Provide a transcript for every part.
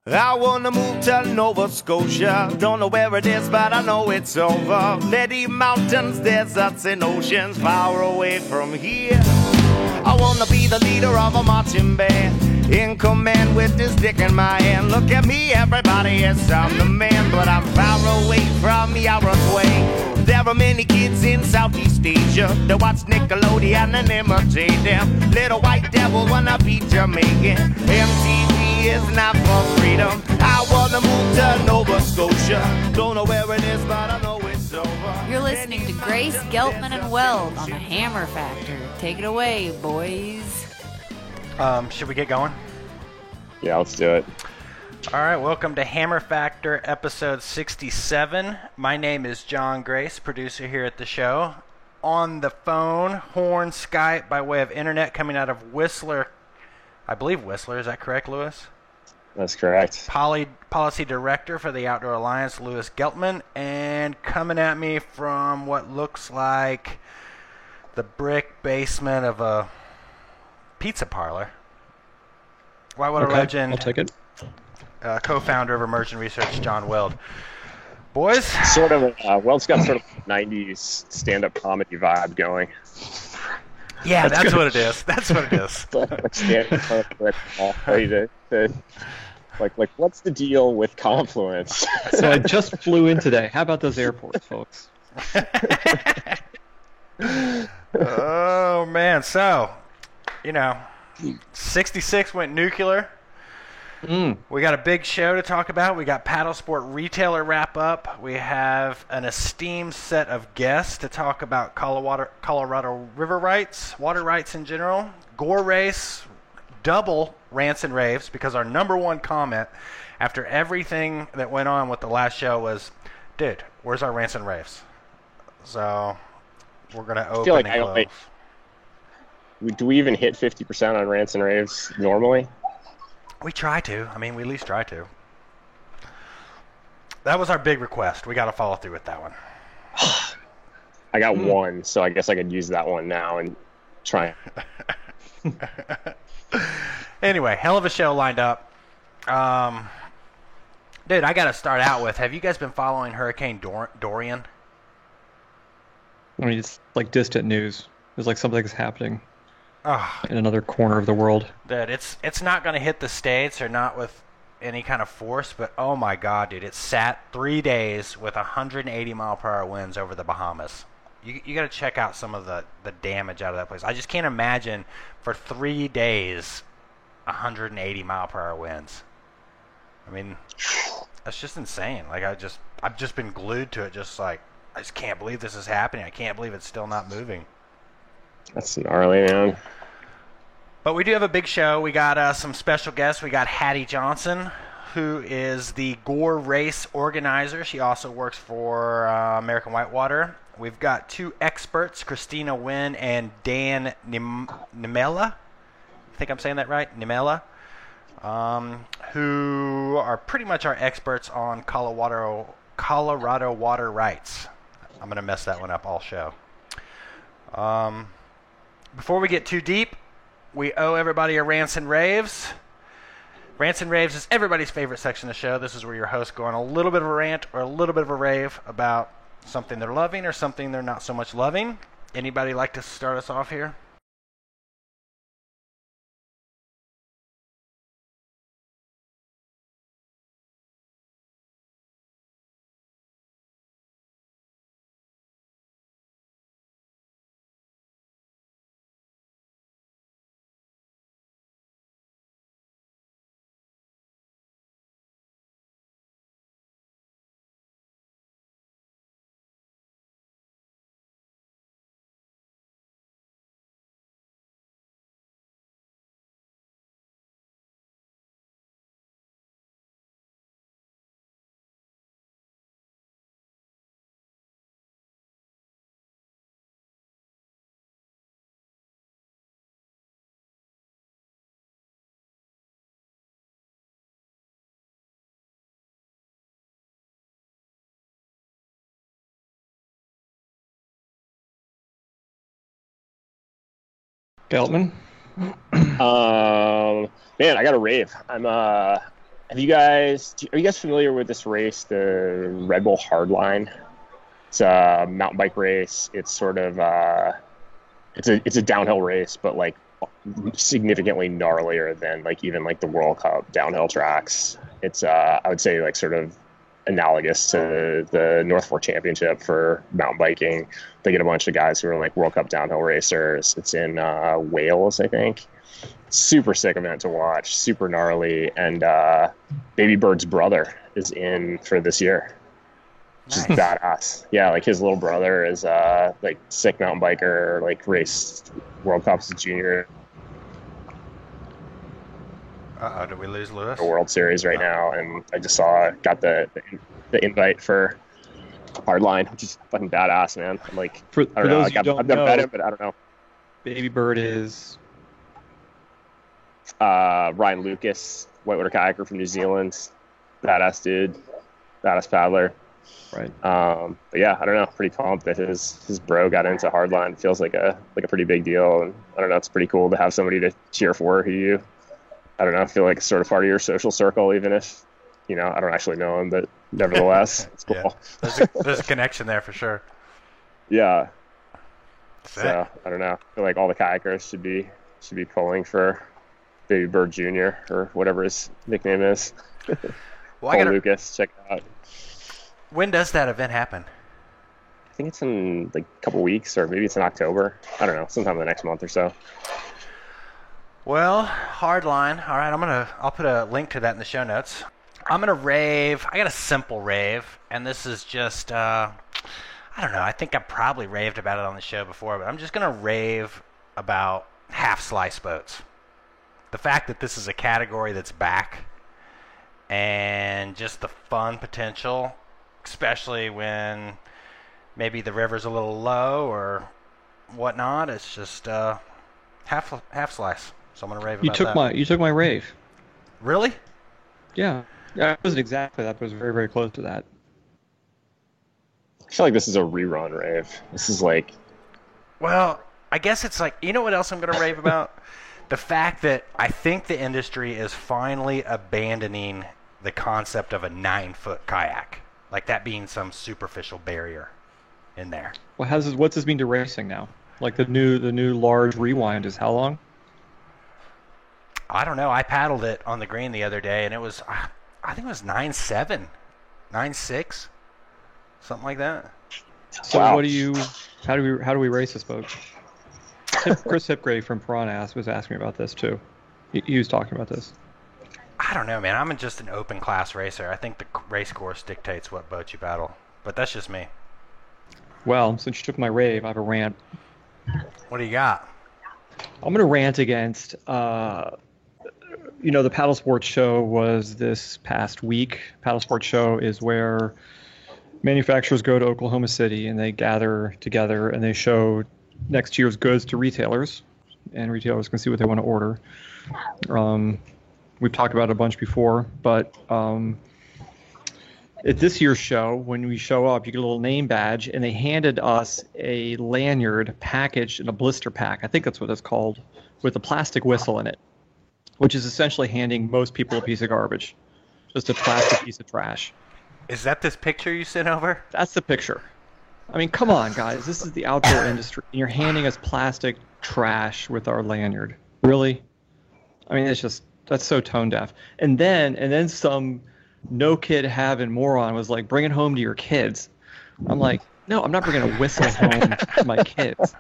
I wanna move to Nova Scotia. Don't know where it is, but I know it's over. Lady mountains, deserts, and oceans far away from here. I wanna be the leader of a marching band, in command with this dick in my hand. Look at me, everybody, yes, I'm the man, but I'm far away from Yarra's way. There are many kids in Southeast Asia that watch Nickelodeon and imitate them. Little white devil wanna be Jamaican. MTV is not for freedom. I wanna move to Nova Scotia. Don't know where it is, but I know it's over. You're listening to Grace, Geltman, and Weld on the Hammer Factor. Take it away, boys. Should we get going? Yeah, let's do it. All right, welcome to Hammer Factor episode 67. My name is John Grace, producer here at the show. On the phone, Horn, Skype, by way of internet, coming out of Whistler. I believe Whistler, is that correct, Lewis? That's correct. Policy Director for the Outdoor Alliance, Lewis Geltman. And coming at me from what looks like the brick basement of a pizza parlor. Whitewater Legend. I'll take it. Co-founder of Immersion Research, John Weld. Boys? Sort of, Weld's got sort of 90s stand-up comedy vibe going. Yeah, that's what it is. That's what it is. Like standing in front of the wall, ready to like, what's the deal with Confluence? So I just flew in today. How about those airports, folks? Oh, man. So, 66 went nuclear. We got a big show to talk about. We got Paddle Sport Retailer wrap up. We have an esteemed set of guests to talk about Colorado river rights, water rights in general, Gore Race, double rants and raves, because our number one comment after everything that went on with the last show was, dude, where's our rants and raves? So we're going to open and close. Do we even hit 50% on rants and raves normally? We try to. We at least try to. That was our big request. We got to follow through with that one. I got one, so I guess I could use that one now and try. Anyway, hell of a show lined up. Dude, I got to start out with, have you guys been following Hurricane Dorian? It's like distant news. It's like something's happening Oh, in another corner of the world. dude, it's not going to hit the States or not with any kind of force, but oh my God, dude, it sat 3 days with 180 mile per hour winds over the Bahamas. You got to check out some of the damage out of that place. I just can't imagine for 3 days 180 mile per hour winds. That's just insane. Like I've just been glued to it, just like I just can't believe this is happening. I can't believe it's still not moving. That's gnarly, man. But we do have a big show. We got some special guests. We got Hattie Johnson, who is the Gore Race organizer. She also works for American Whitewater. We've got two experts, Christina Wynn and Dan Niemela. I think I'm saying that right, Niemela, who are pretty much our experts on Colorado water rights. I'm going to mess that one up all show. Before we get too deep, we owe everybody a Rants and Raves. Rants and Raves is everybody's favorite section of the show. This is where your hosts go on a little bit of a rant or a little bit of a rave about something they're loving or something they're not so much loving. Anybody like to start us off here? Geltman? Man, I got a rave. I'm are you guys familiar with this race, the Red Bull Hardline? It's a mountain bike race. It's sort of it's a downhill race, but like significantly gnarlier than like even like the World Cup downhill tracks. It's I would say like sort of analogous to the North Fork Championship for mountain biking. They get a bunch of guys who are like World Cup downhill racers. It's in Wales, I think. Super sick event to watch, super gnarly, and Baby Bird's brother is in for this year. Just badass. Yeah, like his little brother is like sick mountain biker, like raced World Cups as junior. Did we lose Lewis? The World Series right now, and I just got the invite for Hardline, which is fucking badass, man. I'm like, For I don't know, those like, who don't I've never know, met him, but I don't know. Baby Bird is Ryan Lucas, whitewater kayaker from New Zealand, badass dude, badass paddler. right. But yeah, I don't know, pretty pumped that his bro got into Hardline. Feels like a pretty big deal, and I don't know, it's pretty cool to have somebody to cheer for who you, I don't know, feel like it's sort of part of your social circle, even if, you know, I don't actually know him, but nevertheless, it's cool. Yeah. There's a connection there for sure. Yeah. Sick. So I don't know. I feel like all the kayakers should be pulling for Baby Bird Jr. or whatever his nickname is. Well, Paul Lucas, check it out. When does that event happen? I think it's in like a couple weeks, or maybe it's in October. I don't know, sometime in the next month or so. Well, Hardline. All right, I'll put a link to that in the show notes. I'm gonna rave. I got a simple rave, and this is just I don't know. I think I probably raved about it on the show before, but I'm just gonna rave about half slice boats. The fact that this is a category that's back, and just the fun potential, especially when maybe the river's a little low or whatnot. It's just half slice. So I'm gonna rave about that. You took my rave. Really? Yeah. It wasn't exactly that, but it was very, very close to that. I feel like this is a rerun rave. This is like, Well, I guess it's like, you know what else I'm going to rave about? The fact that I think the industry is finally abandoning the concept of a 9-foot kayak. Like that being some superficial barrier in there. Well, what's this mean to racing now? Like the new large rewind is how long? I don't know. I paddled it on the green the other day, and it was, I think it was 9.7, 9.6, something like that. So Wow. how do we race this boat? Chris Hipgrave from Piranha was asking me about this too. He was talking about this. I don't know, man. I'm just an open class racer. I think the race course dictates what boat you paddle, but that's just me. Well, since you took my rave, I have a rant. What do you got? I'm going to rant against, the Paddle Sports Show was this past week. Paddle Sports Show is where manufacturers go to Oklahoma City and they gather together and they show next year's goods to retailers, and retailers can see what they want to order. We've talked about it a bunch before, but at this year's show, when we show up, you get a little name badge, and they handed us a lanyard packaged in a blister pack. I think that's what it's called, with a plastic whistle in it, which is essentially handing most people a piece of garbage, just a plastic piece of trash. Is that this picture you sent over? That's the picture. I mean, come on, guys. This is the outdoor industry, and you're handing us plastic trash with our lanyard. Really? I mean, that's so tone deaf. And then some no kid having moron was like, bring it home to your kids. I'm like, no, I'm not bringing a whistle home to my kids.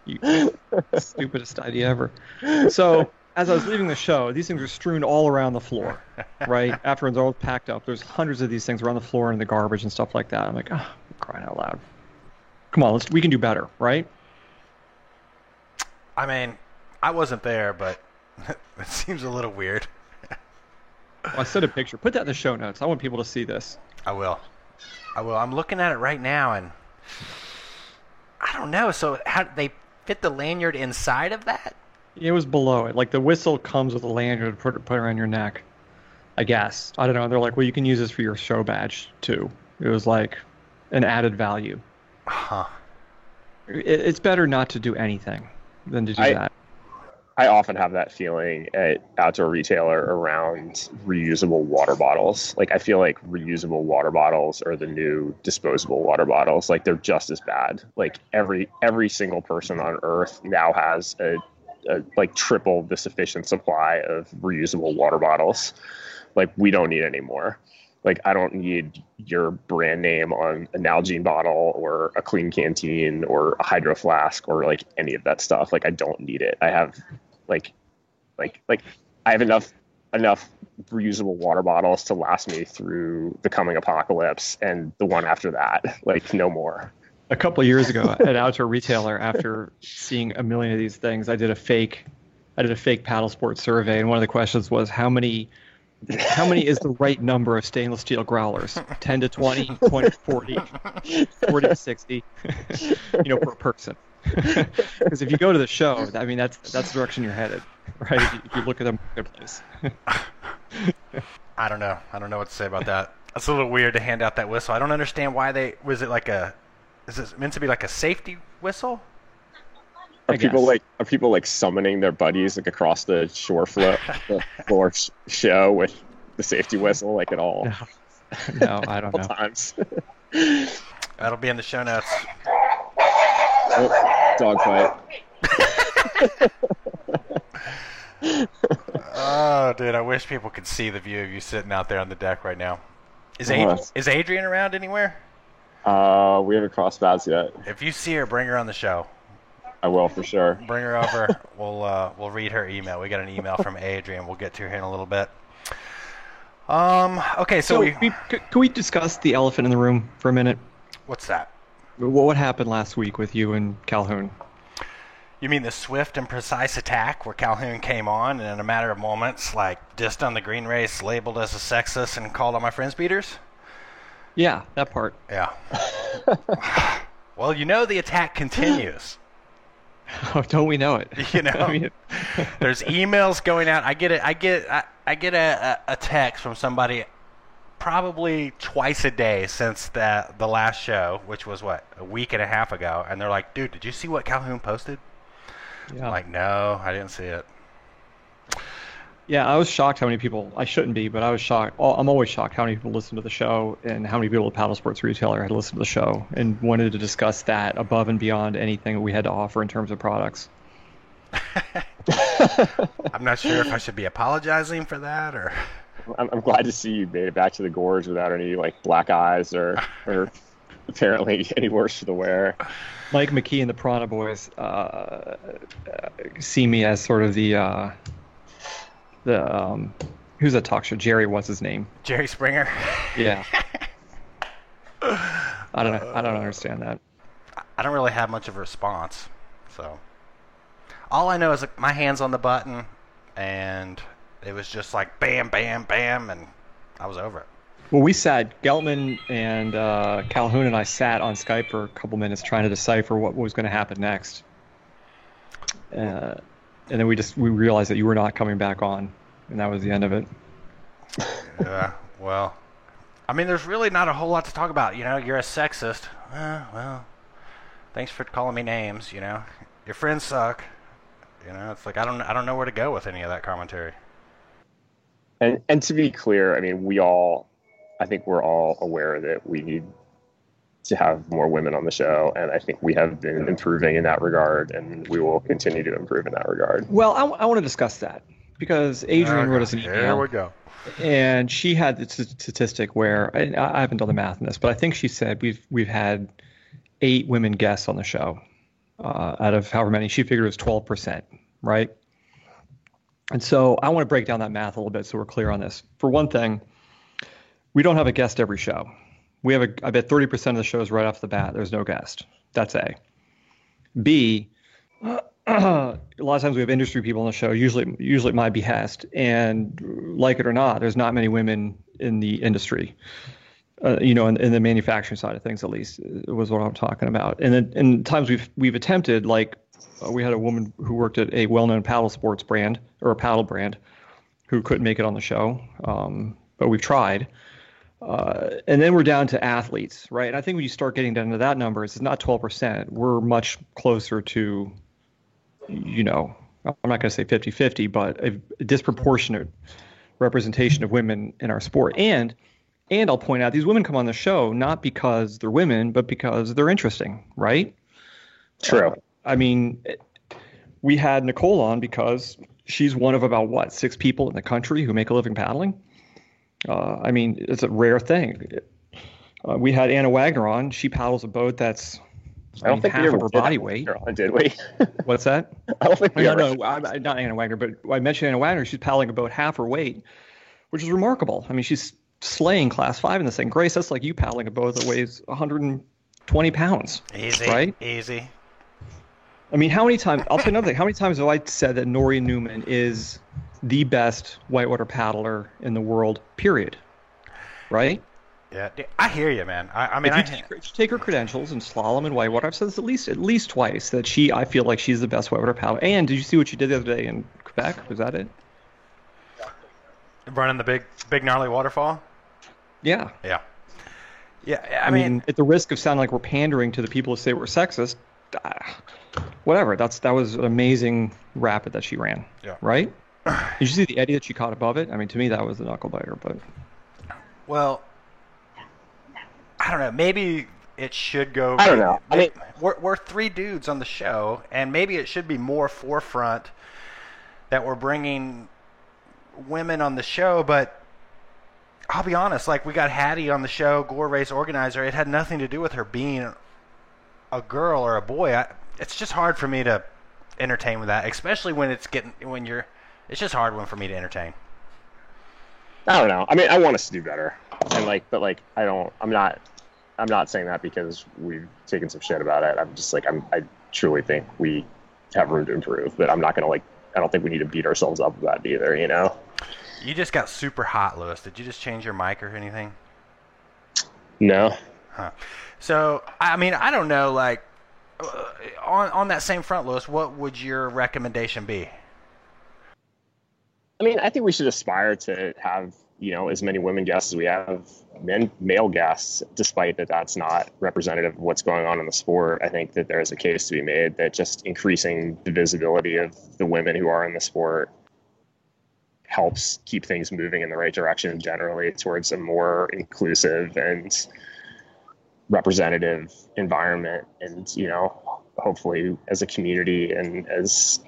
You stupidest idea ever. So as I was leaving the show, these things were strewn all around the floor, right? After it's all packed up, there's hundreds of these things around the floor and the garbage and stuff like that. I'm like, oh, crying out loud. Come on, we can do better, right? I mean, I wasn't there, but it seems a little weird. Well, I sent a picture. Put that in the show notes. I want people to see this. I will. I'm looking at it right now, and I don't know. So how they fit the lanyard inside of that? It was below it. Like the whistle comes with a lanyard to put around your neck, I guess. I don't know. They're like, well, you can use this for your show badge too. It was like an added value. Huh. It's better not to do anything than to do that. I often have that feeling at Outdoor Retailer around reusable water bottles. Like, I feel like reusable water bottles are the new disposable water bottles. Like, they're just as bad. Like, every single person on Earth now has a like triple the sufficient supply of reusable water bottles. Like, we don't need any more. Like, I don't need your brand name on a Nalgene bottle or a Clean Canteen or a Hydro Flask or like any of that stuff. Like, I don't need it. I have like I have enough reusable water bottles to last me through the coming apocalypse and the one after that. Like, no more. A couple of years ago at Outdoor Retailer, after seeing a million of these things, I did a fake paddle sports survey, and one of the questions was how many is the right number of stainless steel growlers? 10 to 20, 20 to 40, 40 to 60, per person. Because if you go to the show, I mean, that's the direction you're headed, right? If you look at the marketplace. I don't know what to say about that. It's a little weird to hand out that whistle. I don't understand why is it meant to be like a safety whistle? Are people like summoning their buddies like across the floor show with the safety whistle like at all? No, I don't know. Times. That'll be in the show notes. Oh, dog fight. Oh, dude, I wish people could see the view of you sitting out there on the deck right now. Is Adrian around anywhere? We haven't crossed paths yet. If you see her, bring her on the show. I will, for sure. Bring her over. We'll read her email. We got an email from Adrian. We'll get to her in a little bit. Okay, so can we discuss the elephant in the room for a minute? What's that? What happened last week with you and Calhoun? You mean the swift and precise attack where Calhoun came on and in a matter of moments, like, dissed on the green race, labeled us a sexist, and called all my friends beaters? Yeah, that part. Yeah. Well, the attack continues. Oh, don't we know it? There's emails going out. I get a text from somebody probably twice a day since the last show, which was a week and a half ago, and they're like, "Dude, did you see what Calhoun posted?" Yeah. I'm like, no, I didn't see it. Yeah, I was shocked how many people. I shouldn't be, but I was shocked. I'm always shocked how many people listen to the show and how many people at Paddle Sports Retailer had listened to the show and wanted to discuss that above and beyond anything that we had to offer in terms of products. I'm not sure if I should be apologizing for that or. I'm glad to see you made it back to the gorge without any black eyes or apparently any worse for the wear. Mike McKee and the Piranha Boys see me as sort of the who's that talk show? Jerry, what's his name? Jerry Springer. Yeah. I don't know. I don't understand that. I don't really have much of a response, so all I know is my hand's on the button, and it was just like bam, bam, bam, and I was over it. Well, we sat, Geltman and Calhoun and I sat on Skype for a couple minutes trying to decipher what was going to happen next. And then we realized that you were not coming back on, and that was the end of it. Yeah, well, I mean, there's really not a whole lot to talk about. You're a sexist. Well, thanks for calling me names. Your friends suck. It's like I don't know where to go with any of that commentary. And to be clear, I mean, I think we're all aware that we need to have more women on the show, and I think we have been improving in that regard, and we will continue to improve in that regard. Well, I want to discuss that because Adrian wrote us an email. Here we go. And she had the statistic where I haven't done the math on this, but I think she said we've had 8 women guests on the show out of however many. She figured it was 12%, right? And so I want to break down that math a little bit so we're clear on this. For one thing, we don't have a guest every show. We have I bet 30% of the shows right off the bat, there's no guest. That's A. B, a lot of times we have industry people on the show, usually at my behest, and like it or not, there's not many women in the industry. In the manufacturing side of things, at least, was what I'm talking about. And then in times we've attempted, like we had a woman who worked at a well-known paddle sports brand or a paddle brand who couldn't make it on the show, but we've tried. And then we're down to athletes, right? And I think when you start getting down to that number, it's not 12%. We're much closer to, I'm not going to say 50-50, but a disproportionate representation of women in our sport. And I'll point out these women come on the show not because they're women, but because they're interesting, right? True. I mean, we had Nicole on because she's one of about 6 people in the country who make a living paddling. I mean, it's a rare thing. We had Anna Wagner on. She paddles a boat that's half of her body weight. Did we? What's that? I don't think we No, not Anna Wagner, but I mentioned Anna Wagner. She's paddling a boat half her weight, which is remarkable. I mean, she's slaying Class 5 in this thing. Grace, that's like you paddling a boat that weighs 120 pounds. Easy, right? Easy. I mean, how many times? I'll tell you another thing. How many times have I said that Nori Newman is the best whitewater paddler in the world? Period. Right? Yeah, I hear you, man. I mean, if you take her credentials in slalom and whitewater, I've said this at least twice that I feel like she's the best whitewater paddler. And did you see what she did the other day in Quebec? Was that it? Running the big gnarly waterfall. Yeah. Yeah. Yeah. I mean, at the risk of sounding like we're pandering to the people who say we're sexist, whatever. That was an amazing rapid that she ran. Yeah. Right? Did you see the eddy that she caught above it? I mean, to me, that was the knuckle biter. But well, I don't know. Maybe it should go. I don't know. I mean, we're 3 dudes on the show, and maybe it should be more forefront that we're bringing women on the show. But I'll be honest, like we got Hattie on the show, Gore Race organizer. It had nothing to do with her being a girl or a boy. It's just hard for me to entertain with that, especially when it's just hard one for me to entertain. I don't know. I mean, I want us to do better, and I'm not saying that because we've taken some shit about it. I'm just like, I truly think we have room to improve, but I'm not gonna I don't think we need to beat ourselves up about it either. You know. You just got super hot, Lewis. Did you just change your mic or anything? No. Huh. So, I mean, I don't know, like, on that same front, Lewis, what would your recommendation be? I mean, I think we should aspire to have, as many women guests as we have male guests, despite that's not representative of what's going on in the sport. I think that there's a case to be made that just increasing the visibility of the women who are in the sport helps keep things moving in the right direction generally towards a more inclusive and representative environment. And, hopefully as a community and as,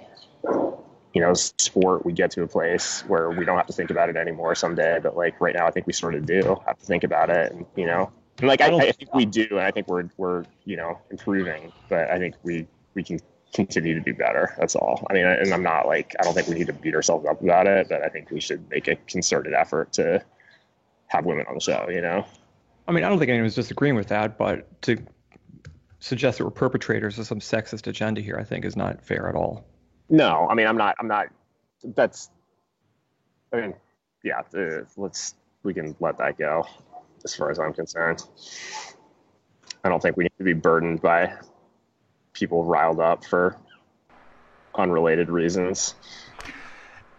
sport, we get to a place where we don't have to think about it anymore someday. But like right now, I think we sort of do have to think about it. And, I think we do. And I think we're improving, but I think we can continue to do better. That's all. I mean, and I'm not I don't think we need to beat ourselves up about it, but I think we should make a concerted effort to have women on the show, I mean, I don't think anyone's disagreeing with that, but to suggest that we're perpetrators of some sexist agenda here, I think is not fair at all. No, I mean, I'm not, that's, I mean, yeah, we can let that go as far as I'm concerned. I don't think we need to be burdened by people riled up for unrelated reasons.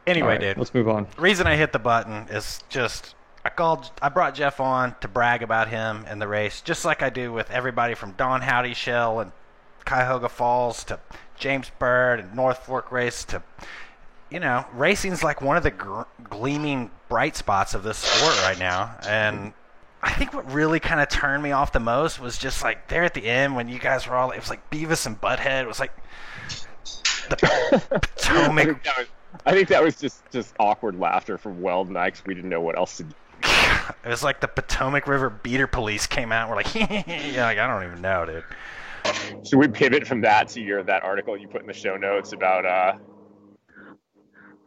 Anyway, right, dude, let's move on. The reason I hit the button is just I brought Jeff on to brag about him and the race, just like I do with everybody from Don Howdy Shell and Cuyahoga Falls to James Bird and North Fork Race to, racing's like one of the gleaming bright spots of this sport right now. And I think what really kind of turned me off the most was just like there at the end when you guys were all, it was like Beavis and Butthead. It was like the Potomac. I think that was just awkward laughter from Weld and I, because we didn't know what else to do. It was like the Potomac River Beater Police came out and we're like, yeah, like, I don't even know, dude. Should we pivot from that to that article you put in the show notes about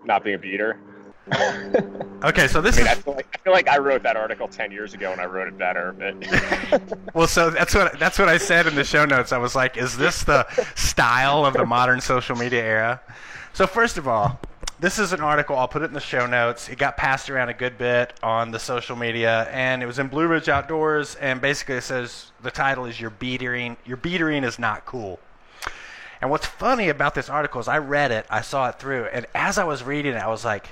not being a beater? Okay, so I feel like I wrote that article 10 years ago and I wrote it better. But well, so that's what I said in the show notes. I was like, is this the style of the modern social media era? So first of all, this is an article. I'll put it in the show notes. It got passed around a good bit on the social media, and it was in Blue Ridge Outdoors, and basically it says the title is Your Beatering is Not Cool. And what's funny about this article is I read it, I saw it through, and as I was reading it, I was like,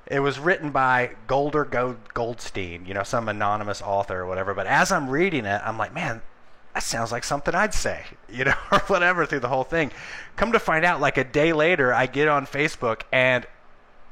it was written by Goldstein, some anonymous author or whatever, but as I'm reading it, I'm like, man, that sounds like something I'd say, or whatever through the whole thing. Come to find out, like a day later, I get on Facebook and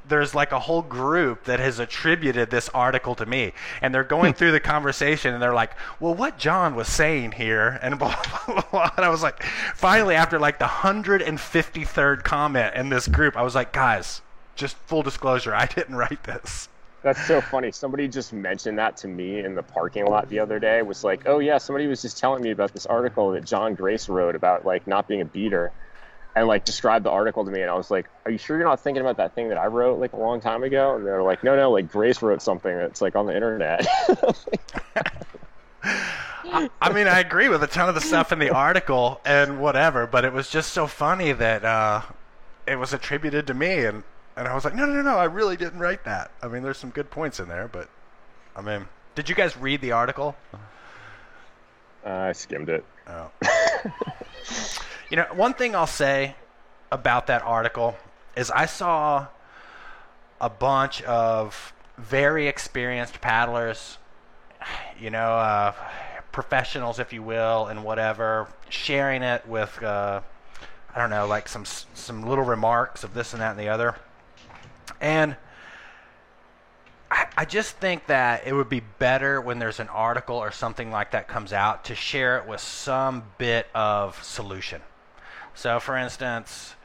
there's like a whole group that has attributed this article to me, and they're going through the conversation and they're like, well, what John was saying here, and blah, blah, blah, blah. And I was like, finally, after like the 153rd comment in this group, I was like, guys, just full disclosure, I didn't write this. That's so funny. Somebody just mentioned that to me in the parking lot the other day. Was like, oh yeah, somebody was just telling me about this article that John Grace wrote about like not being a beater, and like described the article to me. And I was like, are you sure you're not thinking about that thing that I wrote like a long time ago? And they're like, no, like Grace wrote something that's like on the internet. I mean, I agree with a ton of the stuff in the article and whatever, but it was just so funny that it was attributed to me, and I was like, no, I really didn't write that. I mean, there's some good points in there, but, I mean, did you guys read the article? I skimmed it. Oh. One thing I'll say about that article is I saw a bunch of very experienced paddlers, professionals, if you will, and whatever, sharing it with, I don't know, like some little remarks of this and that and the other. And I just think that it would be better when there's an article or something like that comes out to share it with some bit of solution. So, for instance,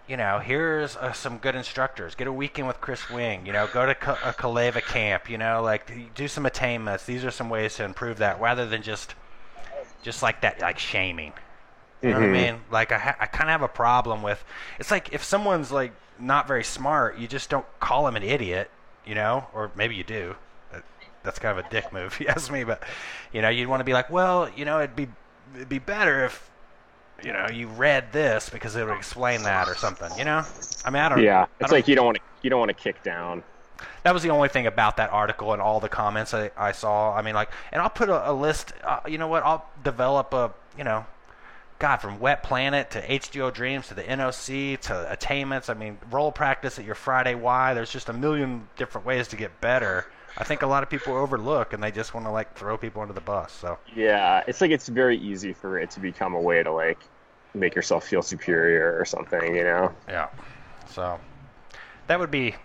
here's some good instructors. Get a weekend with Chris Wing. Go to a Kaleva camp. Do some attainments. These are some ways to improve that, rather than just like that, like shaming. You know what I mean? Like I kind of have a problem with. It's like if someone's like not very smart, you just don't call him an idiot, or maybe you do. That's kind of a dick move, if you ask me. But you'd want to be like, well, it'd be better if you read this because it would explain that or something. I mean, I don't. Yeah, it's like you don't want to kick down. That was the only thing about that article and all the comments I saw. I mean, like, and I'll put a list. You know what? I'll develop God, from Wet Planet to H2O Dreams to the NOC to attainments. I mean, role practice at your Friday Y. There's just a million different ways to get better. I think a lot of people overlook, and they just want to like throw people under the bus. So yeah, it's like it's very easy for it to become a way to like make yourself feel superior or something, Yeah. So that would be,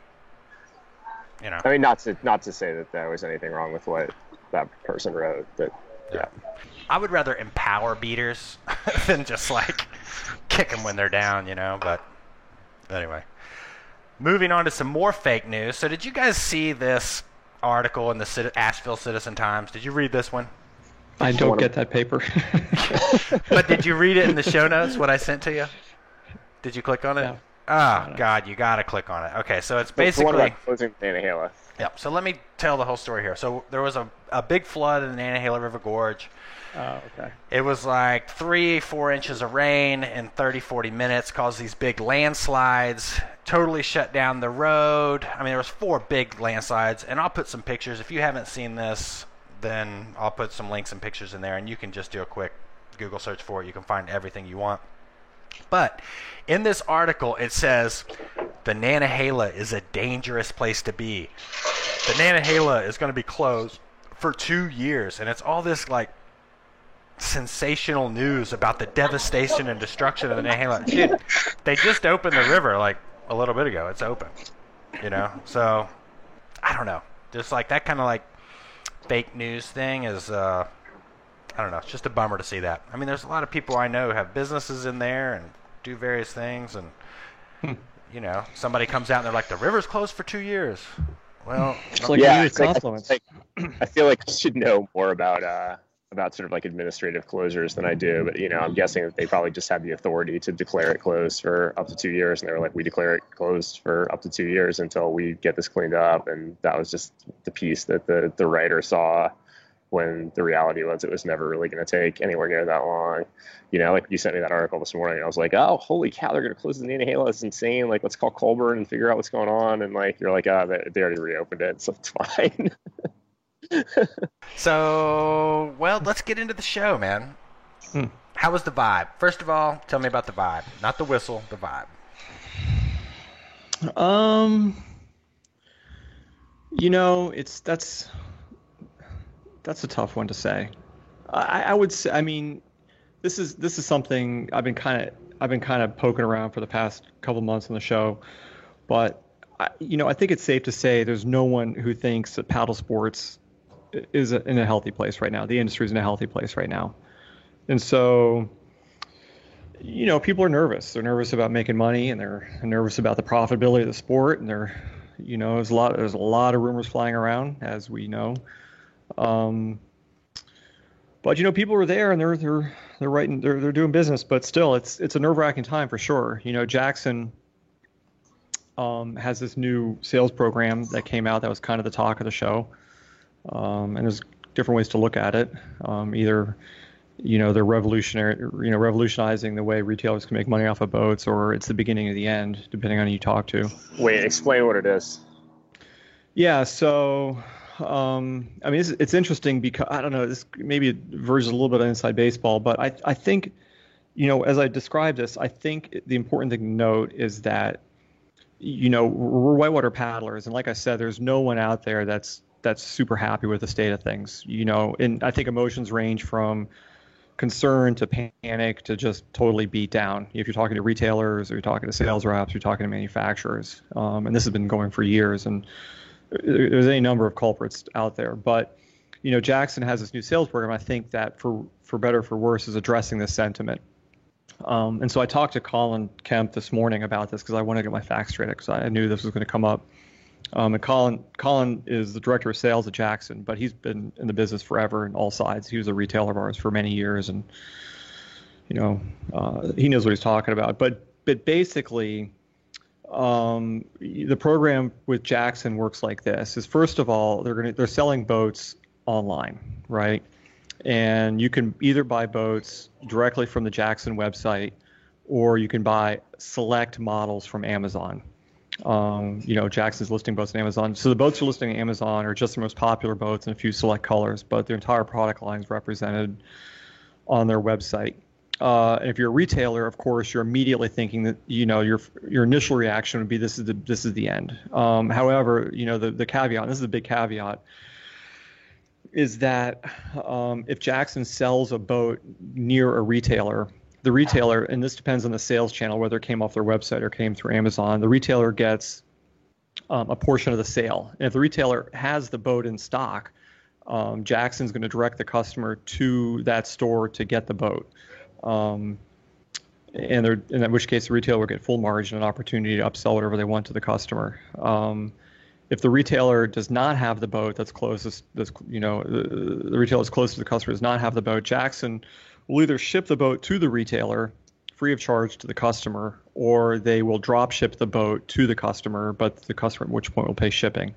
I mean, not to say that there was anything wrong with what that person wrote, but yeah. I would rather empower beaters than just like kick them when they're down, But anyway, moving on to some more fake news. So did you guys see this article in the Asheville Citizen Times? Did you read this one? I don't get that paper. But did you read it in the show notes, what I sent to you? Did you click on it? No. Oh, God, you got to click on it. Okay, so it's basically... What about closing Nantahala? Yep, so let me tell the whole story here. So there was a big flood in the Nantahala River Gorge. Oh, okay. It was like 3-4 inches of rain in 30-40 minutes, caused these big landslides, totally shut down the road. I mean, there was 4 big landslides, and I'll put some pictures. If you haven't seen this, then I'll put some links and pictures in there, and you can just do a quick Google search for it. You can find everything you want. But in this article, it says the Nantahala is a dangerous place to be. The Nantahala is going to be closed for 2 years, and it's all this like sensational news about the devastation and destruction of the Nantahala. Dude, they just opened the river like a little bit ago. It's open, So I don't know. Just like that kind of like fake news thing is, I don't know. It's just a bummer to see that. I mean, there's a lot of people I know who have businesses in there and do various things, and somebody comes out and they're like, the river's closed for 2 years. Well, it's like a huge confluence. I feel like I should know more about sort of like administrative closures than I do, but I'm guessing that they probably just had the authority to declare it closed for up to 2 years, and they were like, we declare it closed for up to 2 years until we get this cleaned up. And that was just the piece that the writer saw, when the reality was it was never really going to take anywhere near that long. Like you sent me that article this morning, I was like, oh, holy cow, they're going to close the Nantahala. It's insane. Like, let's call Colburn and figure out what's going on. And like, you're like, they already reopened it, so it's fine. So, well, let's get into the show, man. How was the vibe? First of all, tell me about the vibe. Not the whistle, the vibe. That's a tough one to say. I would say, I mean, this is something I've been kind of poking around for the past couple months on the show, but I think it's safe to say there's no one who thinks that paddle sports is in a healthy place right now. The industry is in a healthy place right now, and so people are nervous. They're nervous about making money, and they're nervous about the profitability of the sport, and there's a lot of rumors flying around, as we know. But people are there, and they're doing business, but still, it's a nerve-wracking time for sure. Jackson has this new sales program that came out that was kind of the talk of the show, and there's different ways to look at it. Either they're revolutionizing the way retailers can make money off of boats, or it's the beginning of the end, depending on who you talk to. Wait, explain what it is. Yeah, so it's interesting because I don't know. This maybe verges a little bit on inside baseball, but I think, as I describe this, I think the important thing to note is that, we're whitewater paddlers, and like I said, there's no one out there that's super happy with the state of things. And I think emotions range from concern to panic to just totally beat down. If you're talking to retailers, or you're talking to sales reps, you're talking to manufacturers, and this has been going for years, and there's any number of culprits out there. But Jackson has this new sales program. I think that for better or for worse is addressing this sentiment. And so I talked to Colin Kemp this morning about this because I wanted to get my facts straight, because I knew this was going to come up. And Colin is the director of sales at Jackson, but he's been in the business forever on all sides. He was a retailer of ours for many years, and he knows what he's talking about. But basically, the program with Jackson works like this: is first of all, they're selling boats online, right? And you can either buy boats directly from the Jackson website, or you can buy select models from Amazon. Jackson's listing boats on Amazon. So the boats are listing on Amazon are just the most popular boats in a few select colors, but their entire product line is represented on their website. And if you're a retailer, of course, you're immediately thinking that your initial reaction would be this is the end. However, the caveat, and this is a big caveat, is that if Jackson sells a boat near a retailer, the retailer, and this depends on the sales channel, whether it came off their website or came through Amazon, the retailer gets a portion of the sale. And if the retailer has the boat in stock, Jackson's going to direct the customer to that store to get the boat. And in which case the retailer will get full margin and opportunity to upsell whatever they want to the customer. If the retailer does not have the boat that's closest, the retailer is close to the customer does not have the boat, Jackson will either ship the boat to the retailer free of charge to the customer, or they will drop ship the boat to the customer, but the customer at which point will pay shipping.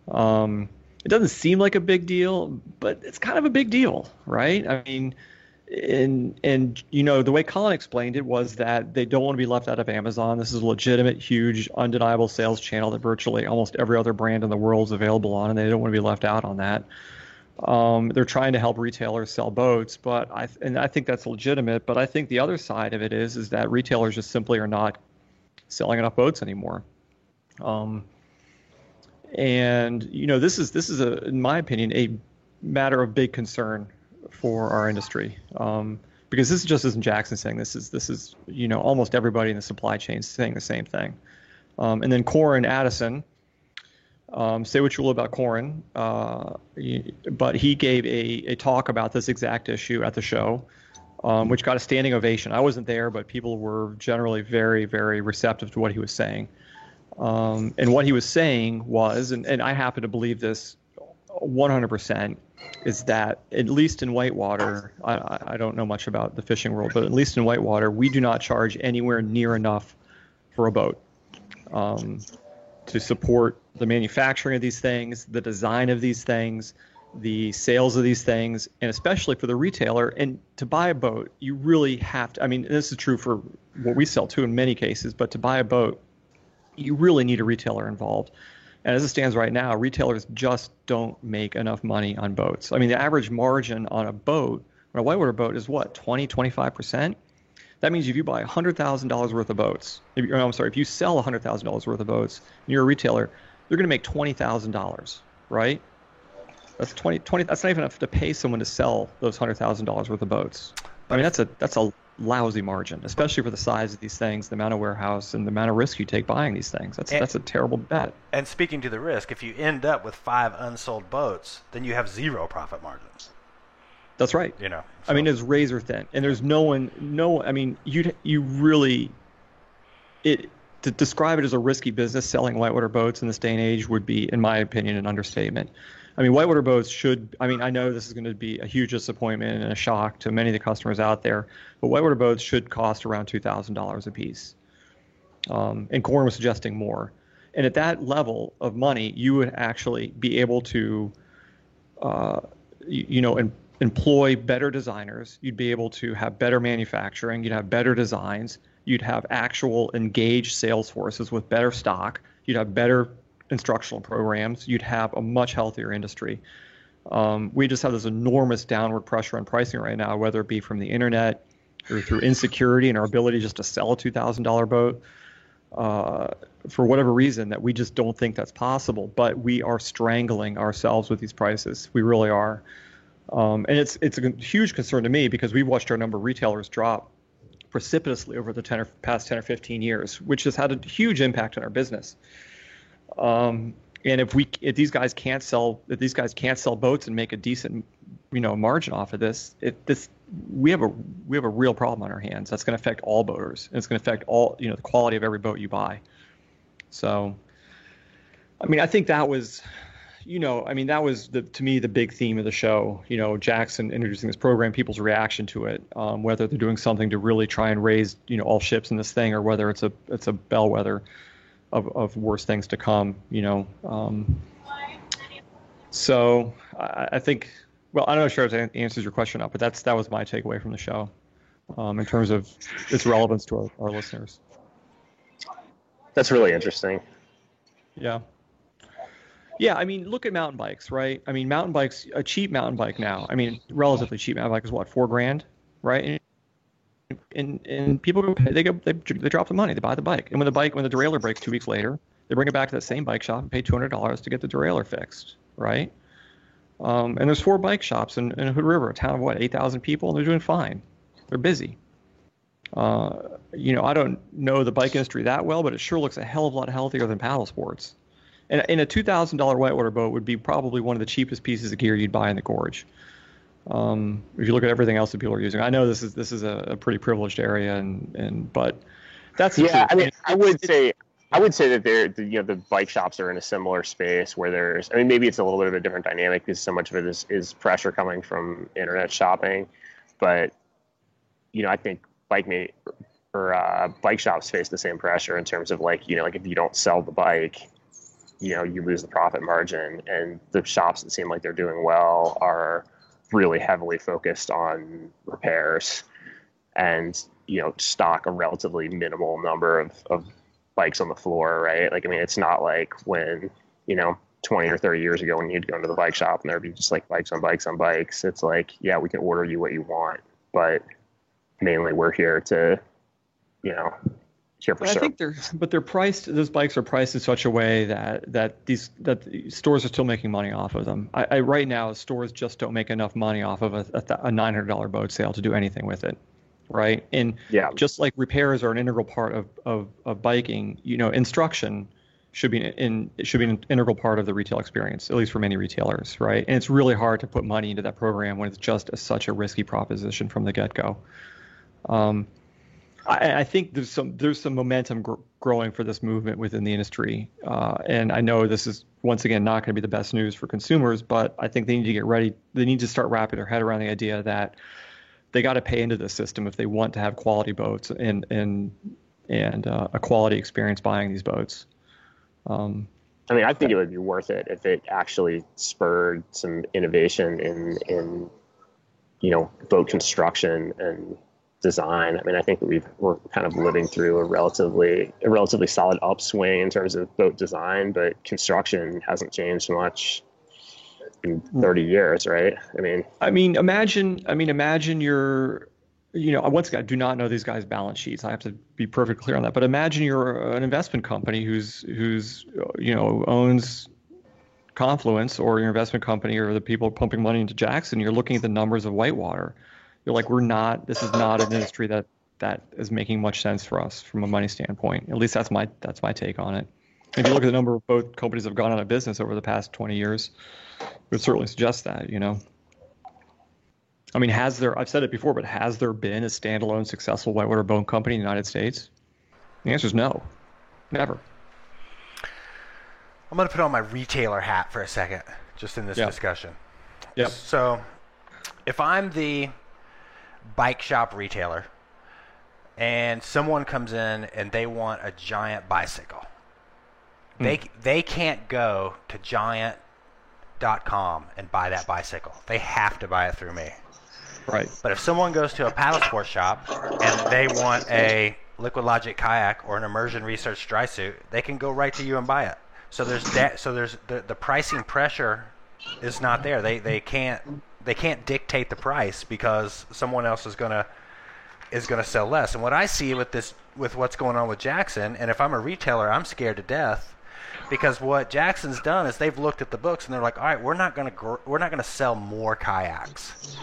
It doesn't seem like a big deal, but it's kind of a big deal, right? I mean, and the way Colin explained it was that they don't want to be left out of Amazon. This is a legitimate, huge, undeniable sales channel that virtually almost every other brand in the world is available on, and they don't want to be left out on that. They're trying to help retailers sell boats, but I think that's legitimate. But I think the other side of it is that retailers just simply are not selling enough boats anymore. This is in my opinion, a matter of big concern for our industry, because this just isn't Jackson saying this is almost everybody in the supply chain saying the same thing. And then Corin Addison, say what you will about Corin, but he gave a talk about this exact issue at the show, which got a standing ovation. I wasn't there, but people were generally very, very receptive to what he was saying. And what he was saying was, and I happen to believe this 100%, is that at least in whitewater, I don't know much about the fishing world, but at least in whitewater, we do not charge anywhere near enough for a boat to support the manufacturing of these things, the design of these things, the sales of these things, and especially for the retailer. And to buy a boat, you really have to, I mean, this is true for what we sell too in many cases, but to buy a boat, you really need a retailer involved. And as it stands right now, retailers just don't make enough money on boats. I mean, the average margin on a boat, on a whitewater boat, is what, 20, 25%? That means if you buy $100,000 worth of boats, if you sell $100,000 worth of boats, and you're a retailer, you're going to make $20,000, right? That's 20. That's not even enough to pay someone to sell those $100,000 worth of boats. I mean, that's a lousy margin, especially for the size of these things, the amount of warehouse, and the amount of risk you take buying these things. That's a terrible bet. And speaking to the risk, if you end up with 5 unsold boats, then you have 0 profit margins. That's right. You know, so. I mean, it's razor thin, and there's no one. I mean, you really, to describe it as a risky business selling whitewater boats in this day and age would be, in my opinion, an understatement. I mean, whitewater boats should. I mean, I know this is going to be a huge disappointment and a shock to many of the customers out there, but whitewater boats should cost around $2,000 a piece. And Corn was suggesting more. And at that level of money, you would actually be able to, employ better designers. You'd be able to have better manufacturing. You'd have better designs. You'd have actual engaged sales forces with better stock. You'd have better instructional programs. You'd have a much healthier industry. We just have this enormous downward pressure on pricing right now, whether it be from the internet or through insecurity and our ability just to sell a $2,000 boat. For whatever reason, that we just don't think that's possible. But we are strangling ourselves with these prices. We really are. And it's a huge concern to me because we've watched our number of retailers drop precipitously over the past 10 or 15 years, which has had a huge impact on our business. And if these guys can't sell boats and make a decent, margin off of this, we have a real problem on our hands. That's going to affect all boaters, and it's going to affect all, the quality of every boat you buy. So, I mean, I think that was, that was to me the big theme of the show. Jackson introducing this program, people's reaction to it, whether they're doing something to really try and raise, all ships in this thing, or whether it's a bellwether of worse things to come. So I think, well, I don't know if it answers your question or not, but that was my takeaway from the show, in terms of its relevance to our listeners. That's really interesting. Yeah. Yeah, I mean, look at mountain bikes, right? I mean, mountain bikes, a cheap mountain bike now, I mean, relatively cheap mountain bike is what, $4,000, right? And people go pay, they drop the money, they buy the bike. And when the derailleur breaks 2 weeks later, they bring it back to that same bike shop and pay $200 to get the derailleur fixed, right? And there's 4 bike shops in Hood River, a town of 8,000 people, and they're doing fine. They're busy. I don't know the bike industry that well, but it sure looks a hell of a lot healthier than paddle sports. And a $2,000 whitewater boat would be probably one of the cheapest pieces of gear you'd buy in the gorge. If you look at everything else that people are using, I know this is a pretty privileged area, but that's the truth. I mean, I would say that the bike shops are in a similar space where maybe it's a little bit of a different dynamic because so much of it is pressure coming from internet shopping, but I think bike shops face the same pressure in terms of if you don't sell the bike, you lose the profit margin, and the shops that seem like they're doing well are really heavily focused on repairs and stock a relatively minimal number of bikes on the floor, right? It's not like when 20 or 30 years ago when you'd go into the bike shop and there'd be just bikes on bikes on bikes. It's yeah, we can order you what you want, but mainly we're here to here for I think they're priced. Those bikes are priced in such a way that the stores are still making money off of them. Right now, stores just don't make enough money off of a $900 boat sale to do anything with it, right? And just like repairs are an integral part of biking, instruction should be an integral part of the retail experience, at least for many retailers, right? And it's really hard to put money into that program when it's just such a risky proposition from the get-go. I think there's some momentum growing for this movement within the industry, and I know this is once again not going to be the best news for consumers, but I think they need to get ready. They need to start wrapping their head around the idea that they got to pay into the system if they want to have quality boats and a quality experience buying these boats. I think it would be worth it if it actually spurred some innovation in boat construction and design. I think that we're kind of living through a relatively solid upswing in terms of boat design, but construction hasn't changed much in 30 years, right? Imagine you're, once again, I do not know these guys' balance sheets. I have to be perfectly clear on that. But imagine you're an investment company who's owns Confluence or your investment company or the people pumping money into Jackson, you're looking at the numbers of whitewater. You're like, this is not an industry that is making much sense for us from a money standpoint. At least that's my take on it. If you look at the number of boat companies that have gone out of business over the past 20 years, it would certainly suggest that, I mean, I've said it before, but has there been a standalone successful whitewater boat company in the United States? The answer is no. Never. I'm going to put on my retailer hat for a second, just in this discussion. Yep. So, if I'm the bike shop retailer, and someone comes in and they want a giant bicycle, they can't go to giant.com and buy that bicycle. They have to buy it through me. Right. But if someone goes to a paddle sports shop and they want a Liquid Logic kayak or an Immersion Research dry suit, they can go right to you and buy it. So there's the pricing pressure is not there. They can't dictate the price because someone else is gonna sell less. And what I see with what's going on with Jackson, and if I'm a retailer, I'm scared to death because what Jackson's done is they've looked at the books and they're like, all right, we're not gonna sell more kayaks.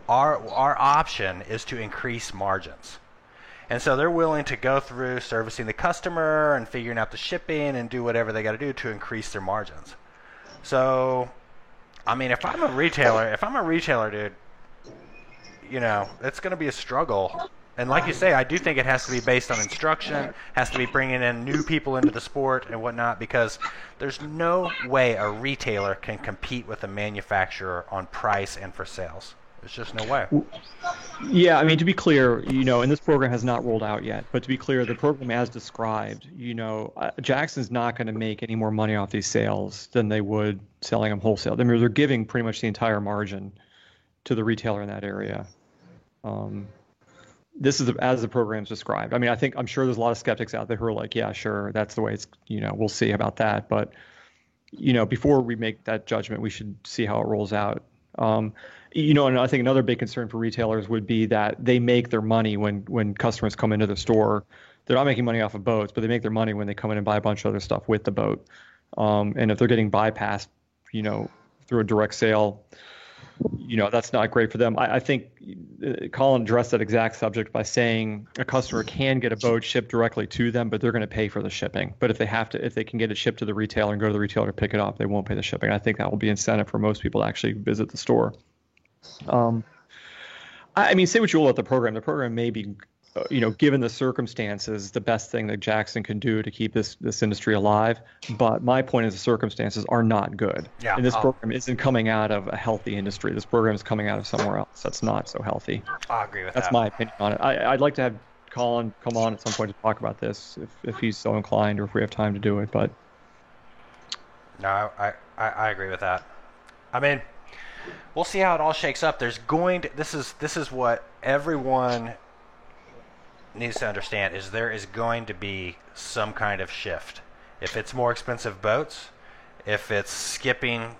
Our option is to increase margins. And so they're willing to go through servicing the customer and figuring out the shipping and do whatever they got to do to increase their margins. So, I mean, if I'm a retailer, dude, it's going to be a struggle. And like you say, I do think it has to be based on instruction, has to be bringing in new people into the sport and whatnot, because there's no way a retailer can compete with a manufacturer on price and for sales. There's just no way. Yeah, I mean, to be clear, and this program has not rolled out yet, but to be clear, the program as described, Jackson's not going to make any more money off these sales than they would selling them wholesale. I mean, they're giving pretty much the entire margin to the retailer in that area. This is as the program's described. I mean, I'm sure there's a lot of skeptics out there who are like, yeah, sure, that's the way it's, we'll see about that. But, before we make that judgment, we should see how it rolls out. And I think another big concern for retailers would be that they make their money when customers come into the store. They're not making money off of boats, but they make their money when they come in and buy a bunch of other stuff with the boat. And if they're getting bypassed, through a direct sale, that's not great for them. I think Colin addressed that exact subject by saying a customer can get a boat shipped directly to them, but they're going to pay for the shipping. But if they can get it shipped to the retailer and go to the retailer to pick it up, they won't pay the shipping. I think that will be incentive for most people to actually visit the store. I mean, say what you will about the program. The program may be, given the circumstances, the best thing that Jackson can do to keep this industry alive. But my point is the circumstances are not good. Yeah. And this program isn't coming out of a healthy industry. This program is coming out of somewhere else that's not so healthy. I agree with that. That's my opinion on it. I'd like to have Colin come on at some point to talk about this if he's so inclined or if we have time to do it. But no, I agree with that. I mean, we'll see how it all shakes up. This is what everyone needs to understand is there is going to be some kind of shift. If it's more expensive boats, if it's skipping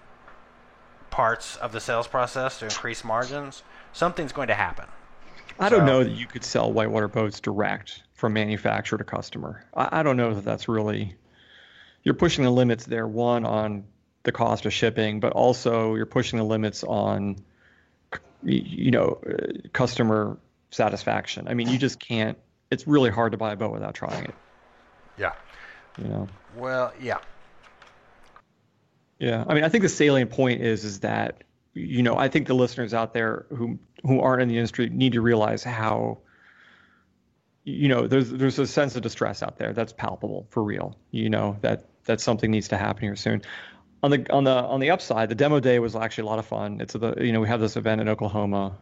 parts of the sales process to increase margins, something's going to happen. I don't know that you could sell whitewater boats direct from manufacturer to customer. I don't know that that's really, you're pushing the limits there, one on the cost of shipping, but also you're pushing the limits on, customer satisfaction. I mean, you just can't. It's really hard to buy a boat without trying it. Yeah. Well, yeah. Yeah. I mean, I think the salient point is that, I think the listeners out there who aren't in the industry need to realize how, there's a sense of distress out there that's palpable for real. That something needs to happen here soon. On the upside, the demo day was actually a lot of fun. We have this event in Oklahoma.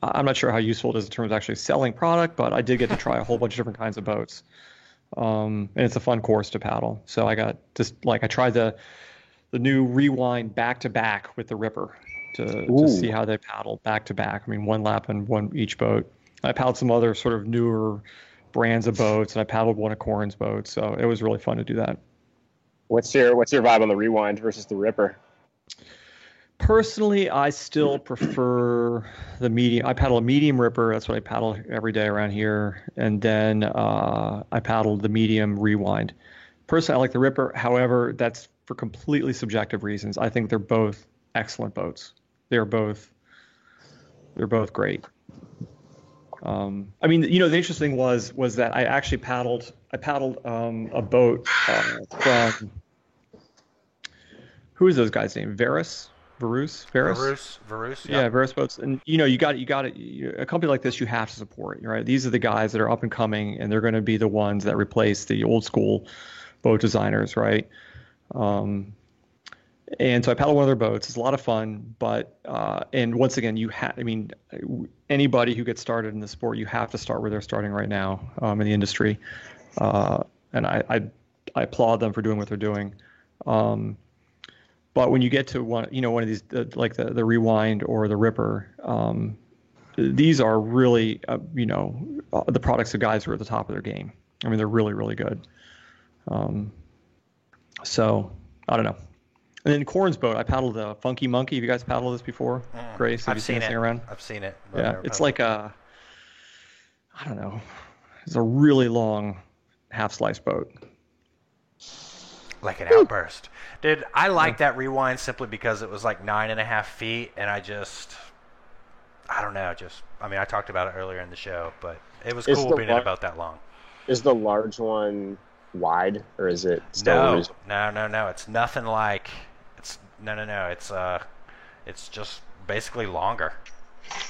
I'm not sure how useful it is in terms of actually selling product, but I did get to try a whole bunch of different kinds of boats. And it's a fun course to paddle. So I tried the new Rewind back to back with the Ripper to see how they paddle back to back. I mean, one lap and one each boat. I paddled some other sort of newer brands of boats, and I paddled one of Corin's boats. So it was really fun to do that. What's your vibe on the Rewind versus the Ripper? Personally, I still prefer the medium. I paddle a medium Ripper. That's what I paddle every day around here. And then I paddled the medium Rewind. Personally, I like the Ripper. However, that's for completely subjective reasons, I think they're both excellent boats. They're both great. I mean, the interesting was that I actually paddled a boat from, who is those guys' name? Varus, yeah, Varus boats. And you got a company like this you have to support, right? These are the guys that are up and coming, and they're going to be the ones that replace the old school boat designers, right? And so I paddled one of their boats. It's a lot of fun, but and once again, anybody who gets started in the sport, you have to start where they're starting right now in the industry, and I applaud them for doing what they're doing. But when you get to one of these, like the Rewind or the Ripper, these are really the products of guys who are at the top of their game. I mean, they're really, really good. So I don't know. And then Corn's boat, I paddled the Funky Monkey. Have you guys paddled this before? Grace, have you seen this thing around? I've seen it. Yeah, it's like I don't know. It's a really long half-slice boat. Like an outburst. Dude, I like that Rewind simply because it was like 9.5 feet, and I don't know, I talked about it earlier in the show, but it was cool being about that long. Is the large one wide, or is it still No, it's nothing like, it's just basically longer.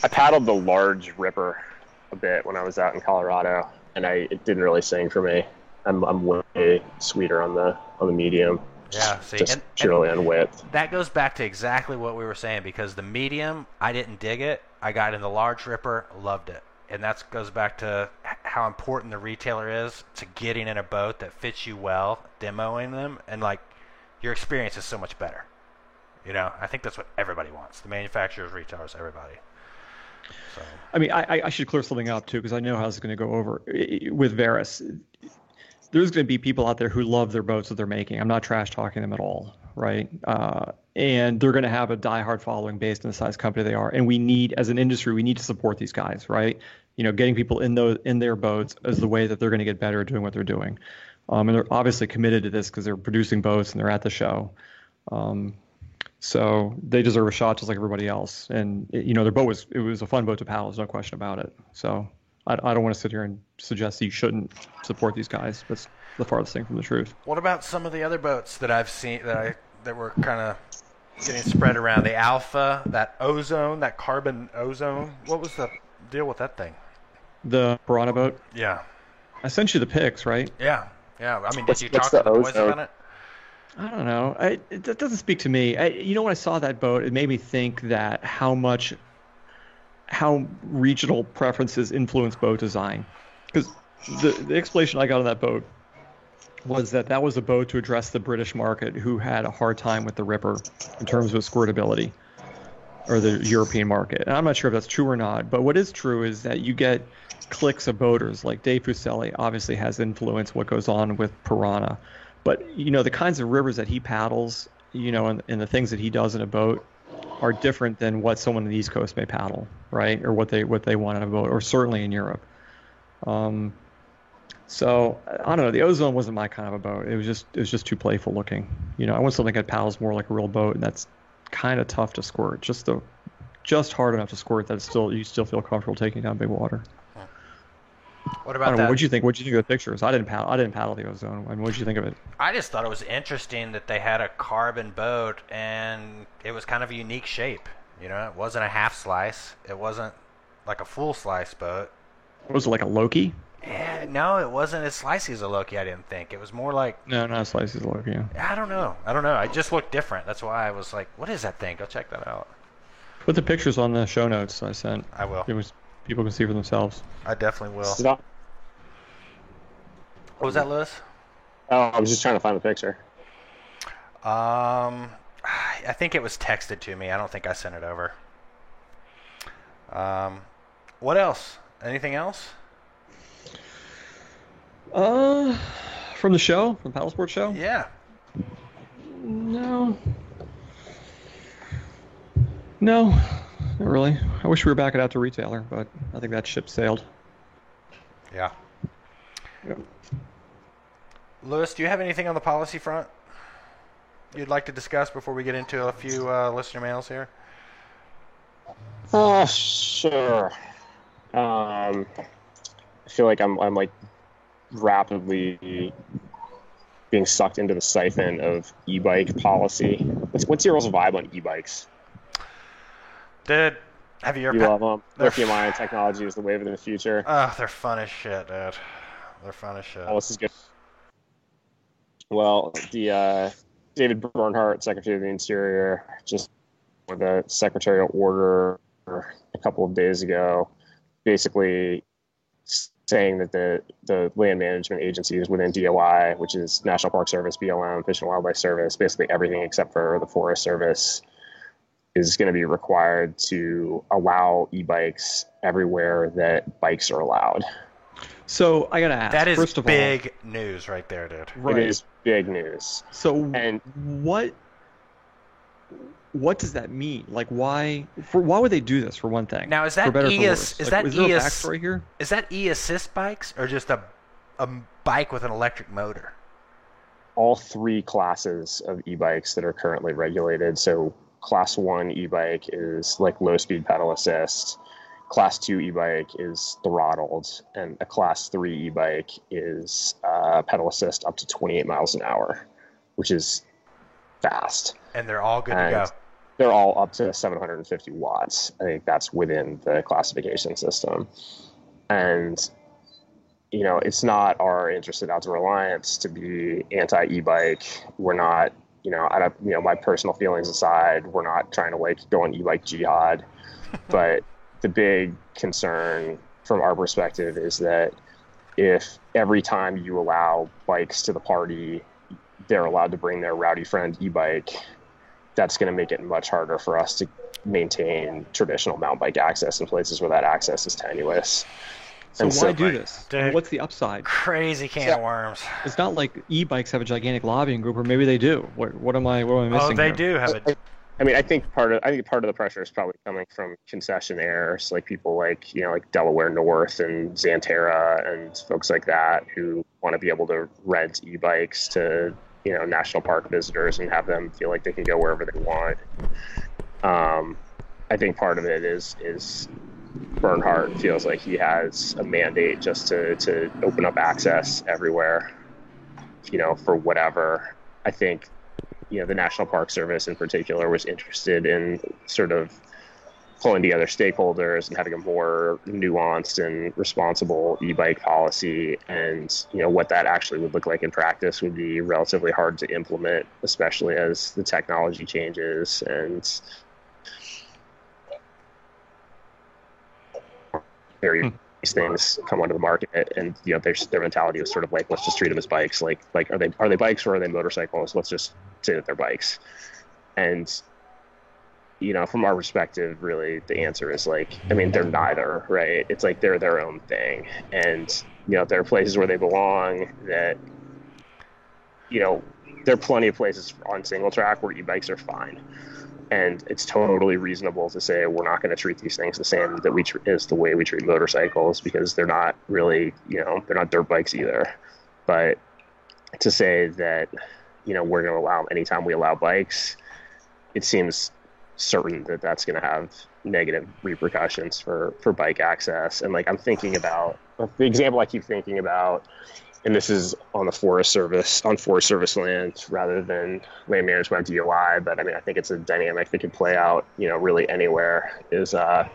I paddled the large Ripper a bit when I was out in Colorado, and it didn't really sing for me. I'm way sweeter on the medium. Yeah, see, just purely on width. That goes back to exactly what we were saying, because the medium, I didn't dig it. I got in the large Ripper, loved it. And that goes back to how important the retailer is to getting in a boat that fits you well, demoing them, and like your experience is so much better. I think that's what everybody wants. The manufacturers, retailers, everybody. So. I mean, I should clear something up too, because I know how this is going to go over with Varus. There's going to be people out there who love their boats that they're making. I'm not trash talking them at all, right? And they're going to have a diehard following based on the size company they are. And we need, as an industry, we need to support these guys, right? Getting people in their boats is the way that they're going to get better at doing what they're doing. And they're obviously committed to this because they're producing boats and they're at the show. So they deserve a shot just like everybody else. And their boat was a fun boat to paddle. There's no question about it. So I don't want to sit here and suggest that you shouldn't support these guys. That's the farthest thing from the truth. What about some of the other boats that I've seen that were kind of getting spread around? The Alpha, that Ozone, that Carbon Ozone. What was the deal with that thing? The Piranha boat? Yeah. I sent you the pics, right? Yeah. I mean, did you talk to the boys about it? I don't know. That doesn't speak to me. When I saw that boat, it made me think that how regional preferences influence boat design. Because the explanation I got on that boat was that was a boat to address the British market who had a hard time with the Ripper in terms of squirtability, or the European market. And I'm not sure if that's true or not, but what is true is that you get cliques of boaters, like Dave Fuseli obviously has influenced what goes on with Piranha. But, the kinds of rivers that he paddles, and the things that he does in a boat are different than what someone on the East Coast may paddle, right? Or what they want in a boat, or certainly in Europe. So I don't know. The Ozone wasn't my kind of a boat. It was just too playful looking. I want something that paddles more like a real boat, and that's kind of tough to squirt. Just hard enough to squirt that you still feel comfortable taking down big water. What about that? What'd you think? What'd you think of the pictures? I didn't paddle the Ozone. I mean, what'd you think of it? I just thought it was interesting that they had a carbon boat, and it was kind of a unique shape. It wasn't a half slice. It wasn't like a full slice boat. Was it like a Loki? Yeah, no, it wasn't as slicey as a Loki. I didn't think it was more like. No, not as slicey as a Loki. Yeah. I don't know. It just looked different. That's why I was like, "What is that thing?" Go check that out. Put the pictures on the show notes I sent. I will. People can see for themselves. I definitely will. Stop. What was that, Lewis? Oh, I was just trying to find the picture. I think it was texted to me. I don't think I sent it over. What else? Anything else? From the show? From the Paddle Sports show? Yeah. No, not really. I wish we were back at Outdoor Retailer, but I think that ship sailed. Yeah. Lewis, do you have anything on the policy front? you'd like to discuss before we get into a few listener mails here? Sure. I feel like I'm like rapidly being sucked into the siphon of e-bike policy. What's your vibe on e-bikes? Dude, have you ever... You love them. Lithium-ion technology is the wave of the future. Oh, they're fun as shit, dude. They're fun as shit. Oh, this is good. Well, the David Bernhardt, Secretary of the Interior, just with a secretarial order a couple of days ago, basically saying that the land management agencies within DOI, which is National Park Service, BLM, Fish and Wildlife Service, basically everything except for the Forest Service, is going to be required to allow e-bikes everywhere that bikes are allowed. So I gotta ask. That is first of big news right there, dude. Right. It is big news. So And what does that mean? Like, why would they do this? For one thing. Now, is that for better or for is worse? that is there a ES backstory here? Is that e-assist bikes or just a bike with an electric motor? all three classes of e-bikes that are currently regulated. So class 1 e-bike is like low speed pedal assist. Class 2 e-bike is throttled, and a class 3 e-bike is pedal assist up to 28 miles an hour, which is fast. And they're all good to go. They're all up to 750 watts. I think that's within the classification system. And, you know, it's not our interest at Outdoor Alliance to be anti-e-bike. We're not, my personal feelings aside, we're not trying to like go on e-bike jihad. But the big concern from our perspective is that if every time you allow bikes to the party, they're allowed to bring their rowdy friend e-bike, that's going to make it much harder for us to maintain traditional mountain bike access in places where that access is tenuous. So why do this? Dude, what's the upside? Crazy can of worms. It's not like e-bikes have a gigantic lobbying group, or maybe they do. What am I missing? Oh, they here? do have it. I think part of the pressure is probably coming from concessionaires, like people like Delaware North and Xanterra and folks like that who want to be able to rent e-bikes to national park visitors and have them feel like they can go wherever they want. I think part of it is Bernhardt feels like he has a mandate just to open up access everywhere, for whatever. I think, the National Park Service in particular was interested in sort of pulling together stakeholders and having a more nuanced and responsible e-bike policy. And, what that actually would look like in practice would be relatively hard to implement, especially as the technology changes and these things come onto the market, and their mentality was sort of like, let's just treat them as bikes. Like are they bikes or are they motorcycles? Let's just say that they're bikes. And from our perspective, really the answer is they're neither, right? It's like they're their own thing, and there are places where they belong. That there are plenty of places on single track where e-bikes are fine. And it's totally reasonable to say we're not going to treat these things the same as the way we treat motorcycles, because they're not really, they're not dirt bikes either. But to say that, we're going to allow, anytime we allow bikes, it seems certain that that's going to have negative repercussions for bike access. And I'm thinking about the example I keep thinking about, and this is on the Forest Service land rather than land management DOI, but I think it's a dynamic that could play out, really anywhere. Is I've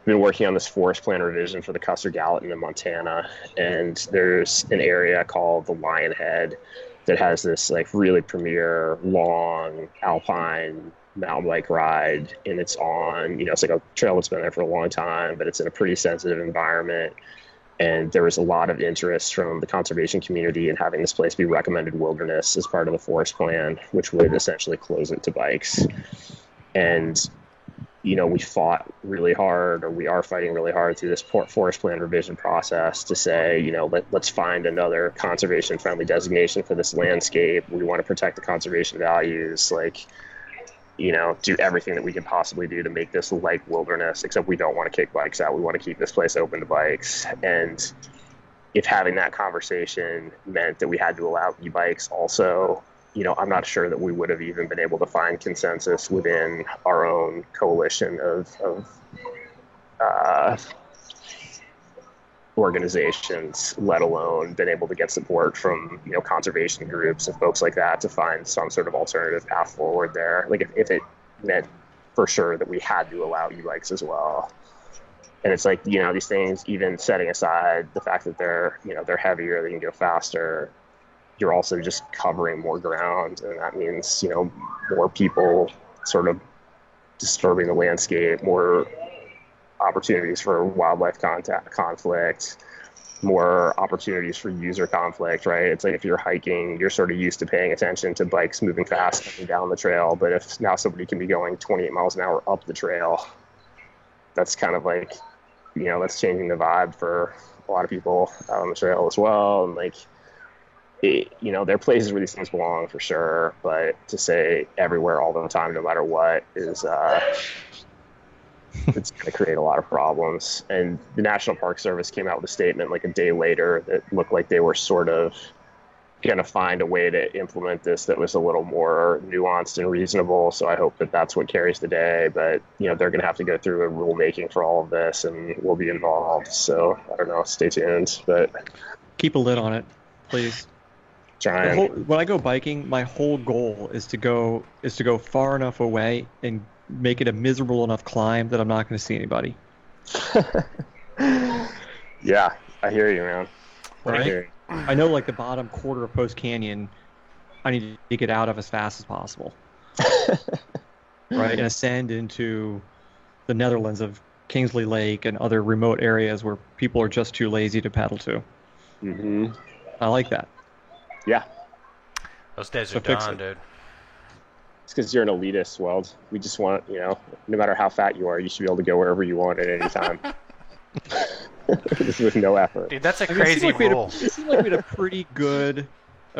been working on this forest plan revision for the Custer Gallatin in Montana, and there's an area called the Lionhead that has this really premier long alpine mountain bike ride, and it's on, it's like a trail that's been there for a long time, but it's in a pretty sensitive environment. And there was a lot of interest from the conservation community in having this place be recommended wilderness as part of the forest plan, which would essentially close it to bikes. And, we fought really hard, or we are fighting really hard through this forest plan revision process to say, let's find another conservation-friendly designation for this landscape. We want to protect the conservation values, do everything that we can possibly do to make this like wilderness, except we don't want to kick bikes out. We want to keep this place open to bikes. And if having that conversation meant that we had to allow e-bikes also, I'm not sure that we would have even been able to find consensus within our own coalition of organizations, let alone been able to get support from conservation groups and folks like that to find some sort of alternative path forward there. Like if it meant for sure that we had to allow e-bikes as well. And it's like, these things, even setting aside the fact that they're heavier, they can go faster, you're also just covering more ground. And that means, more people sort of disturbing the landscape, more opportunities for wildlife conflict, more opportunities for user conflict, right? It's like if you're hiking, you're sort of used to paying attention to bikes moving fast coming down the trail. But if now somebody can be going 28 miles an hour up the trail, that's kind of like, that's changing the vibe for a lot of people out on the trail as well. And like, there are places where these things belong for sure, but to say everywhere all the time, no matter what, is it's going to create a lot of problems. And the National Park Service came out with a statement like a day later that looked like they were sort of going to find a way to implement this that was a little more nuanced and reasonable. So I hope that that's what carries the day. But, they're going to have to go through a rulemaking for all of this, and we'll be involved. So I don't know. Stay tuned. But keep a lid on it, please. When I go biking, my whole goal is to go far enough away and make it a miserable enough climb that I'm not going to see anybody. Yeah, I hear you, man. Right? I know, like the bottom quarter of Post Canyon, I need to get out of as fast as possible. Right, and ascend into the Netherlands of Kingsley Lake and other remote areas where people are just too lazy to paddle to. Mm-hmm. I like that. Yeah. Those days are done, dude. It's because you're an elitist, Weld. We just want, no matter how fat you are, you should be able to go wherever you want at any time. Just with no effort. Dude, that's a crazy rule. It seemed like we had a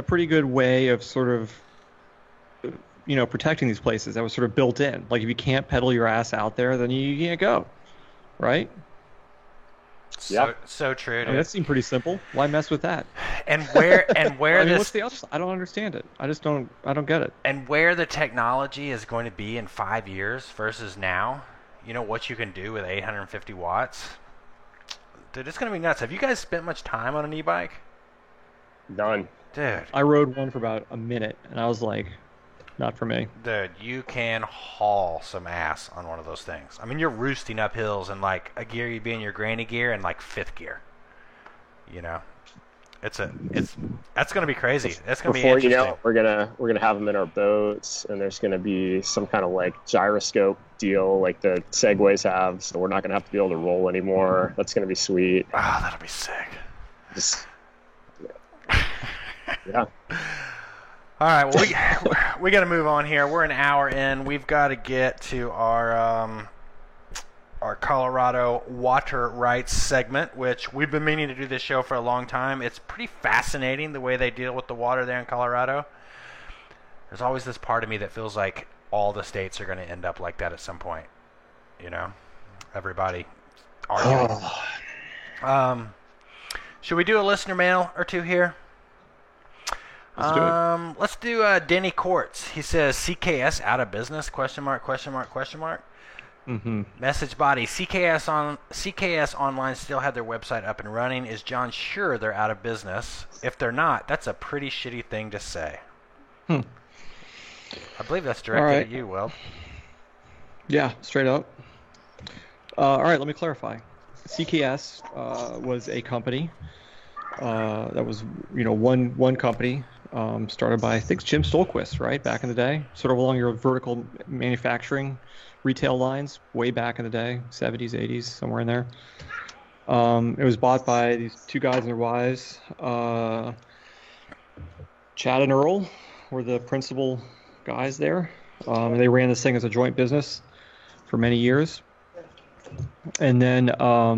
pretty good way of sort of, protecting these places. That was sort of built in. Like if you can't pedal your ass out there, then you can't go, right? So true. Dude. I mean, that seemed pretty simple. Why mess with that? And where I mean, what's the other side? I don't understand it. I don't get it. And where the technology is going to be in 5 years versus now, what you can do with 850 watts. Dude, it's going to be nuts. Have you guys spent much time on an e-bike? None. Dude. I rode one for about a minute, and I was like, not for me. Dude, you can haul some ass on one of those things. I mean, you're roosting up hills in like a gear you'd be in your granny gear and like fifth gear. That's gonna be crazy. That's gonna be interesting. Before we're gonna have them in our boats, and there's gonna be some kind of like gyroscope deal like the Segways have, so we're not gonna have to be able to roll anymore. That's gonna be sweet. Oh, that'll be sick. Yeah. All right, well, we got to move on here. We're an hour in. We've got to get to our Colorado water rights segment, which we've been meaning to do this show for a long time. It's pretty fascinating the way they deal with the water there in Colorado. There's always this part of me that feels like all the states are going to end up like that at some point. Everybody arguing. Should we do a listener mail or two here? Let's do it. Let's do Denny Quartz. He says, CKS out of business? ? Mm-hmm. Message body, CKS Online still have their website up and running. Is John sure they're out of business? If they're not, that's a pretty shitty thing to say. I believe that's directed at you, Will. Yeah, straight up. All right, let me clarify. CKS was a company that was, one company started by, I think, Jim Stolquist, right, back in the day, sort of along your vertical manufacturing retail lines way back in the day, 70s, 80s, somewhere in there. It was bought by these two guys and their wives. Chad and Earl were the principal guys there. And they ran this thing as a joint business for many years. And then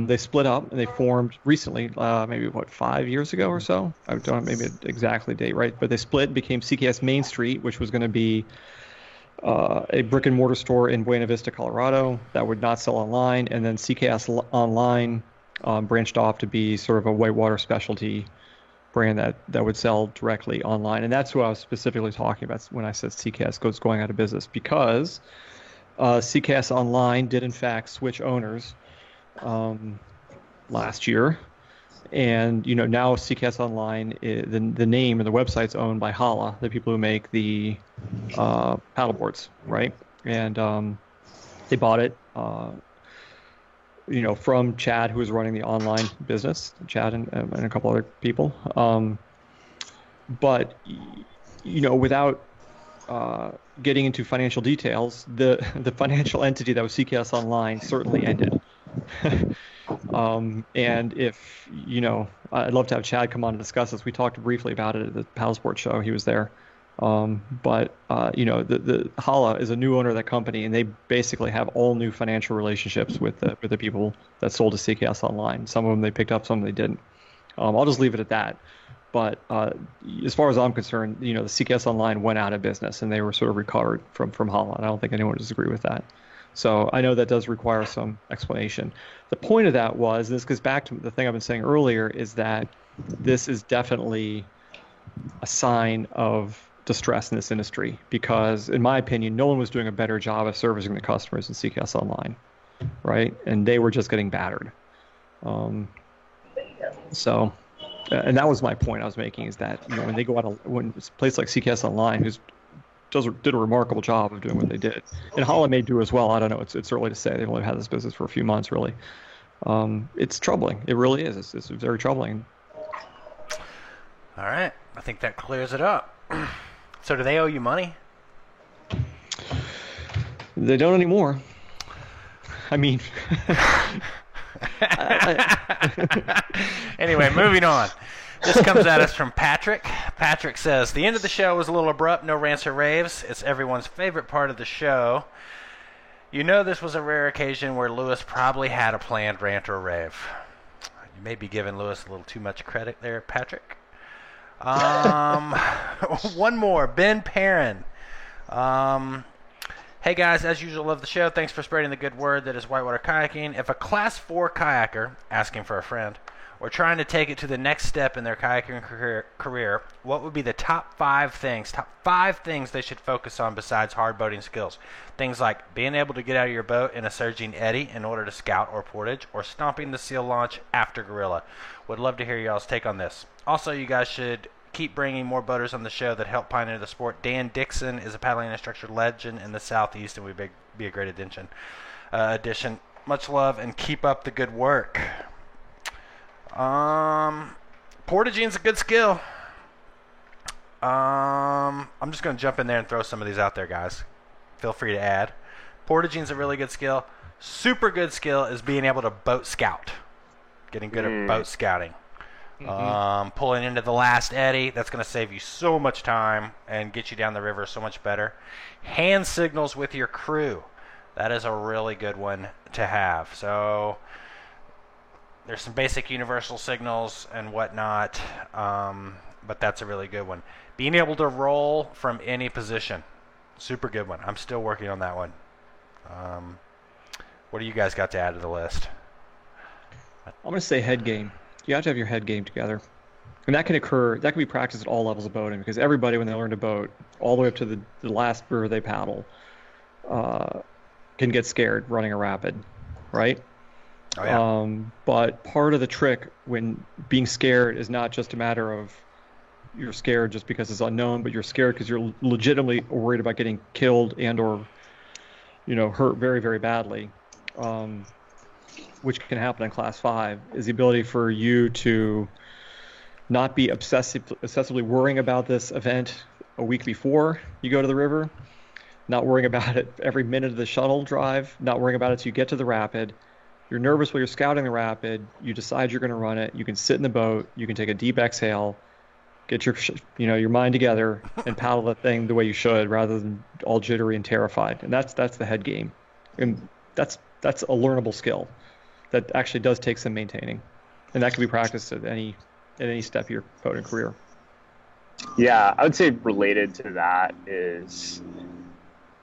they split up and they formed recently, maybe 5 years ago or so. I don't know, maybe exactly date, right? But they split, became CKS Main Street, which was going to be a brick and mortar store in Buena Vista, Colorado, that would not sell online. And then CKS Online branched off to be sort of a whitewater specialty brand that would sell directly online, and that's who I was specifically talking about when I said CCAS goes going out of business, because CCAS Online did in fact switch owners last year, and now CCAS Online, the name and the website's owned by Hala, the people who make the paddleboards, right? And they bought it. From Chad, who was running the online business, Chad and a couple other people. But without getting into financial details, the financial entity that was CKS Online certainly ended. And if, I'd love to have Chad come on and discuss this. We talked briefly about it at the Paddle Sports show. He was there. The Hala is a new owner of that company, and they basically have all new financial relationships with the people that sold to CKS Online. Some of them they picked up, some they didn't. I'll just leave it at that. But as far as I'm concerned, the CKS Online went out of business, and they were sort of recovered from Hala, and I don't think anyone would disagree with that. So I know that does require some explanation. The point of that was, and this goes back to the thing I've been saying earlier, is that this is definitely a sign of distress in this industry, because in my opinion, no one was doing a better job of servicing the customers than CKS Online, right? And they were just getting battered. And that was my point I was making, is that when they go out, when a place like CKS Online, did a remarkable job of doing what they did, and Hala may do as well. I don't know. It's early to say. They've only had this business for a few months, really. It's troubling. It really is. It's very troubling. All right. I think that clears it up. So do they owe you money? They don't anymore. I mean... Anyway, moving on. This comes at us from Patrick. Patrick says, the end of the show was a little abrupt, no rants or raves. It's everyone's favorite part of the show. This was a rare occasion where Lewis probably had a planned rant or rave. You may be giving Lewis a little too much credit there, Patrick. One more, Ben Perrin. Hey guys, as usual, love the show. Thanks for spreading the good word that is whitewater kayaking. If a class 4 kayaker, asking for a friend, or trying to take it to the next step in their kayaking career, what would be the top 5 things they should focus on besides hard boating skills? Things like being able to get out of your boat in a surging eddy in order to scout or portage, or stomping the seal launch after gorilla. Would love to hear y'all's take on this. Also, you guys should keep bringing more boaters on the show that help pioneer the sport. Dan Dixon is a paddling instructor legend in the Southeast, and would be a great addition. Much love, and keep up the good work. Portaging's a good skill. I'm just going to jump in there and throw some of these out there, guys. Feel free to add. Portaging's a really good skill. Super good skill is being able to boat scout. Getting good at boat scouting. Pulling into the last eddy, that's going to save you so much time and get you down the river so much better. Hand signals with your crew. That is a really good one to have. So there's some basic universal signals and whatnot, but that's a really good one. Being able to roll from any position. Super good one. I'm still working on that one. What do you guys got to add to the list? I'm going to say head game. You have to have your head game together. And that can be practiced at all levels of boating, because everybody, when they learn to boat, all the way up to the last river they paddle, can get scared running a rapid, right? Oh, yeah. But part of the trick when being scared is not just a matter of you're scared just because it's unknown, but you're scared because you're legitimately worried about getting killed and or hurt very, very badly. Which can happen in Class 5, is the ability for you to not be obsessively worrying about this event a week before you go to the river, not worrying about it every minute of the shuttle drive, not worrying about it till you get to the rapid. You're nervous while you're scouting the rapid. You decide you're going to run it. You can sit in the boat. You can take a deep exhale, get your mind together, and paddle the thing the way you should, rather than all jittery and terrified. And that's the head game, and that's a learnable skill that actually does take some maintaining, and that can be practiced at any step of your boating career. Yeah, I would say related to that is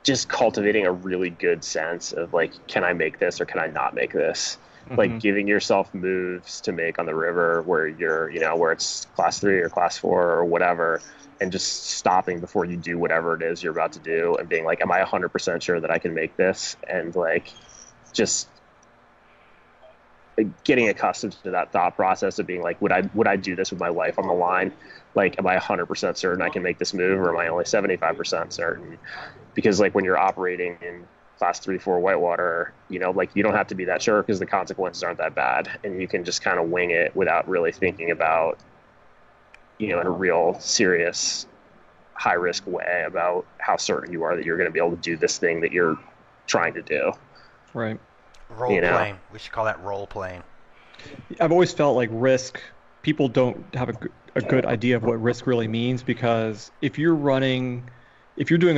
just cultivating a really good sense of, like, can I make this or can I not make this? like giving yourself moves to make on the river where you're, where it's class 3 or class 4 or whatever, and just stopping before you do whatever it is you're about to do and being like, am I 100% sure that I can make this? And like, just getting accustomed to that thought process of being like, would I do this with my life on the line? Like, am I 100% certain I can make this move, or am I only 75% certain? Because like when you're operating in class 3, 4 whitewater, like you don't have to be that sure because the consequences aren't that bad, and you can just kind of wing it without really thinking about, in a real serious, high risk way about how certain you are that you're going to be able to do this thing that you're trying to do. Right. Role playing. We should call that role playing. I've always felt like risk, people don't have a good idea of what risk really means, because if you're doing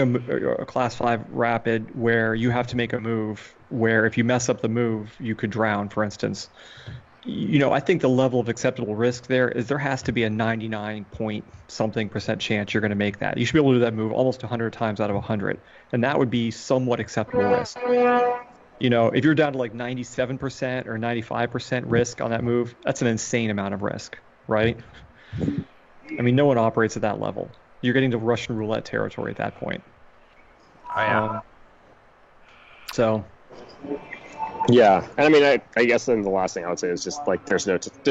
a class 5 rapid where you have to make a move where if you mess up the move, you could drown, for instance, I think the level of acceptable risk there has to be a 99-point-something% chance you're going to make that. You should be able to do that move almost 100 times out of 100, and that would be somewhat acceptable risk. If you're down to like 97% or 95% risk on that move, that's an insane amount of risk, right? I mean, no one operates at that level. You're getting to Russian roulette territory at that point. I am. Yeah, and I mean, I guess then the last thing I would say is just like there's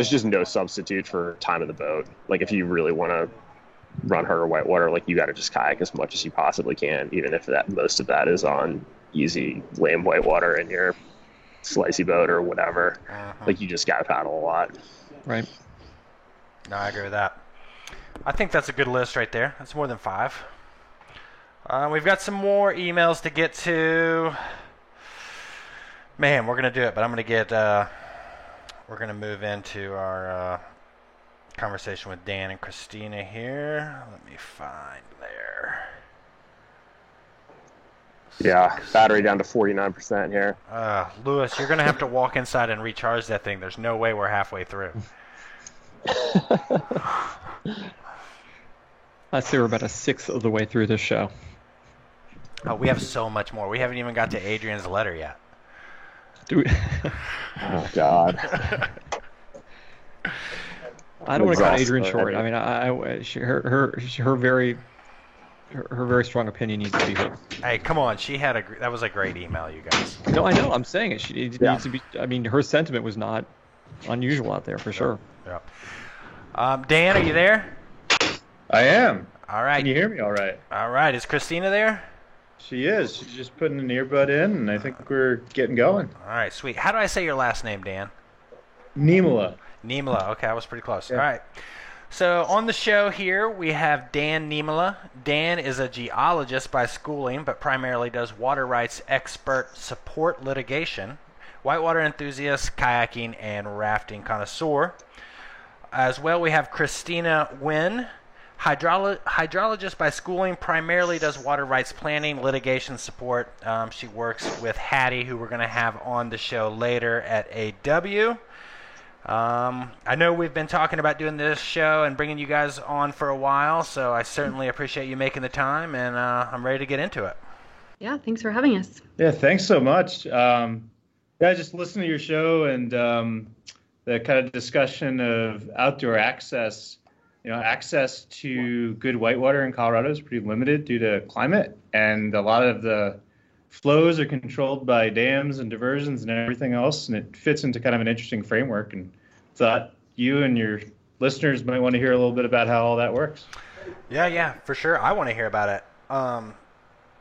just no substitute for time of the boat. Like if you really want to run harder whitewater, like you got to just kayak as much as you possibly can, even if most of that is on easy, lame whitewater in your slicey boat or whatever. Like you just got to paddle a lot. Right. No, I agree with that. I think that's a good list right there. That's more than 5. We've got some more emails to get to. Man, we're gonna do it, but I'm gonna we're gonna move into our conversation with Dan and Christina here. Let me find there. Yeah, battery down to 49% here. Lewis, you're gonna have to walk inside and recharge that thing. There's no way we're halfway through. I'd say we're about a sixth of the way through this show. Oh, we have so much more. We haven't even got to Adrian's letter yet. Oh God. I don't want to cut Adrian short. I mean, her very strong opinion needs to be heard. Hey, come on. That was a great email, you guys. No, I know. I'm saying it. She needs to be. I mean, her sentiment was not unusual out there for sure. Yeah. Dan, are you there? I am. All right. Can you hear me all right? All right. Is Christina there? She is. She's just putting an earbud in, and I think we're getting going. All right, sweet. How do I say your last name, Dan? Niemela. Niemela. Okay, I was pretty close. Yeah. All right. So on the show here, we have Dan Niemela. Dan is a geologist by schooling, but primarily does water rights expert support litigation, whitewater enthusiast, kayaking, and rafting connoisseur. As well, we have Christina Nguyen. Hydrologist by schooling, primarily does water rights planning, litigation support. She works with Hattie, who we're going to have on the show later at AW. I know we've been talking about doing this show and bringing you guys on for a while, so I certainly appreciate you making the time, and I'm ready to get into it. Yeah, thanks for having us. Yeah, thanks so much. I just listened to your show and the kind of discussion of outdoor access. Access to good whitewater in Colorado is pretty limited due to climate, and a lot of the flows are controlled by dams and diversions and everything else, and it fits into kind of an interesting framework, and thought you and your listeners might want to hear a little bit about how all that works. Yeah, for sure. I want to hear about it.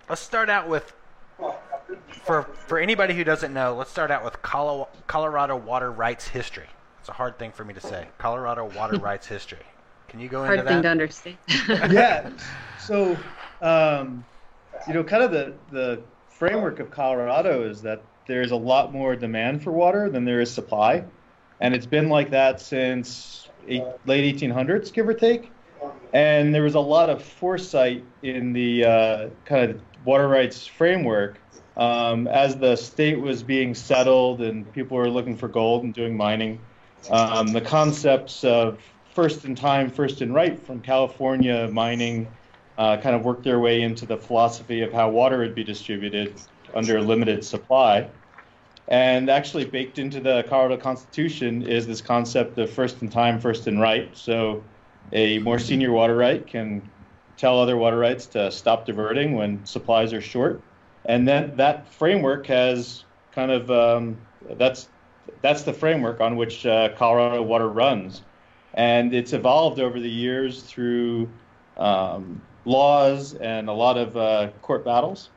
Let's start out with, for anybody who doesn't know, let's start out with Colorado water rights history. It's a hard thing for me to say. Colorado water rights history. Can you go into that? Hard thing to understand. Yeah. So, kind of the framework of Colorado is that there's a lot more demand for water than there is supply. And it's been like that since late 1800s, give or take. And there was a lot of foresight in the kind of water rights framework as the state was being settled and people were looking for gold and doing mining. The concepts of first in time, first in right from California mining kind of worked their way into the philosophy of how water would be distributed under limited supply. And actually baked into the Colorado Constitution is this concept of first in time, first in right. So a more senior water right can tell other water rights to stop diverting when supplies are short. And then that framework has kind of, that's the framework on which Colorado water runs. And it's evolved over the years through laws and a lot of court battles.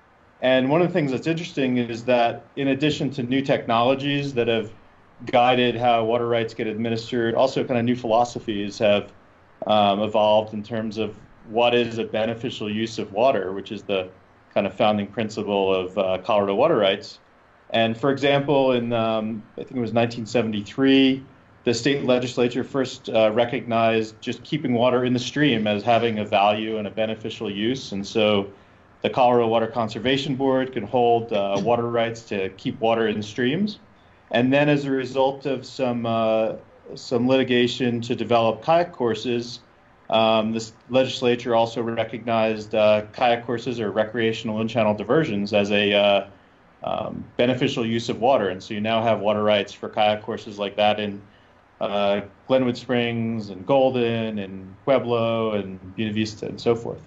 And one of the things that's interesting is that in addition to new technologies that have guided how water rights get administered, also kind of new philosophies have evolved in terms of what is a beneficial use of water, which is the kind of founding principle of Colorado water rights. And for example, in I think it was 1973, the state legislature first recognized just keeping water in the stream as having a value and a beneficial use. And so the Colorado Water Conservation Board can hold water rights to keep water in streams. And then as a result of some litigation to develop kayak courses, this legislature also recognized kayak courses or recreational in-channel diversions as a beneficial use of water. And so you now have water rights for kayak courses like that in Glenwood Springs and Golden and Pueblo and Buena Vista and so forth.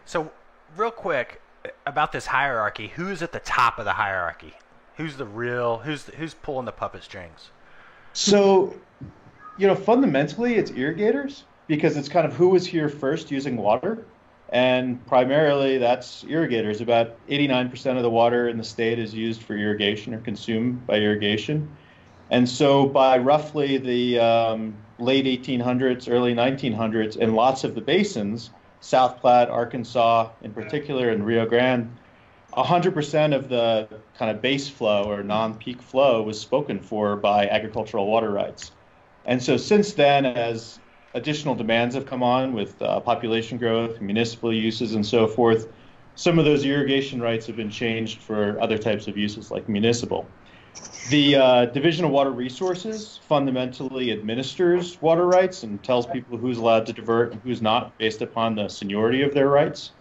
So real quick about this hierarchy, who's at the top of the hierarchy? Who's pulling the puppet strings? So, fundamentally it's irrigators, because it's kind of who was here first using water. And primarily that's irrigators. About 89% of the water in the state is used for irrigation or consumed by irrigation. And so by roughly the late 1800s, early 1900s, in lots of the basins, South Platte, Arkansas in particular, and Rio Grande, 100% of the kind of base flow or non-peak flow was spoken for by agricultural water rights. And so since then, as additional demands have come on with population growth, municipal uses, and so forth, some of those irrigation rights have been changed for other types of uses like municipal. The Division of Water Resources fundamentally administers water rights and tells people who's allowed to divert and who's not based upon the seniority of their rights.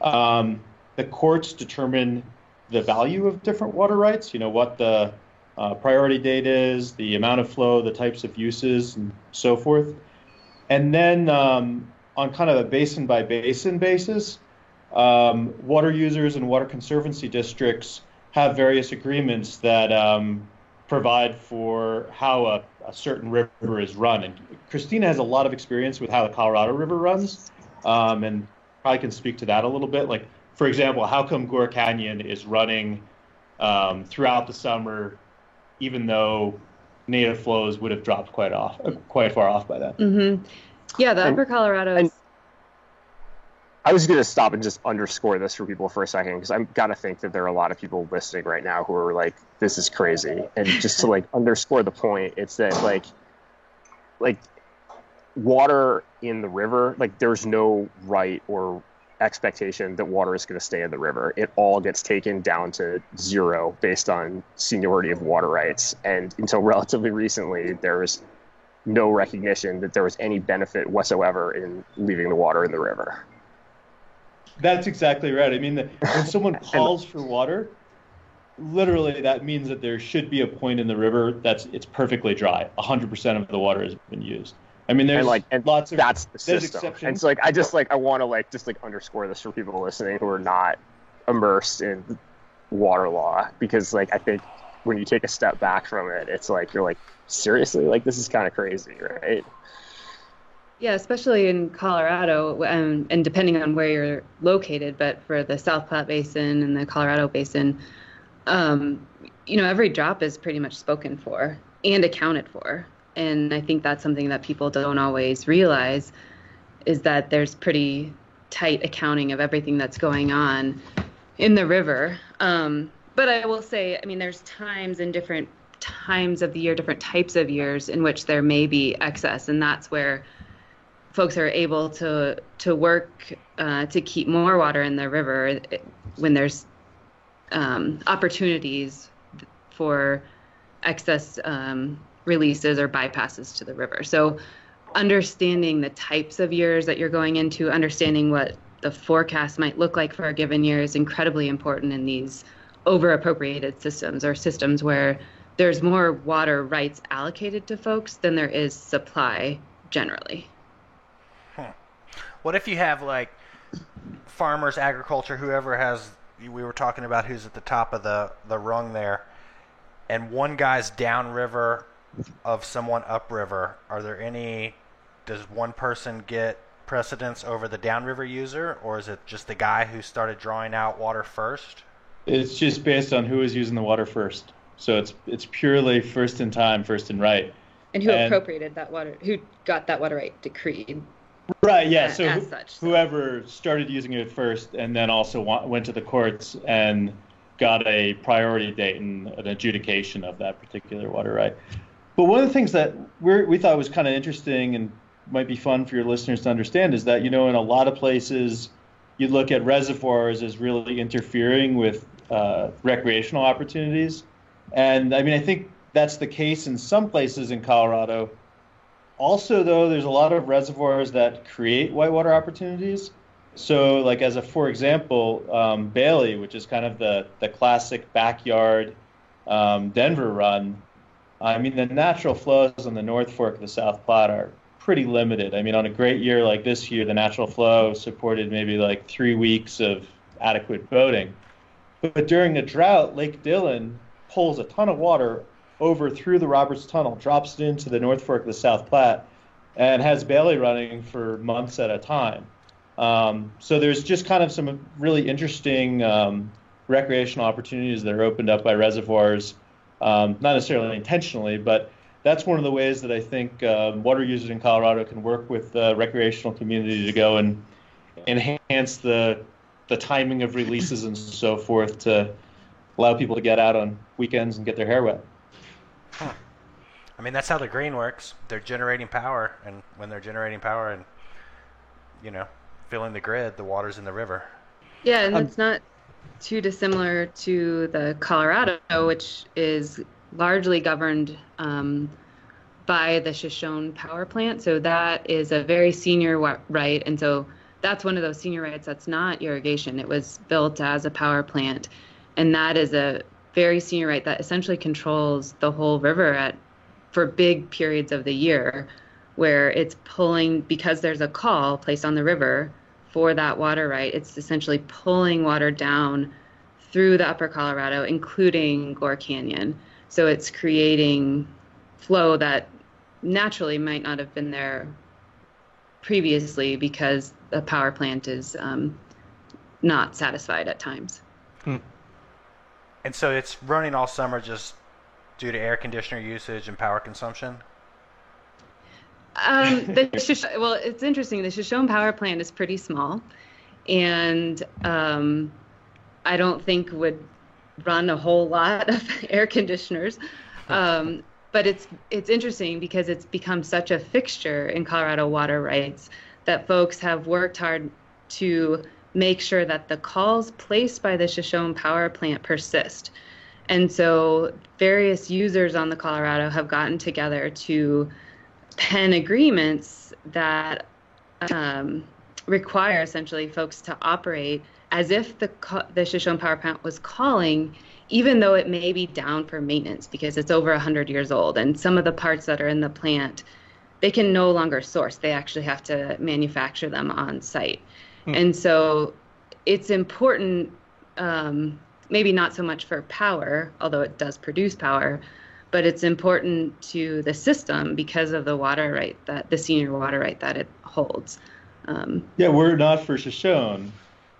The courts determine the value of different water rights, what the priority date is, the amount of flow, the types of uses, and so forth. And then on kind of a basin-by-basin basis, water users and water conservancy districts have various agreements that provide for how a certain river is run. And Christina has a lot of experience with how the Colorado River runs, and probably can speak to that a little bit. Like, for example, how come Gore Canyon is running throughout the summer, even though native flows would have dropped quite far off by then? Mm-hmm. Yeah, the Upper Colorado. I was going to stop and just underscore this for people for a second, because I've got to think that there are a lot of people listening right now who are like, this is crazy. And just to underscore the point, it's that like water in the river, there's no right or expectation that water is going to stay in the river. It all gets taken down to zero based on seniority of water rights. And until relatively recently, there was no recognition that there was any benefit whatsoever in leaving the water in the river. That's exactly right. I mean, when someone calls for water, literally that means that there should be a point in the river it's perfectly dry. 100% of the water has been used. I mean, there's lots of that's the system. Exceptions. And so I want to underscore this for people listening who are not immersed in water law, because I think when you take a step back from it, it's you're seriously, this is kind of crazy, right? Yeah, especially in Colorado, and depending on where you're located, but for the South Platte Basin and the Colorado Basin, every drop is pretty much spoken for and accounted for. And I think that's something that people don't always realize, is that there's pretty tight accounting of everything that's going on in the river. But I will say, there's times in different times of the year, different types of years in which there may be excess, and that's where folks are able to work to keep more water in the river when there's opportunities for excess releases or bypasses to the river. So understanding the types of years that you're going into, understanding what the forecast might look like for a given year is incredibly important in these over appropriated systems, or systems where there's more water rights allocated to folks than there is supply generally. What if you have like farmers, agriculture, whoever has, we were talking about who's at the top of the rung there, and one guy's downriver of someone upriver? Does one person get precedence over the downriver user, or is it just the guy who started drawing out water first? It's just based on who is using the water first. So it's purely first in time, first in right. And who appropriated that water, who got that water right decreed. Right, yeah. So such, whoever started using it first and then also went to the courts and got a priority date and an adjudication of that particular water right. But one of the things that we thought was kind of interesting and might be fun for your listeners to understand is that, in a lot of places you look at reservoirs as really interfering with recreational opportunities. And I mean, I think that's the case in some places in Colorado. Also, though, there's a lot of reservoirs that create whitewater opportunities. So, like for example, Bailey, which is kind of the classic backyard Denver run. I mean, the natural flows on the North Fork of the South Platte are pretty limited. I mean, on a great year like this year, the natural flow supported maybe like 3 weeks of adequate boating. But during a drought, Lake Dillon pulls a ton of water over through the Roberts Tunnel, drops it into the North Fork of the South Platte, and has Bailey running for months at a time. So there's just kind of some really interesting recreational opportunities that are opened up by reservoirs, not necessarily intentionally, but that's one of the ways that I think water users in Colorado can work with the recreational community to go and enhance the timing of releases and so forth to allow people to get out on weekends and get their hair wet. Huh. I mean, that's how the green works. They're generating power, and when they're generating power and, filling the grid, the water's in the river. Yeah, and it's not too dissimilar to the Colorado, which is largely governed by the Shoshone power plant. So that is a very senior right, and so that's one of those senior rights that's not irrigation. It was built as a power plant, and that is a very senior right that essentially controls the whole river for big periods of the year, where it's pulling, because there's a call placed on the river for that water right, it's essentially pulling water down through the upper Colorado, including Gore Canyon. So it's creating flow that naturally might not have been there previously because the power plant is not satisfied at times. And so it's running all summer just due to air conditioner usage and power consumption? Well, it's interesting. The Shoshone power plant is pretty small, and I don't think would run a whole lot of air conditioners. But it's interesting because it's become such a fixture in Colorado water rights that folks have worked hard to make sure that the calls placed by the Shoshone power plant persist. And so various users on the Colorado have gotten together to pen agreements that require essentially folks to operate as if the Shoshone power plant was calling, even though it may be down for maintenance because it's over 100 years old. And some of the parts that are in the plant, they can no longer source. They actually have to manufacture them on site. And so it's important, maybe not so much for power, although it does produce power, but it's important to the system because of the water right, the senior water right that it holds. Were it not for Shoshone,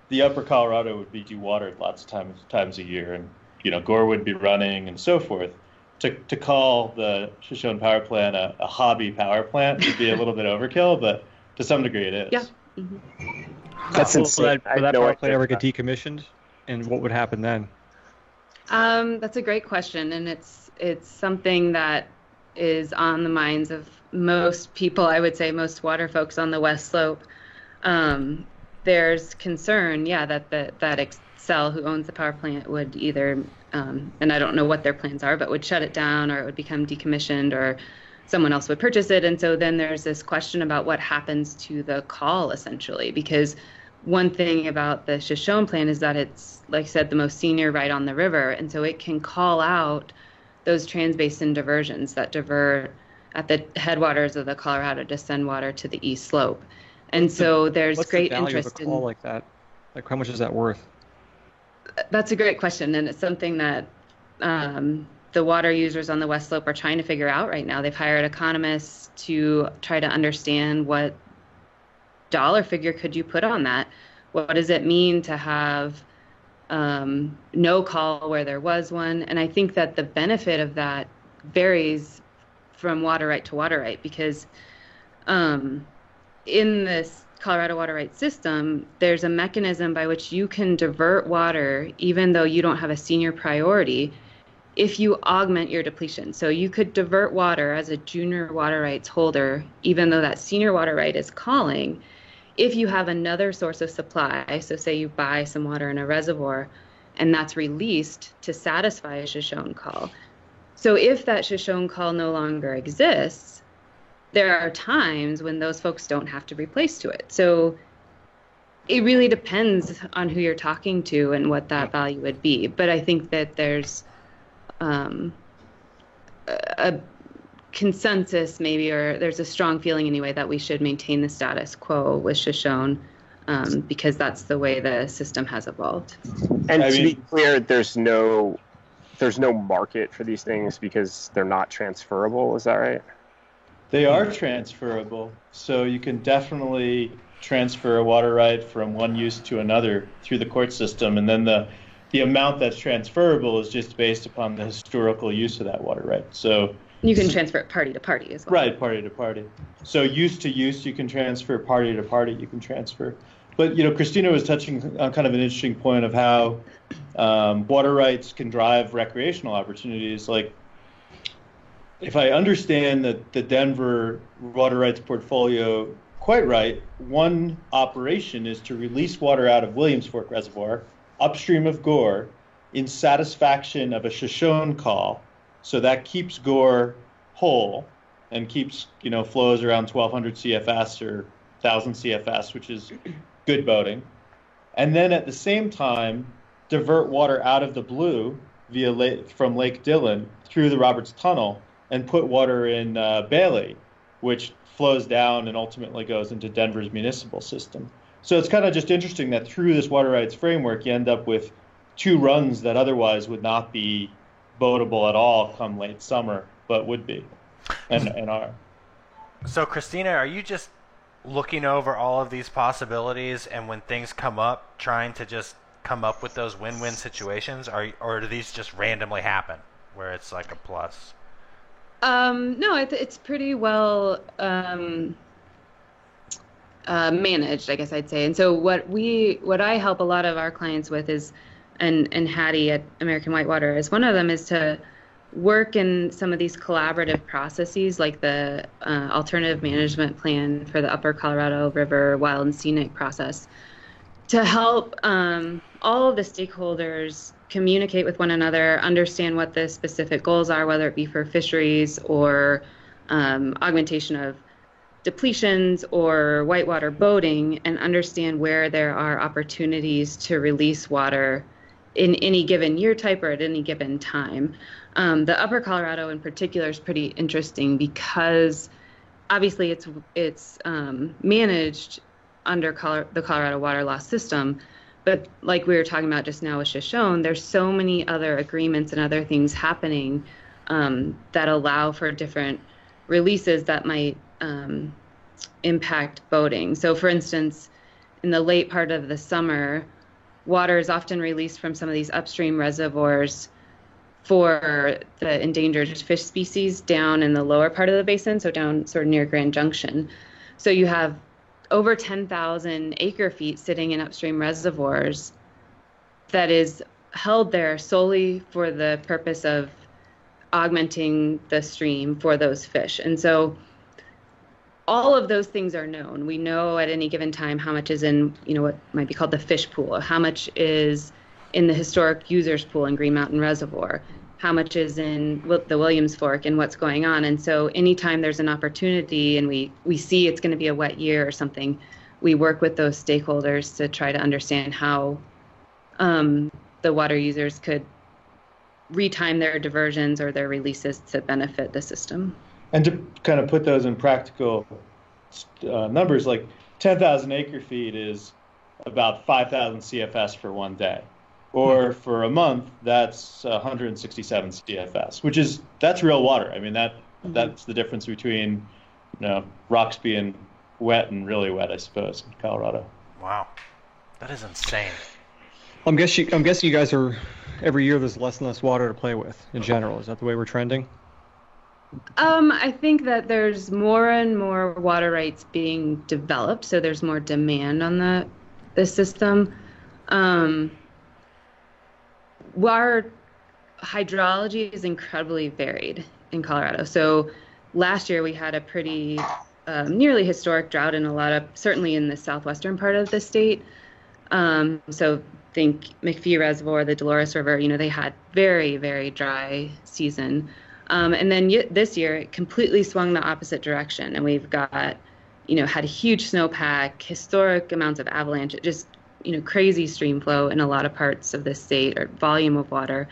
the upper Colorado would be dewatered lots of times a year, and Gore would be running and so forth. To call the Shoshone power plant a hobby power plant would be a little bit overkill, but to some degree it is. Yeah. Mm-hmm. That's insane. Will that power plant ever get decommissioned, and what would happen then? That's a great question, and it's something that is on the minds of most people. I would say most water folks on the West Slope. There's concern, that Xcel, who owns the power plant, would either, and I don't know what their plans are, but would shut it down, or it would become decommissioned, or someone else would purchase it. And so then there's this question about what happens to the call, essentially, because one thing about the Shoshone Plan is that it's, like I said, the most senior right on the river, and so it can call out those transbasin diversions that divert at the headwaters of the Colorado to send water to the east slope. And so there's great interest in a call like that. Like, how much is that worth? That's a great question, and it's something that the water users on the west slope are trying to figure out right now. They've hired economists to try to understand what dollar figure could you put on that. What does it mean to have no call where there was one? And I think that the benefit of that varies from water right to water right, because in this Colorado water right system, there's a mechanism by which you can divert water even though you don't have a senior priority if you augment your depletion. So you could divert water as a junior water rights holder even though that senior water right is calling, if you have another source of supply. So say you buy some water in a reservoir and that's released to satisfy a Shoshone call. So if that Shoshone call no longer exists, there are times when those folks don't have to replace to it. So it really depends on who you're talking to and what that value would be. But I think that there's a consensus maybe, or there's a strong feeling anyway, that we should maintain the status quo with Shoshone because that's the way the system has evolved. And to be clear, there's no market for these things because they're not transferable. Is that right? They are transferable, so you can definitely transfer a water right from one use to another through the court system, and then the amount that's transferable is just based upon the historical use of that water right. So you can transfer it party to party as well. Right, party to party. So use to use you can transfer, party to party you can transfer. But Christina was touching on kind of an interesting point of how water rights can drive recreational opportunities. Like, if I understand the Denver water rights portfolio quite right, one operation is to release water out of Williams Fork Reservoir upstream of Gore in satisfaction of a Shoshone call. So that keeps Gore whole and keeps, flows around 1,200 CFS or 1,000 CFS, which is good boating. And then at the same time, divert water out of the Blue from Lake Dillon through the Roberts Tunnel and put water in Bailey, which flows down and ultimately goes into Denver's municipal system. So it's kind of just interesting that through this water rights framework, you end up with two runs that otherwise would not be boatable at all come late summer, but would be and are. So, Christina, are you just looking over all of these possibilities and when things come up, trying to just come up with those win-win situations, or do these just randomly happen where it's like a plus? No, it's pretty well managed, I guess I'd say. And so what I help a lot of our clients with is, and Hattie at American Whitewater is one of them, is to work in some of these collaborative processes like the alternative management plan for the Upper Colorado River Wild and Scenic process to help all of the stakeholders communicate with one another, understand what the specific goals are, whether it be for fisheries or augmentation of depletions or whitewater boating, and understand where there are opportunities to release water in any given year type or at any given time. The Upper Colorado in particular is pretty interesting because obviously it's managed under the Colorado water law system. But like we were talking about just now with Shoshone, there's so many other agreements and other things happening that allow for different releases that might impact boating. So for instance, in the late part of the summer, water is often released from some of these upstream reservoirs for the endangered fish species down in the lower part of the basin, so down sort of near Grand Junction. So you have over 10,000 acre feet sitting in upstream reservoirs that is held there solely for the purpose of augmenting the stream for those fish. And so all of those things are known. We know at any given time how much is in, what might be called the fish pool, how much is in the historic users pool in Green Mountain Reservoir, how much is in the Williams Fork, and what's going on. And so anytime there's an opportunity and we see it's going to be a wet year or something, we work with those stakeholders to try to understand how the water users could retime their diversions or their releases to benefit the system. And to kind of put those in practical numbers, like 10,000 acre feet is about 5,000 CFS for one day. Or for a month, that's 167 CFS, that's real water. I mean, that's the difference between, rocks being wet and really wet, I suppose, in Colorado. Wow. That is insane. I'm guessing you guys are, every year there's less and less water to play with in general. Is that the way we're trending? I think that there's more and more water rights being developed, so there's more demand on the system. Our hydrology is incredibly varied in Colorado. So last year we had a pretty nearly historic drought in certainly in the southwestern part of the state. So think McPhee Reservoir, the Dolores River, they had very, very dry season. And then this year it completely swung the opposite direction. And we've got, had a huge snowpack, historic amounts of avalanche, just, crazy stream flow in a lot of parts of the state, or volume of water.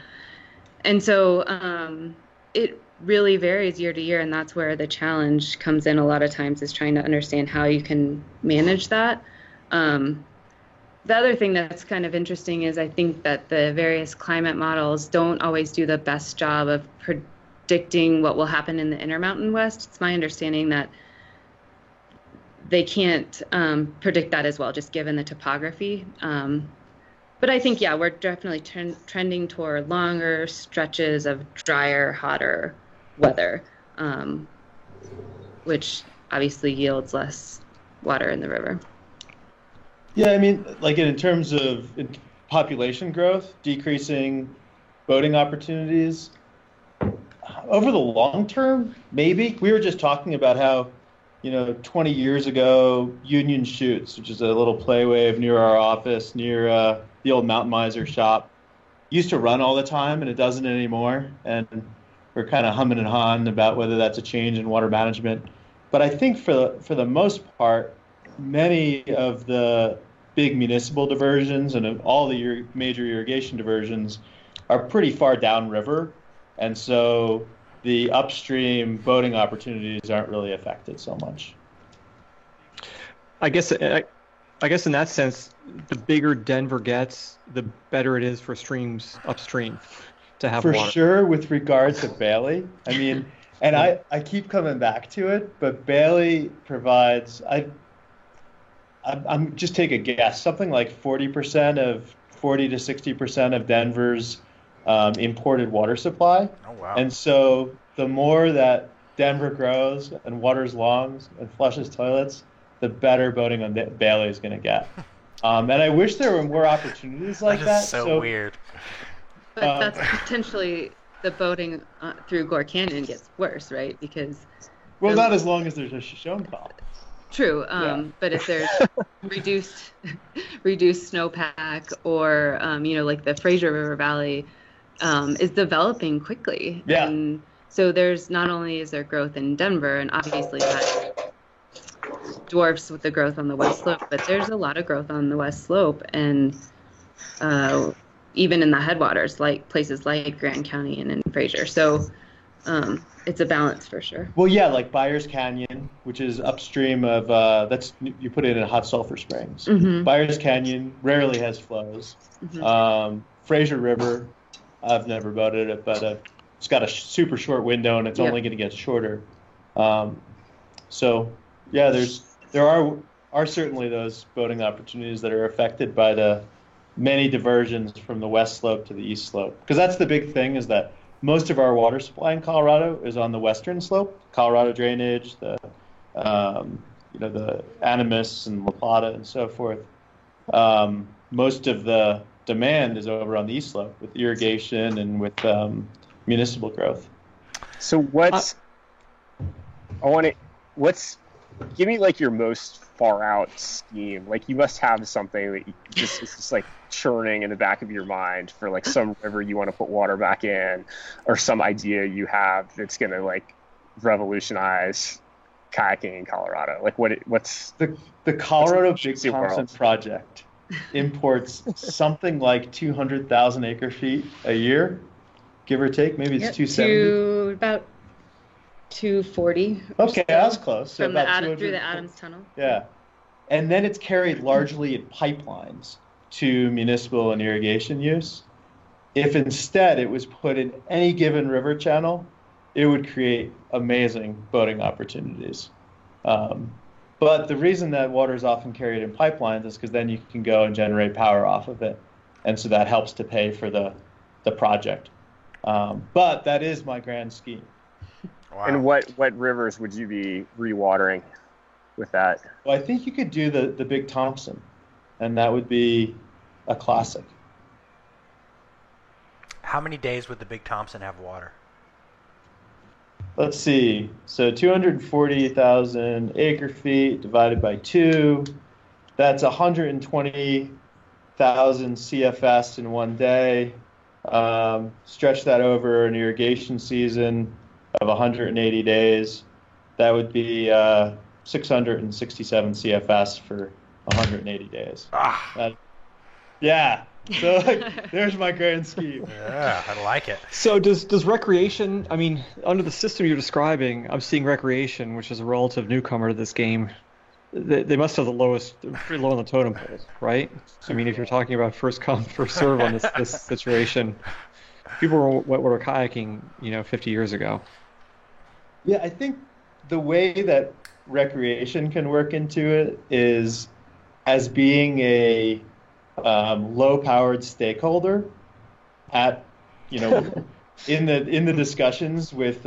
And so it really varies year to year. And that's where the challenge comes in a lot of times, is trying to understand how you can manage that. The other thing that's kind of interesting is I think that the various climate models don't always do the best job of predicting what will happen in the Intermountain West. It's my understanding that they can't predict that as well, just given the topography. But I think, we're definitely trending toward longer stretches of drier, hotter weather, which obviously yields less water in the river. Yeah, I mean, like in terms of population growth, decreasing boating opportunities, over the long term, maybe. We were just talking about how, 20 years ago, Union Chutes, which is a little play wave near our office, near the old Mountain Miser shop, used to run all the time, and it doesn't anymore. And we're kind of humming and hawing about whether that's a change in water management. But I think for the most part, many of the big municipal diversions and all the major irrigation diversions are pretty far downriver, and so the upstream boating opportunities aren't really affected so much. I guess in that sense, the bigger Denver gets, the better it is for streams upstream to have water. For sure, with regard to Bailey, I mean, and I keep coming back to it, but Bailey provides, I'm just take a guess, something like 40 to 60% of Denver's imported water supply. Oh, wow. And so the more that Denver grows and waters lawns and flushes toilets, the better boating on Bailey is going to get. And I wish there were more opportunities like that. That is so weird. But that's potentially the boating through Gore Canyon gets worse, right? Because not as long as there's a Shoshone Call. True, but if there's reduced snowpack, or like the Fraser River Valley is developing quickly, and so there's not only is there growth in Denver, and obviously that dwarfs with the growth on the West Slope, but there's a lot of growth on the West Slope, and even in the headwaters, like places like Grand County and in Fraser. So it's a balance for sure. Well, like Byers Canyon, which is upstream of you put it in Hot Sulphur Springs. Mm-hmm. Byers Canyon rarely has flows. Mm-hmm. Fraser River, I've never boated it, but it's got a super short window, and it's only going to get shorter. So there are certainly those boating opportunities that are affected by the many diversions from the West Slope to the East Slope, because that's the big thing, is that most of our water supply in Colorado is on the western slope. Colorado drainage, the Animas and La Plata and so forth. Most of the demand is over on the east slope with irrigation and with municipal growth. So give me like your most far out scheme. Like you must have something that it's just like churning in the back of your mind for like some river you want to put water back in, or some idea you have that's going to like revolutionize kayaking in Colorado? Like what's The Colorado Big Sea Thompson World? project imports something like 200,000 acre feet a year, give or take. Maybe it's Yep, 270. to about 240. or Okay, so that's close. So from the about through 200. the Adams Tunnel. Yeah. And then it's carried largely in pipelines to municipal and irrigation use. If instead it was put in any given river channel, it would create amazing boating opportunities. But the reason that water is often carried in pipelines is because then you can go and generate power off of it. And so that helps to pay for the project. But that is my grand scheme. Wow. And what rivers would you be rewatering with that? Well, I think you could do the Big Thompson, and that would be a classic. How many days would the Big Thompson have water? Let's see. So 240,000 acre feet divided by 2. That's 120,000 CFS in one day. Stretch that over an irrigation season of 180 days. That would be 667 CFS for 180 days. Yeah. So there's my grand scheme. Yeah, I like it. So does recreation? I mean, under the system you're describing, I'm seeing recreation, which is a relative newcomer to this game. They must have the lowest, pretty low on the totem pole, right? I mean, if you're talking about first come, first serve on this situation, people were whitewater kayaking, 50 years ago. Yeah, I think the way that recreation can work into it is as being a low-powered stakeholder at, in the discussions with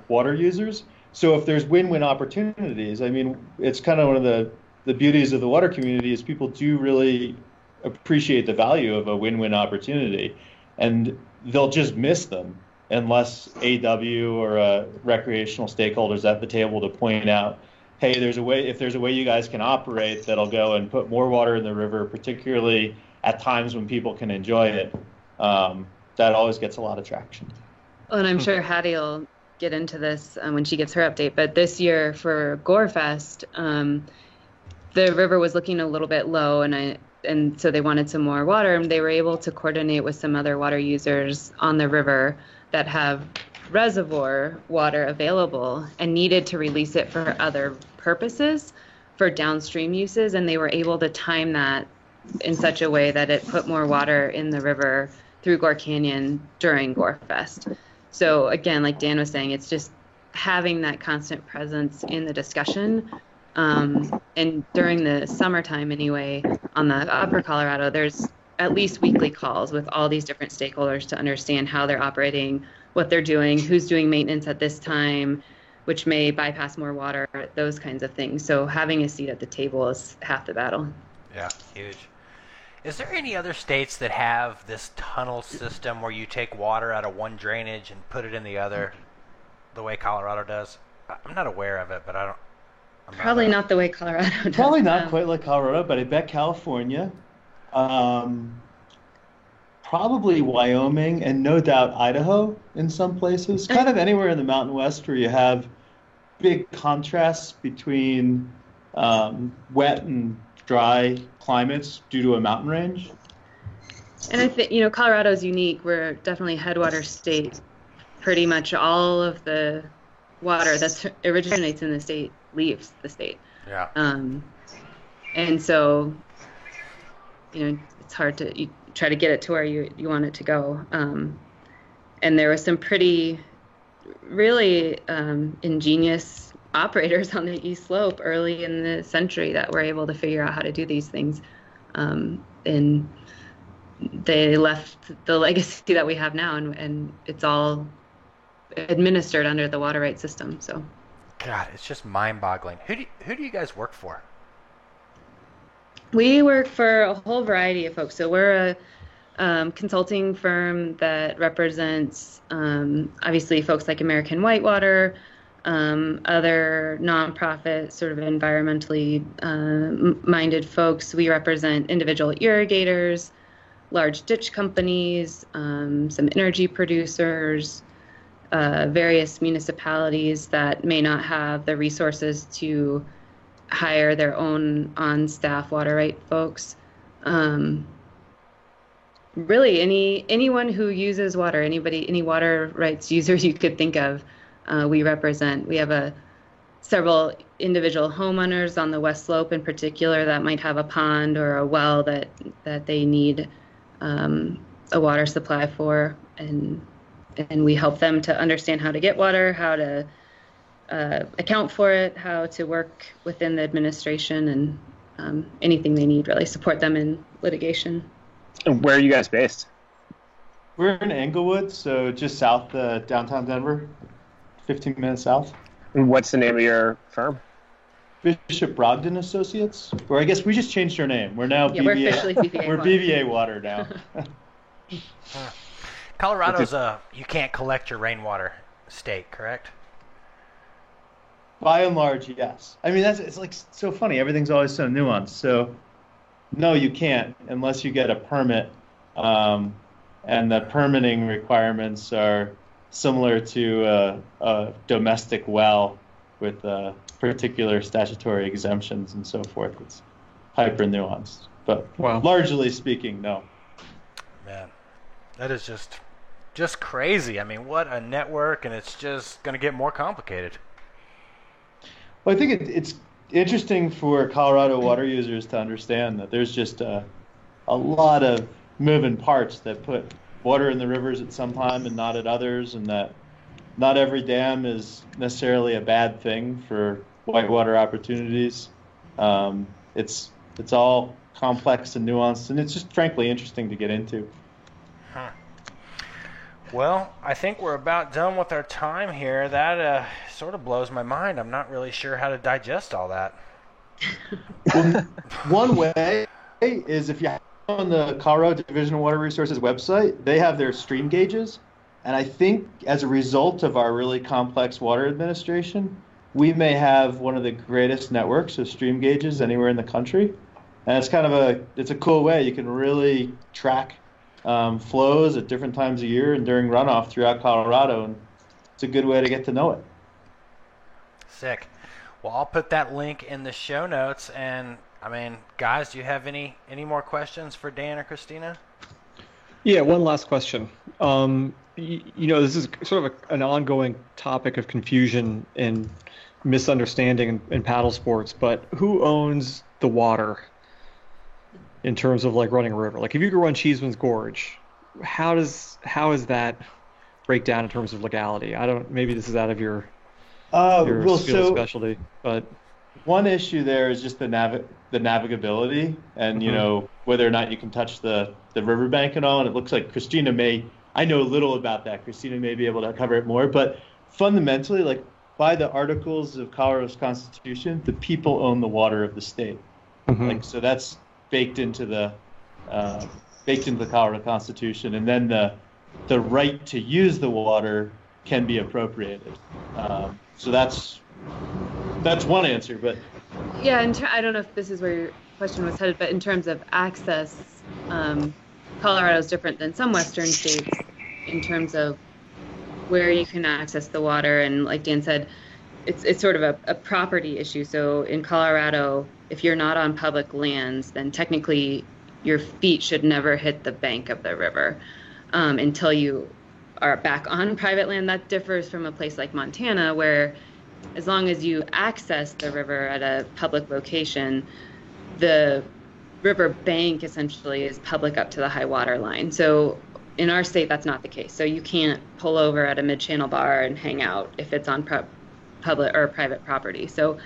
water users. So if there's win-win opportunities, I mean, it's kind of one of the beauties of the water community is people do really appreciate the value of a win-win opportunity, and they'll just miss them unless AW or recreational stakeholders at the table to point out, hey, if there's a way you guys can operate that'll go and put more water in the river, particularly at times when people can enjoy it, that always gets a lot of traction. Well, and I'm sure Hattie will get into this when she gives her update, but this year for Gorefest, the river was looking a little bit low, and so they wanted some more water, and they were able to coordinate with some other water users on the river that have reservoir water available and needed to release it for other purposes, for downstream uses, and they were able to time that in such a way that it put more water in the river through Gore Canyon during Gorefest. So again, like Dan was saying, it's just having that constant presence in the discussion. And during the summertime anyway, on the Upper Colorado, there's at least weekly calls with all these different stakeholders to understand how they're operating, what they're doing, who's doing maintenance at this time, which may bypass more water, those kinds of things. So having a seat at the table is half the battle. Yeah, huge. Is there any other states that have this tunnel system where you take water out of one drainage and put it in the other, the way Colorado does? I'm not aware of it, but Probably not the way Colorado does. Probably not quite like Colorado, but I bet California, probably Wyoming, and no doubt Idaho in some places. Kind of anywhere in the Mountain West where you have big contrasts between wet and dry climates due to a mountain range. And I think, Colorado's unique. We're definitely a headwater state. Pretty much all of the water that originates in the state leaves the state. Yeah. And so, it's hard to you try to get it to where you want it to go. And there was some pretty, really ingenious operators on the East Slope early in the century that were able to figure out how to do these things. And they left the legacy that we have now, and it's all administered under the water rights system. So, God, it's just mind-boggling. Who do you guys work for? We work for a whole variety of folks. So we're a consulting firm that represents obviously folks like American Whitewater, other nonprofit sort of environmentally minded folks. We represent individual irrigators, large ditch companies, some energy producers, various municipalities that may not have the resources to hire their own on-staff water right folks. Really, anyone who uses water, any water rights user you could think of, we represent. We have several individual homeowners on the West Slope in particular that might have a pond or a well that they need a water supply for, and we help them to understand how to get water, how to account for it, how to work within the administration, and anything they need, really support them in litigation. And where are you guys based? We're in Englewood, so just south of downtown Denver, 15 minutes south. And what's the name of your firm? Bishop Brogdon Associates, or I guess we just changed our name. We're now BVA. We're officially BVA We're Water. BVA Water now. Colorado's you can't collect your rainwater state, correct? By and large, yes. I mean, it's like so funny. Everything's always so nuanced. So, no, you can't unless you get a permit, and the permitting requirements are similar to a domestic well with particular statutory exemptions and so forth. It's hyper nuanced, but largely speaking, no. Man, that is just crazy. I mean, what a network, and it's just going to get more complicated. Well, I think it's interesting for Colorado water users to understand that there's just a lot of moving parts that put water in the rivers at some time and not at others, and that not every dam is necessarily a bad thing for whitewater opportunities. It's all complex and nuanced, and it's just frankly interesting to get into. Huh. Well, I think we're about done with our time here. That sort of blows my mind. I'm not really sure how to digest all that. Well, one way is if you have on the Colorado Division of Water Resources website, they have their stream gauges. And I think as a result of our really complex water administration, we may have one of the greatest networks of stream gauges anywhere in the country. And it's kind of it's a cool way. You can really track flows at different times of year and during runoff throughout Colorado. And it's a good way to get to know it. Sick. Well, I'll put that link in the show notes. And, I mean, guys, do you have any more questions for Dan or Christina? Yeah, one last question. This is sort of an ongoing topic of confusion and misunderstanding in paddle sports, but who owns the water in terms of like running a river? Like if you could run Cheeseman's Gorge, how is that break down in terms of legality? Maybe this is out of your specialty, but one issue there is just the navigability and whether or not you can touch the riverbank and all. And it looks like I know a little about that. Christina may be able to cover it more, but fundamentally, like by the articles of Colorado's Constitution, the people own the water of the state. Like so that's baked into the Colorado Constitution, and then the right to use the water can be appropriated. So that's one answer, but yeah, I don't know if this is where your question was headed, but in terms of access, Colorado is different than some Western states in terms of where you can access the water, and like Dan said, it's sort of a property issue. So in Colorado, if you're not on public lands, then technically your feet should never hit the bank of the river until you are back on private land. That differs from a place like Montana, where as long as you access the river at a public location, the river bank essentially is public up to the high water line. So in our state, that's not the case. So you can't pull over at a mid-channel bar and hang out if it's on public or private property. So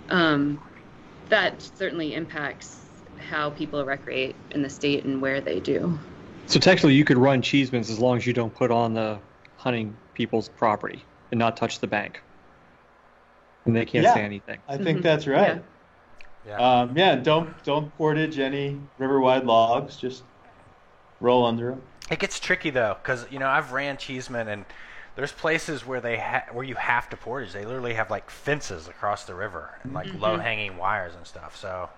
that certainly impacts how people recreate in the state and where they do. So technically you could run Cheeseman's as long as you don't put on the hunting people's property and not touch the bank. And they can't say anything. I think that's right. Yeah. Don't portage any river-wide logs. Just roll under them. It gets tricky though, because I've ran Cheeseman, and there's places where where you have to portage. They literally have like fences across the river and like low-hanging wires and stuff. So,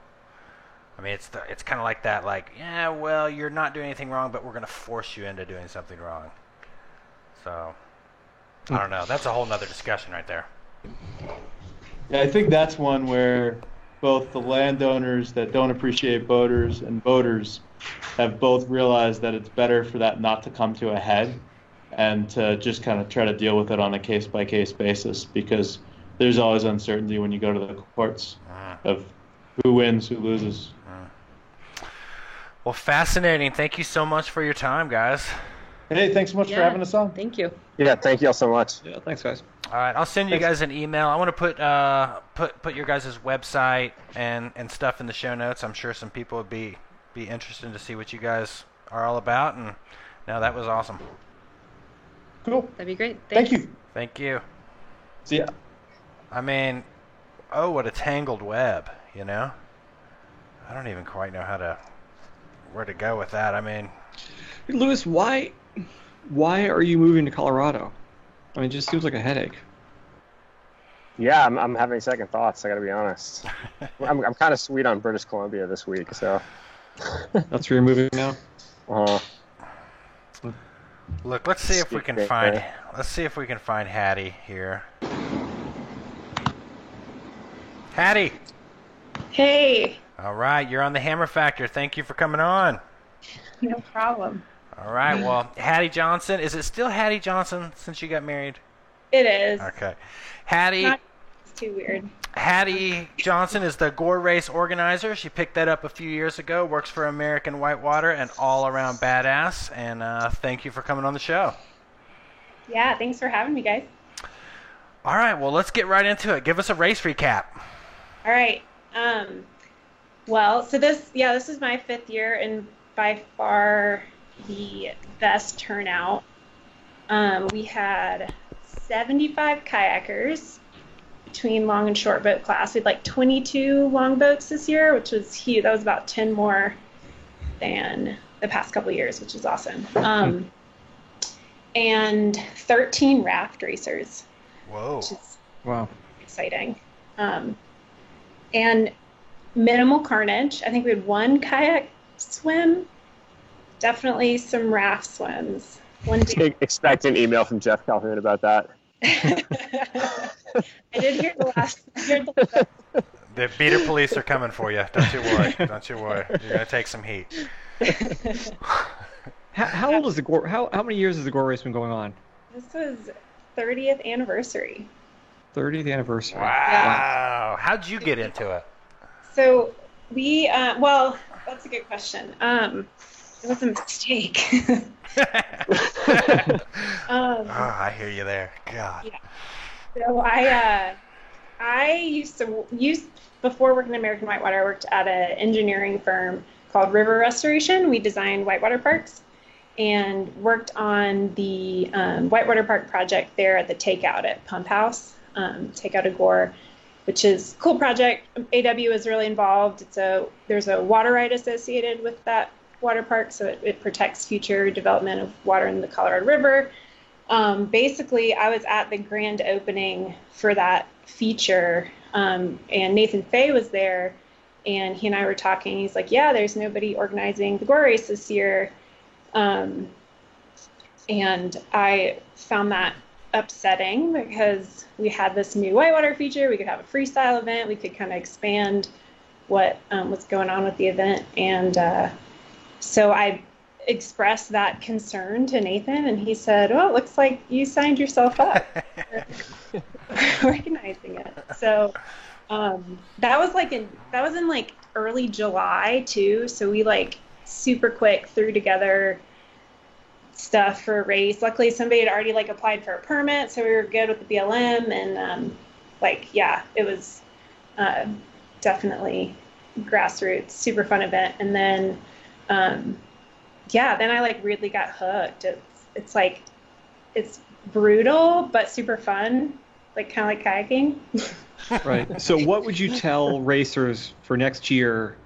I mean, it's kind of like that. Like, yeah, well, you're not doing anything wrong, but we're going to force you into doing something wrong. So, I don't know. That's a whole nother discussion right there. Yeah, I think that's one where both the landowners that don't appreciate boaters and boaters have both realized that it's better for that not to come to a head and to just kind of try to deal with it on a case-by-case basis, because there's always uncertainty when you go to the courts of who wins, who loses. Well, fascinating. Thank you so much for your time, guys. Hey, thanks so much for having us on. Thank you. Yeah, thank you all so much. Yeah, thanks, guys. All right, I'll send you guys an email. I want to put your guys' website and stuff in the show notes. I'm sure some people would be interested to see what you guys are all about. And no, that was awesome. Cool. That'd be great. Thank Thanks. you. Thank you. See ya. I mean, oh, what a tangled web, you know? I don't even quite know where to go with that. I mean, Lewis, why are you moving to Colorado? I mean, it just seems like a headache. Yeah, I'm having second thoughts. I got to be honest. I'm kind of sweet on British Columbia this week, so. That's where you're moving now. look, let's see if we can find Hattie here. Hattie. Hey, All right, you're on the Hammer Factor. Thank you for coming on. no problem. All right, well, Hattie Johnson. Is it still Hattie Johnson since you got married? It is. Okay. Hattie It's too weird. Hattie Johnson is the Gore Race organizer. She picked that up a few years ago, works for American Whitewater, and all-around badass. And thank you for coming on the show. Yeah, thanks for having me, guys. All right, well, let's get right into it. Give us a race recap. All right. Well, so this is my 5th year and by far the best turnout. We had 75 kayakers between long and short boat class. We had like 22 long boats this year, which was huge. That was about 10 more than the past couple of years, which is awesome. And 13 raft racers. Whoa. Which is Wow. exciting. And minimal carnage. I think we had 1 kayak swim, definitely some raft swims. Expect an email from Jeff Calhoun about that. I did hear the last. The beater police are coming for you. Don't you worry. Don't you worry. You're going to take some heat. How old is the Gore? How many years has the Gore race been going on? This was 30th anniversary. 30th anniversary. Wow. How'd you get into it? So we, well, that's a good question. It was a mistake. Oh, I hear you there. God. Yeah. So I used to before working at American Whitewater, I worked at an engineering firm called River Restoration. We designed whitewater parks and worked on the whitewater park project there at the Takeout at Pump House, Takeout at Gore, which is a cool project. AW is really involved. There's a water right associated with that water park, so it protects future development of water in the Colorado River. Basically, I was at the grand opening for that feature, and Nathan Fay was there, and he and I were talking. He's like, yeah, there's nobody organizing the Gore race this year. And I found that upsetting because we had this new whitewater feature. We could have a freestyle event. We could kind of expand what was going on with the event. And so I expressed that concern to Nathan, and he said, well, it looks like you signed yourself up for organizing it. So that was in like early July too. So we like super quick threw together stuff for a race. Luckily somebody had already like applied for a permit, so we were good with the BLM, and it was definitely grassroots, super fun event. And then then I like really got hooked. It's like it's brutal but super fun, like kind of like kayaking. Right. So what would you tell racers for next year?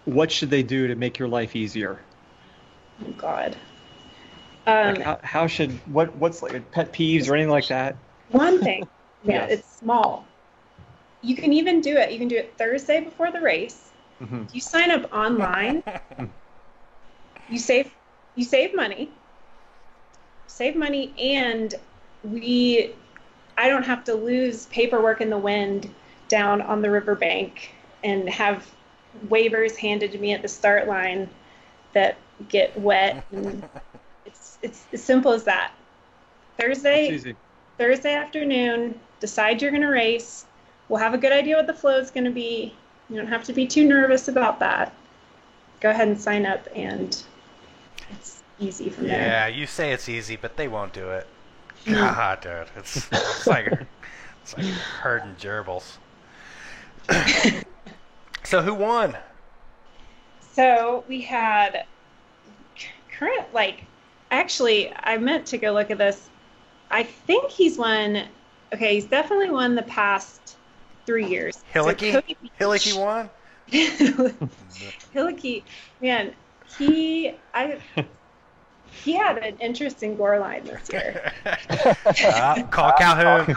What should they do to make your life easier? Oh God. Like what's like pet peeves or anything like that? One thing, Yes. It's small. You can even do it. You can do it Thursday before the race. Mm-hmm. You sign up online. You save money. And I don't have to lose paperwork in the wind down on the riverbank and have waivers handed to me at the start line that get wet. And it's as simple as that. Thursday afternoon, decide you're going to race. We'll have a good idea what the flow is going to be. You don't have to be too nervous about that. Go ahead and sign up, and it's easy from there. Yeah, you say it's easy, but they won't do it. God, dude, it's like herding gerbils. So who won? So we had actually, I meant to go look at this. I think he's won. Okay, he's definitely won the past 3 years. Hillicky? So Hillicky won? Hillicky, man, he had an interesting gore line this year. Call Calhoun.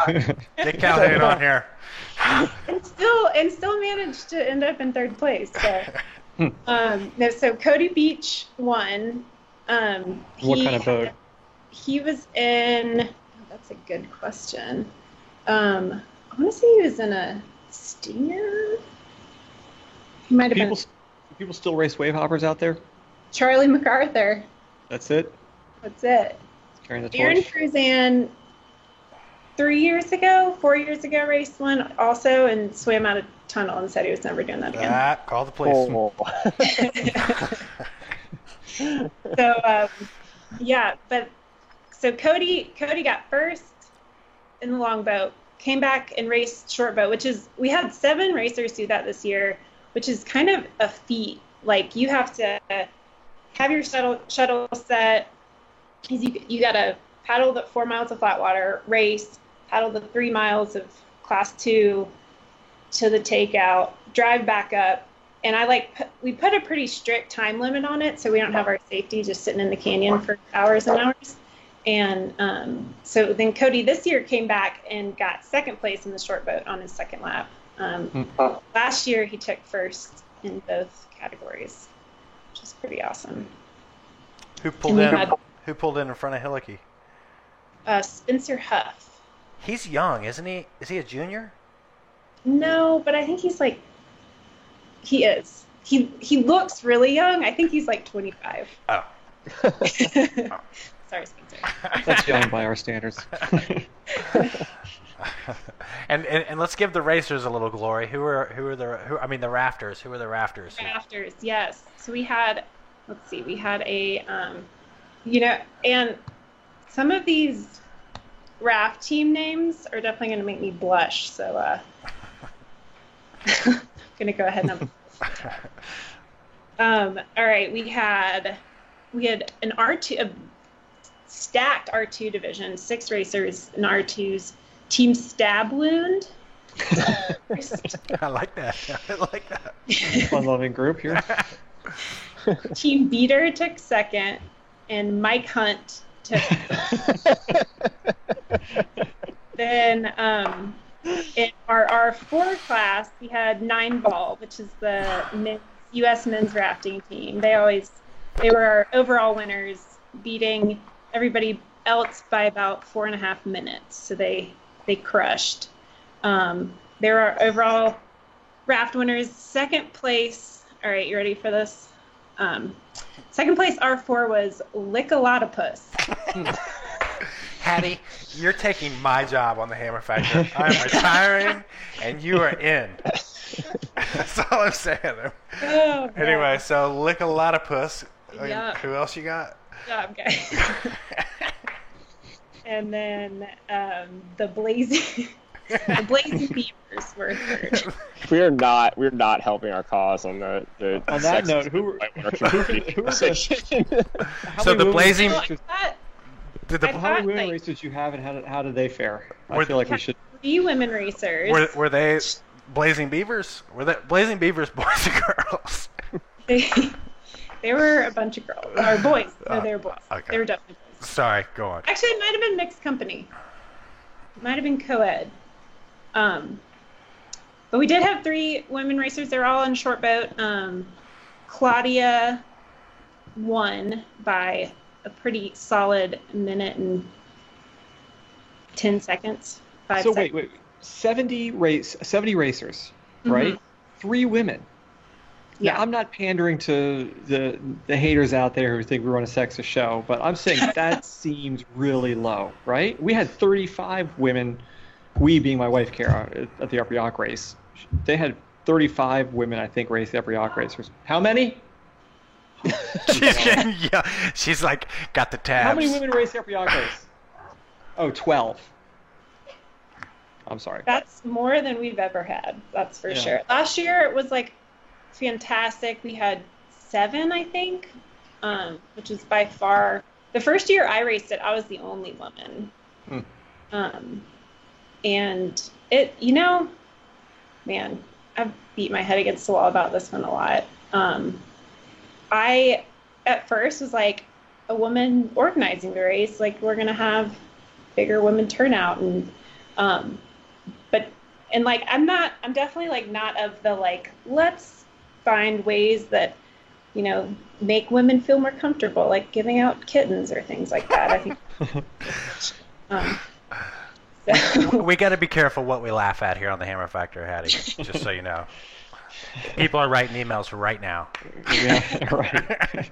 Get Calhoun on here. and still managed to end up in third place. So Cody Beach won. What kind of boat? He was in. Oh, that's a good question. I want to say he was in a Stinger. He might have been. People still race wave hoppers out there? Charlie MacArthur. That's it? That's it. Carrying the torch. Aaron Cruzan 4 years ago, raced one also and swam out a tunnel and said he was never doing that again. Call the police. So Cody got first in the longboat, came back and raced short boat, we had 7 racers do that this year, which is kind of a feat. Like, you have to have your shuttle set. You got to paddle the 4 miles of flat water, race, paddle the 3 miles of class 2 to the takeout, drive back up. And we put a pretty strict time limit on it, so we don't have our safety just sitting in the canyon for hours and hours. And so then Cody this year came back and got second place in the short boat on his second lap. Last year he took first in both categories, which is pretty awesome. Who pulled in front of Hillicky? Spencer Huff. He's young, isn't he? Is he a junior? No, but I think he is. He looks really young. I think he's like 25. Oh. Sorry, Spencer. That's young by our standards. and let's give the racers a little glory. The rafters. Who are the rafters? Rafters, yes. So we had a and some of these raft team names are definitely going to make me blush. So I'm going to go ahead and all right, we had an R2, a stacked R2 division, 6 racers in R2s. Team Stab Wound. I like that. Fun-loving group here. Team Beater took second, and Mike Hunt took. Then in our R4 class, we had 9 Ball, which is the U.S. men's rafting team. They were our overall winners, beating everybody else by about 4.5 minutes. So they crushed. They were our overall raft winners. Second place. All right, you ready for this? Second place R4 was Lickalotopus. Hattie, you're taking my job on the Hammer Factor. I'm retiring, and you are in. That's all I'm saying. Oh, anyway, so Lickalotopus. Yeah. Who else you got? Good job, guys. And then the Blazing Beavers were third. We're not helping our cause on the On that note, who were So the Blazing. How many women racers did you have, and how did they fare? I feel like we should. 3 women racers. Were they Blazing Beavers? Were they Blazing Beavers boys and girls? They were a bunch of girls or boys. No, they were boys. Okay. They were definitely boys. Sorry, go on. Actually, it might have been mixed company. It might have been co-ed. But we did have 3 women racers. They're all in short boat. Claudia won by a pretty solid minute and 10 seconds, 5 So seconds. wait, 70 racers, right? 3 women. Yeah. Now, I'm not pandering to the haters out there who think we run a sexist show, but I'm saying that seems really low, right? We had 35 women, we being my wife, Kara, at the Upper Yacht race. They had 35 women, I think, race the Upper Yacht race. How many? She's like, got the tabs. How many women race the Upper Yacht race? Oh, 12. I'm sorry. That's more than we've ever had. That's for sure. Last year it was like fantastic. We had 7, I think, which was by far the first year I raced it. I was the only woman, and it, man, I've beat my head against the wall about this one a lot. I at first was like, a woman organizing the race, like we're gonna have bigger women turnout, and I'm definitely like not of the like, let's find ways that, make women feel more comfortable, like giving out kittens or things like that. I think we got to be careful what we laugh at here on the Hammer Factor, Hattie, just so you know. People are writing emails right now. Yeah, right.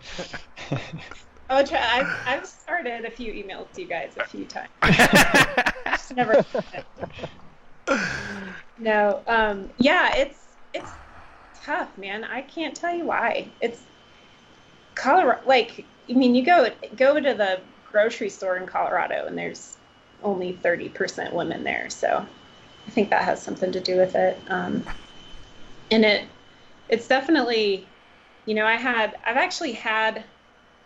I've started a few emails to you guys a few times. Just never. No. Yeah, it's tough, man. I can't tell you why. It's Colorado. Like, I mean, you go to the grocery store in Colorado, and there's only 30% women there. So I think that has something to do with it. And it's definitely, I've actually had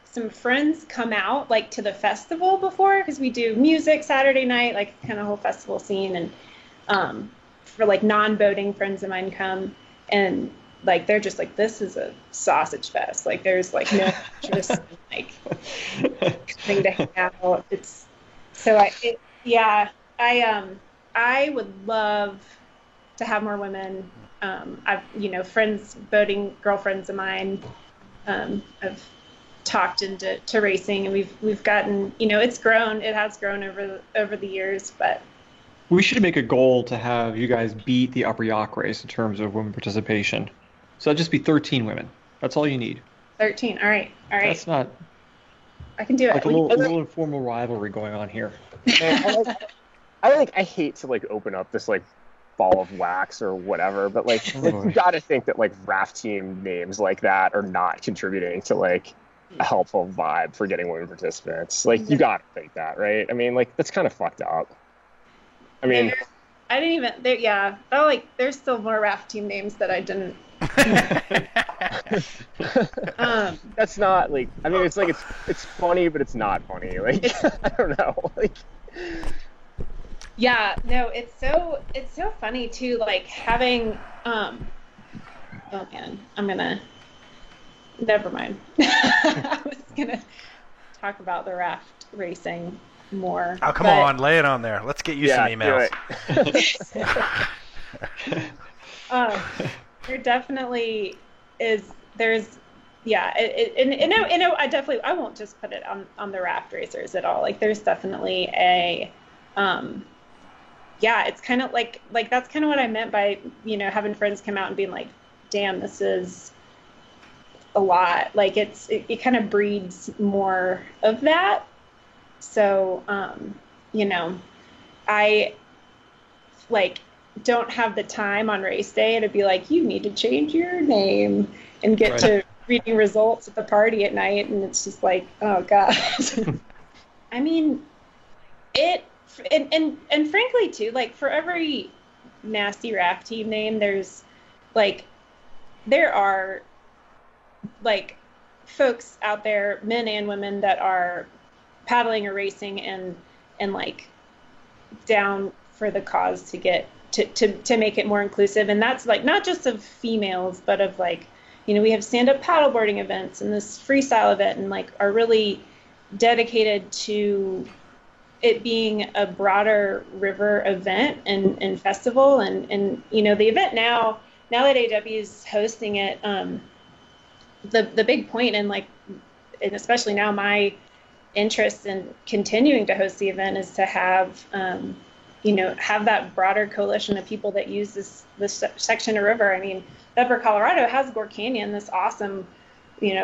some friends come out like to the festival before, because we do music Saturday night, like kind of whole festival scene, and for like non-boating friends of mine come, and like they're just like, this is a sausage fest. Like there's like no interest in, like coming to hang out. It's so I would love to have more women. I've friends, boating girlfriends of mine, have talked into racing, and we've gotten, it's grown. It has grown over the years, but we should make a goal to have you guys beat the Upper Yacht race in terms of women participation. So that'd just be 13 women. That's all you need. 13. All right. That's not. I can do it. Like a little informal rivalry going on here. I hate to like open up this like ball of wax or whatever, but like you got to think that like raft team names like that are not contributing to like a helpful vibe for getting women participants. Like you got to think that, right? I mean, like that's kind of fucked up. I mean, I didn't even. There's still more raft team names that I didn't. That's not like. I mean, it's like it's funny, but it's not funny. Like I don't know. Like. Yeah, no, it's so funny too. Like having. Oh man, never mind. I was gonna talk about the raft racing more. Oh, come on, lay it on there. Let's get you some emails. There definitely is. There's, I won't just put it on the raft racers at all. Like, there's definitely a, it's kind of like that's kind of what I meant by having friends come out and being like, damn, this is a lot. Like it kind of breeds more of that. So, I don't have the time on race day to be like, you need to change your name and get to reading results at the party at night. And it's just like, oh God. I mean, and frankly too, like for every nasty raft team name, there are folks out there, men and women, that are paddling or racing and like down for the cause to get to make it more inclusive. And that's like not just of females, but of we have stand-up paddleboarding events and this freestyle event, and like are really dedicated to it being a broader river event and festival. And the event now that AW is hosting it, the big point, and especially now my interest in continuing to host the event is to have, have that broader coalition of people that use this section of river. I mean, Upper Colorado has Gore Canyon, this awesome,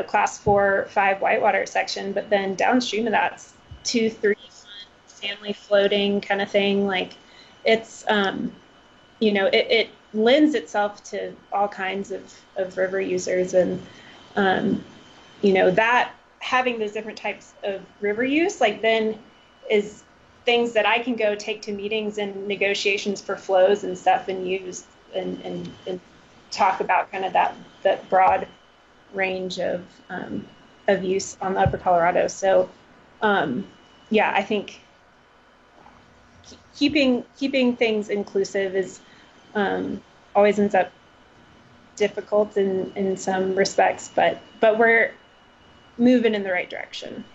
class 4-5 whitewater section, but then downstream of that's 2-3 family floating kind of thing. Like it's, it lends itself to all kinds of river users, and that having those different types of river use, like then is things that I can go take to meetings and negotiations for flows and stuff and use and talk about kind of that broad range of use on the Upper Colorado. So I think keeping things inclusive is always ends up difficult in some respects, but we're moving in the right direction.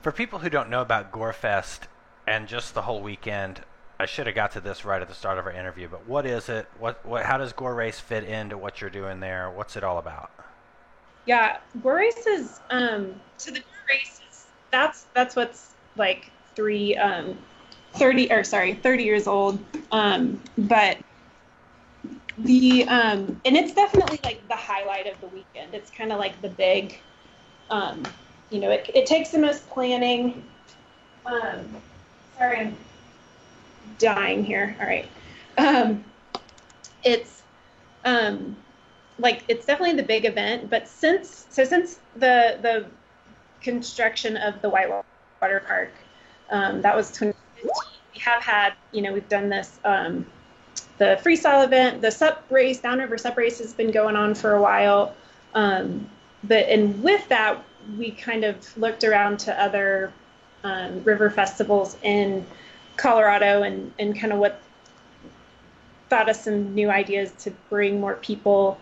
For people who don't know about GoreFest and just the whole weekend, I should have got to this right at the start of our interview, but what is it? How does Gore Race fit into what you're doing there? What's it all about? Yeah, Gore Race is so the Gore Race is that's what's like 30 years old. But the and it's definitely like the highlight of the weekend. It's kind of like the big it takes the most planning. Sorry, I'm dying here. All right. It's it's definitely the big event, but since the construction of the Whitewater Park, that was 2015, we have had, we've done this, the freestyle event, the SUP race, Downriver SUP race has been going on for a while. And with that, we kind of looked around to other river festivals in Colorado and kind of thought of some new ideas to bring more people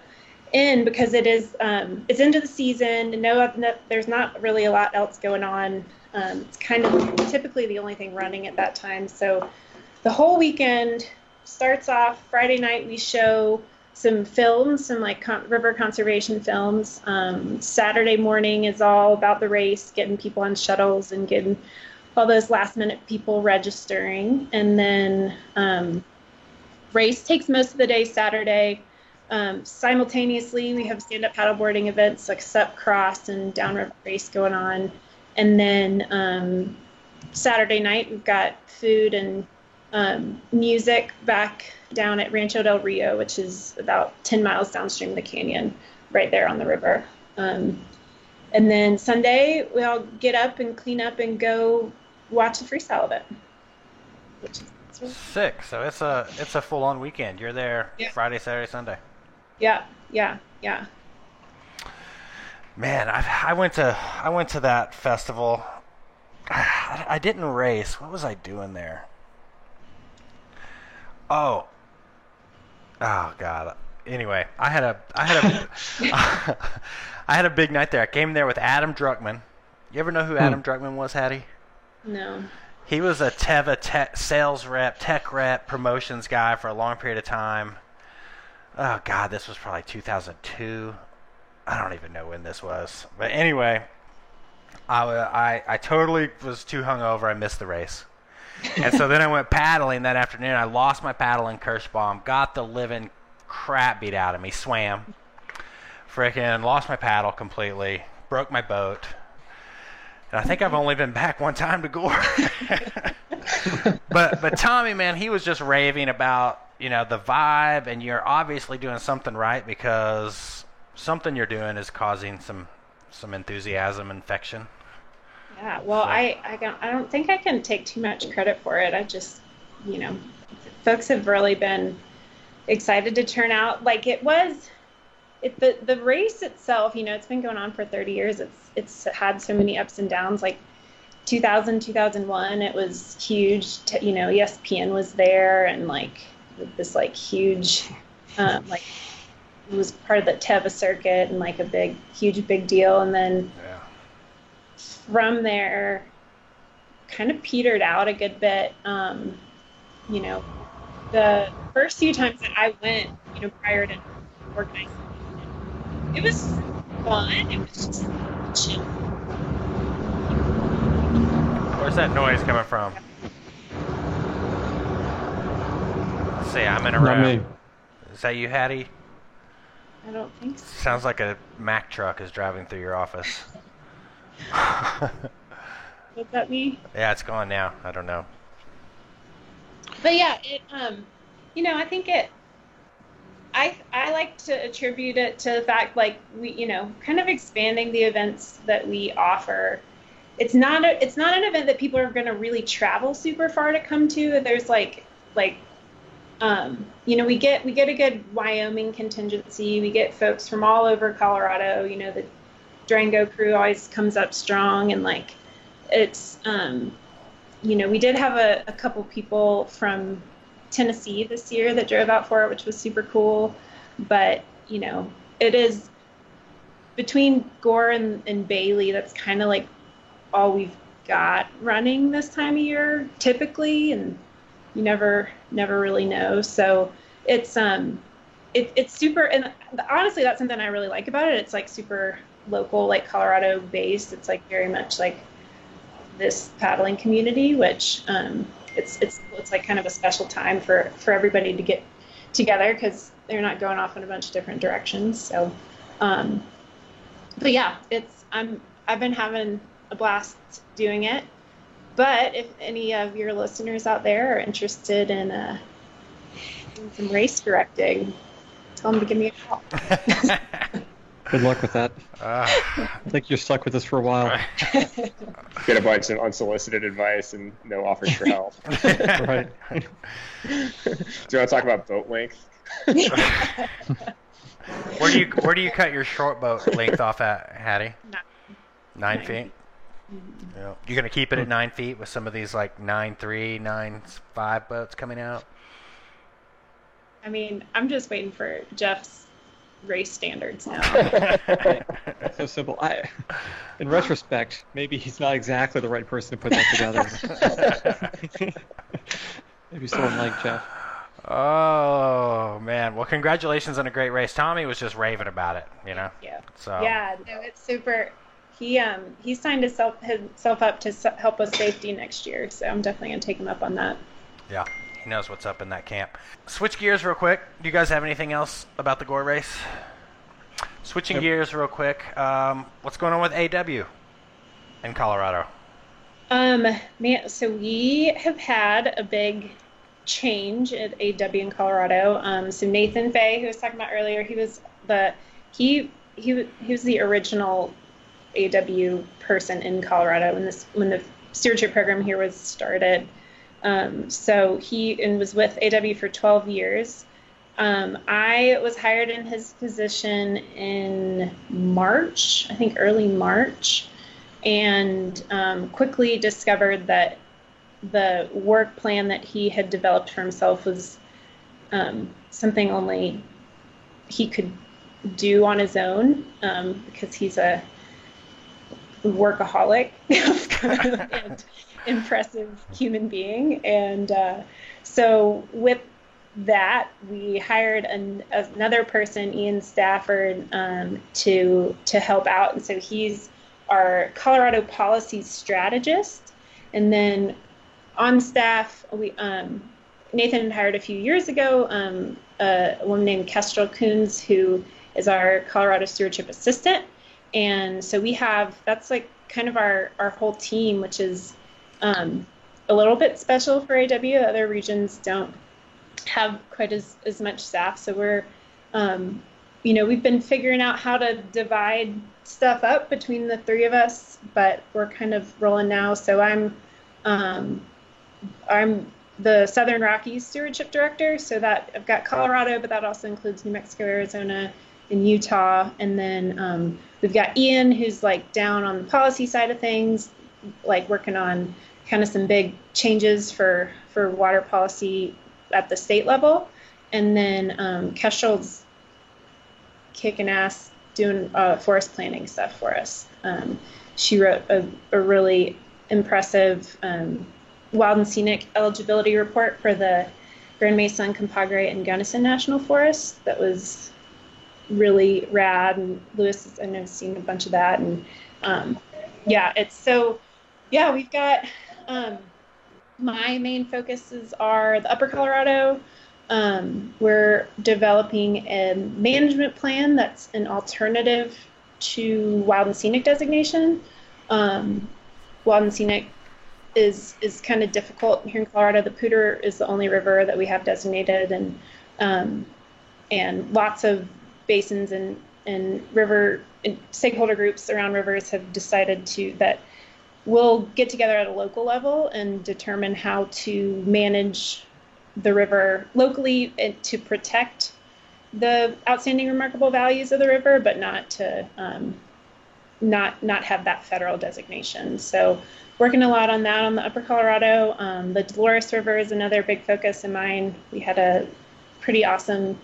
in, because it is it's into the season. There's not really a lot else going on. It's kind of typically the only thing running at that time. So the whole weekend starts off Friday night. We show some films, some river conservation films. Saturday morning is all about the race, getting people on shuttles and getting all those last minute people registering. And then race takes most of the day Saturday. Simultaneously, we have stand-up paddleboarding events like SUP Cross and Downriver Race going on. And then Saturday night, we've got food and music back down at Rancho del Rio, which is about 10 miles downstream of the canyon, right there on the river. And then Sunday, we all get up and clean up and go watch the freestyle event. Which is really sick. So it's a full-on weekend. You're there Friday, Saturday, Sunday. Yeah. Man, I went to that festival. I didn't race. What was I doing there? Oh God. Anyway, I had a I had a big night there. I came there with Adam Druckman. You ever know who Adam Druckman was, Hattie? No. He was a Teva sales rep, tech rep, promotions guy for a long period of time. Oh God, this was probably 2002. I don't even know when this was. But anyway, I totally was too hungover. I missed the race. And so then I went paddling that afternoon. I lost my paddle in Kirschbaum, got the living crap beat out of me, swam. Frickin' lost my paddle completely, broke my boat. And I think I've only been back one time to Gore. But Tommy, man, he was just raving about, the vibe, and you're obviously doing something right, because something you're doing is causing some enthusiasm, infection. Yeah, well, so. I don't think I can take too much credit for it. I just, folks have really been excited to turn out. Like the race itself, it's been going on for 30 years. It's had so many ups and downs. Like 2000, 2001, it was huge. ESPN was there, and this huge, it was part of the Teva circuit and a huge big deal. And then from there, kind of petered out a good bit. The first few times that I went, prior to organizing, it was fun. It was just chill. Where's that noise coming from? Let's see, I'm in a Not room. me. Is that you, Hattie? I don't think so. Sounds like a Mack truck is driving through your office. Was that me? Yeah, it's gone now. I don't know. But yeah, it I think I like to attribute it to the fact, like, we, kind of expanding the events that we offer. It's not an event that people are going to really travel super far to come to. There's we get a good Wyoming contingency. We get folks from all over Colorado. The Durango crew always comes up strong, and it's we did have a couple people from Tennessee this year that drove out for it, which was super cool. But it is between Gore and Bailey. That's kind of like all we've got running this time of year typically, and you never really know. So it's super, and honestly, that's something I really like about it. It's like super local, like Colorado based. It's like very much like this paddling community, which it's like kind of a special time for everybody to get together, because they're not going off in a bunch of different directions. So but yeah, I've been having a blast doing it. But if any of your listeners out there are interested in some race directing, tell them to give me a call. Good luck with that. I think you're stuck with this for a while. Get a bunch of unsolicited advice and no offers for help. Right. Do you want to talk about boat length? Where do you cut your short boat length off at, Hattie? 9 feet? Mm-hmm. Yeah. You're gonna keep it at 9 feet with some of these like 9.3, 9.5 boats coming out? I mean, I'm just waiting for Jeff's race standards now. So simple. In retrospect, maybe he's not exactly the right person to put that together. Maybe someone like Jeff. Oh man! Well, congratulations on a great race. Tommy was just raving about it, Yeah. So Yeah, no, it's super. He signed himself up to help with safety next year, so I'm definitely gonna take him up on that. Yeah, he knows what's up in that camp. Switch gears real quick. Do you guys have anything else about the Gore race? Switching gears real quick. What's going on with AW in Colorado? So we have had a big change at AW in Colorado. So Nathan Fay, who was talking about earlier, he was the original AW person in Colorado when the stewardship program here was started. So he was with AW for 12 years. I was hired in his position in March, I think early March, and quickly discovered that the work plan that he had developed for himself was something only he could do on his own, because he's a workaholic and impressive human being. And so with that, we hired another person, Ian Stafford, to help out. And so he's our Colorado policy strategist. And then on staff, Nathan had hired a few years ago a woman named Kestrel Coons, who is our Colorado stewardship assistant. And so that's like kind of our whole team, which is a little bit special for AW. Other regions don't have quite as much staff. So we're, we've been figuring out how to divide stuff up between the three of us, but we're kind of rolling now. So I'm the Southern Rockies stewardship director. So that I've got Colorado, but that also includes New Mexico, Arizona, and Utah. And then we've got Ian, who's like down on the policy side of things, like working on kind of some big changes for water policy at the state level. And then Kestrel's kicking ass doing forest planning stuff for us. She wrote a really impressive wild and scenic eligibility report for the Grand Mesa, Compagre, and Gunnison National Forests. That was really rad, and Lewis, I know, has seen a bunch of that. And we've got My main focuses are the Upper Colorado. We're developing a management plan that's an alternative to Wild and Scenic designation. Wild and Scenic is kind of difficult here in Colorado. The Poudre is the only river that we have designated, and lots of basins and river and stakeholder groups around rivers have decided that we'll get together at a local level and determine how to manage the river locally and to protect the outstanding remarkable values of the river, but not to not have that federal designation. So working a lot on that on the Upper Colorado. The Dolores River is another big focus of mine. We had a pretty awesome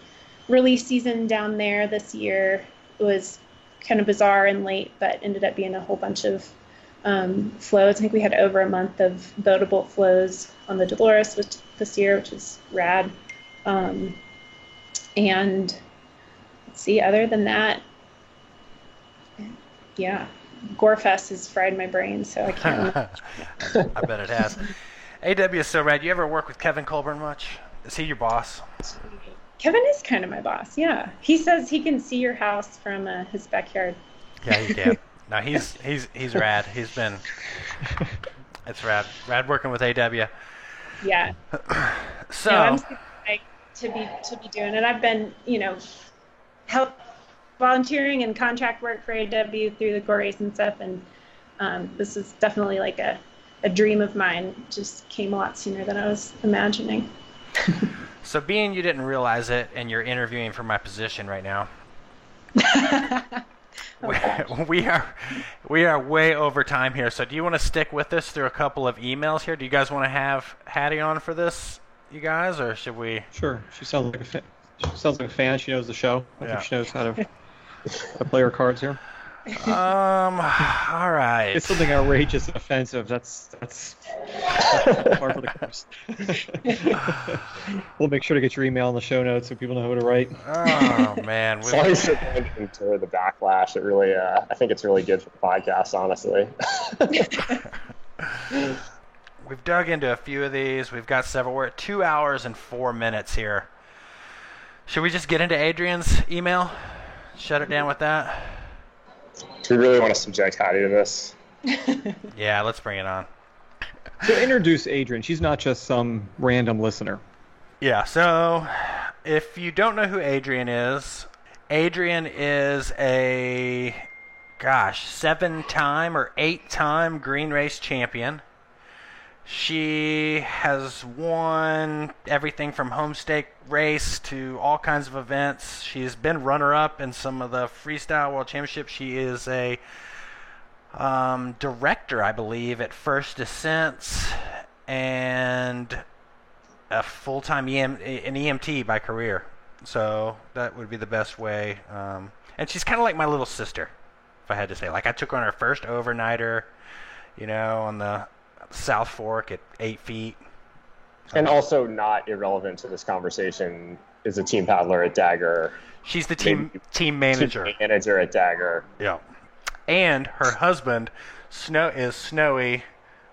release season down there this year. It was kind of bizarre and late, but ended up being a whole bunch of flows. I think we had over a month of boatable flows on the Dolores this year, which is rad. And let's see, other than that, yeah, Gorefest has fried my brain, so I can't. I bet it has. AW is so rad. You ever work with Kevin Colburn much? Is he your boss? Kevin is kind of my boss, yeah. He says he can see your house from his backyard. Yeah, he can. No, he's rad. He's been, it's rad. Rad working with AW. Yeah. So no, I'm super psyched to be doing it. I've been, help volunteering and contract work for AW through the Gore Race and stuff, and this is definitely like a dream of mine. Just came a lot sooner than I was imagining. So being you didn't realize it and you're interviewing for my position right now, we are way over time here. So do you want to stick with us through a couple of emails here? Do you guys want to have Hattie on for this, you guys, or should we? Sure. She sounds like a fan. She knows the show. I think she knows how to play her cards here. All right. It's something outrageous and offensive. That's par for the course. We'll make sure to get your email in the show notes so people know who to write. Oh man, sorry for going into the backlash. It really, I think it's really good for the podcast, honestly. We've dug into a few of these. We've got several. We're at 2 hours and 4 minutes here. Should we just get into Adrian's email? Shut it down with that? Do we really want to subject Hattie to this? Yeah, let's bring it on. So introduce Adrian. She's not just some random listener. Yeah, so if you don't know who Adrian is a, 7-time or 8-time Green Race champion. She has won everything from homestake race to all kinds of events. She's been runner-up in some of the Freestyle World Championships. She is a director, I believe, at First Descents and a full-time an EMT by career. So that would be the best way. And she's kind of like my little sister, if I had to say. Like, I took her on her first overnighter, on the South Fork at 8 feet. And also not irrelevant to this conversation is a team paddler at Dagger. She's the team manager. Team manager at Dagger. Yeah. And her husband is Snowy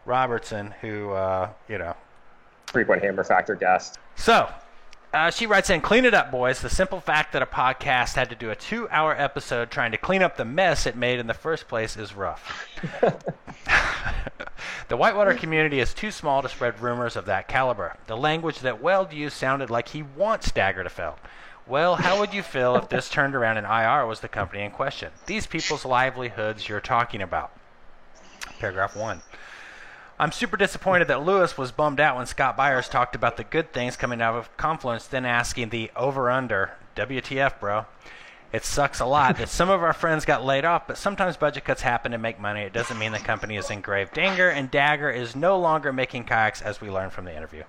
Robertson, who, frequent Hammer Factor guest. So, she writes in, "Clean it up, boys. The simple fact that a podcast had to do a 2-hour episode trying to clean up the mess it made in the first place is rough. The whitewater community is too small to spread rumors of that caliber. The language that Weld used sounded like he wants Dagger to fail. Well, how would you feel if this turned around and IR was the company in question? These people's livelihoods you're talking about." Paragraph 1. "I'm super disappointed that Lewis was bummed out when Scott Byers talked about the good things coming out of Confluence, then asking the over-under, WTF, bro. It sucks a lot that some of our friends got laid off, but sometimes budget cuts happen to make money. It doesn't mean the company is in grave danger, and Dagger is no longer making kayaks, as we learned from the interview.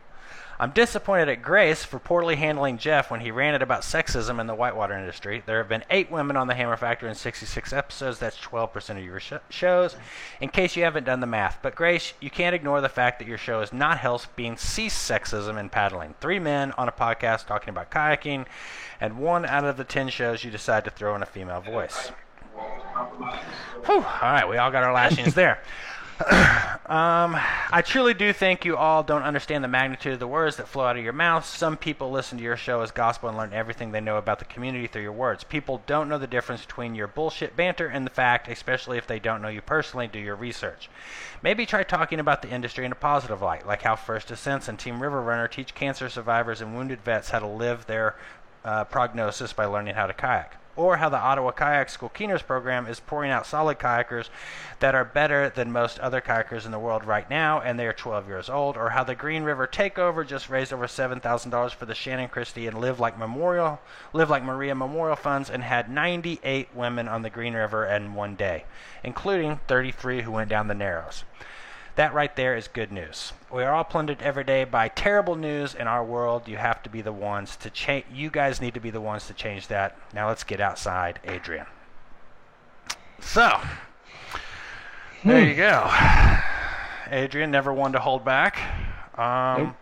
I'm disappointed at Grace for poorly handling Jeff when he ranted about sexism in the whitewater industry. There have been 8 women on the Hammer Factor in 66 episodes. That's 12% of your shows, in case you haven't done the math. But Grace, you can't ignore the fact that your show is not helping cease sexism in paddling. 3 men on a podcast talking about kayaking, and 1 out of the 10 shows you decide to throw in a female voice." Whew. All right, we all got our lashings there. I truly do think you all don't understand the magnitude of the words that flow out of your mouths. Some people listen to your show as gospel and learn everything they know about the community through your words. People don't know the difference between your bullshit banter and the fact, especially if they don't know you personally. Do your research. Maybe try talking about the industry in a positive light, like how First Ascents and Team River Runner teach cancer survivors and wounded vets how to live their prognosis by learning how to kayak. Or how the Ottawa Kayak School Keeners program is pouring out solid kayakers that are better than most other kayakers in the world right now, and they are 12 years old. Or how the Green River Takeover just raised over $7,000 for the Shannon Christie and Live Like Maria Memorial Funds and had 98 women on the Green River in one day, including 33 who went down the Narrows. That right there is good news. We are all plundered every day by terrible news in our world. You have to be the ones to change. You guys need to be the ones to change that. Now let's get outside, Adrian. So, there you go. Adrian, never one to hold back. Nope.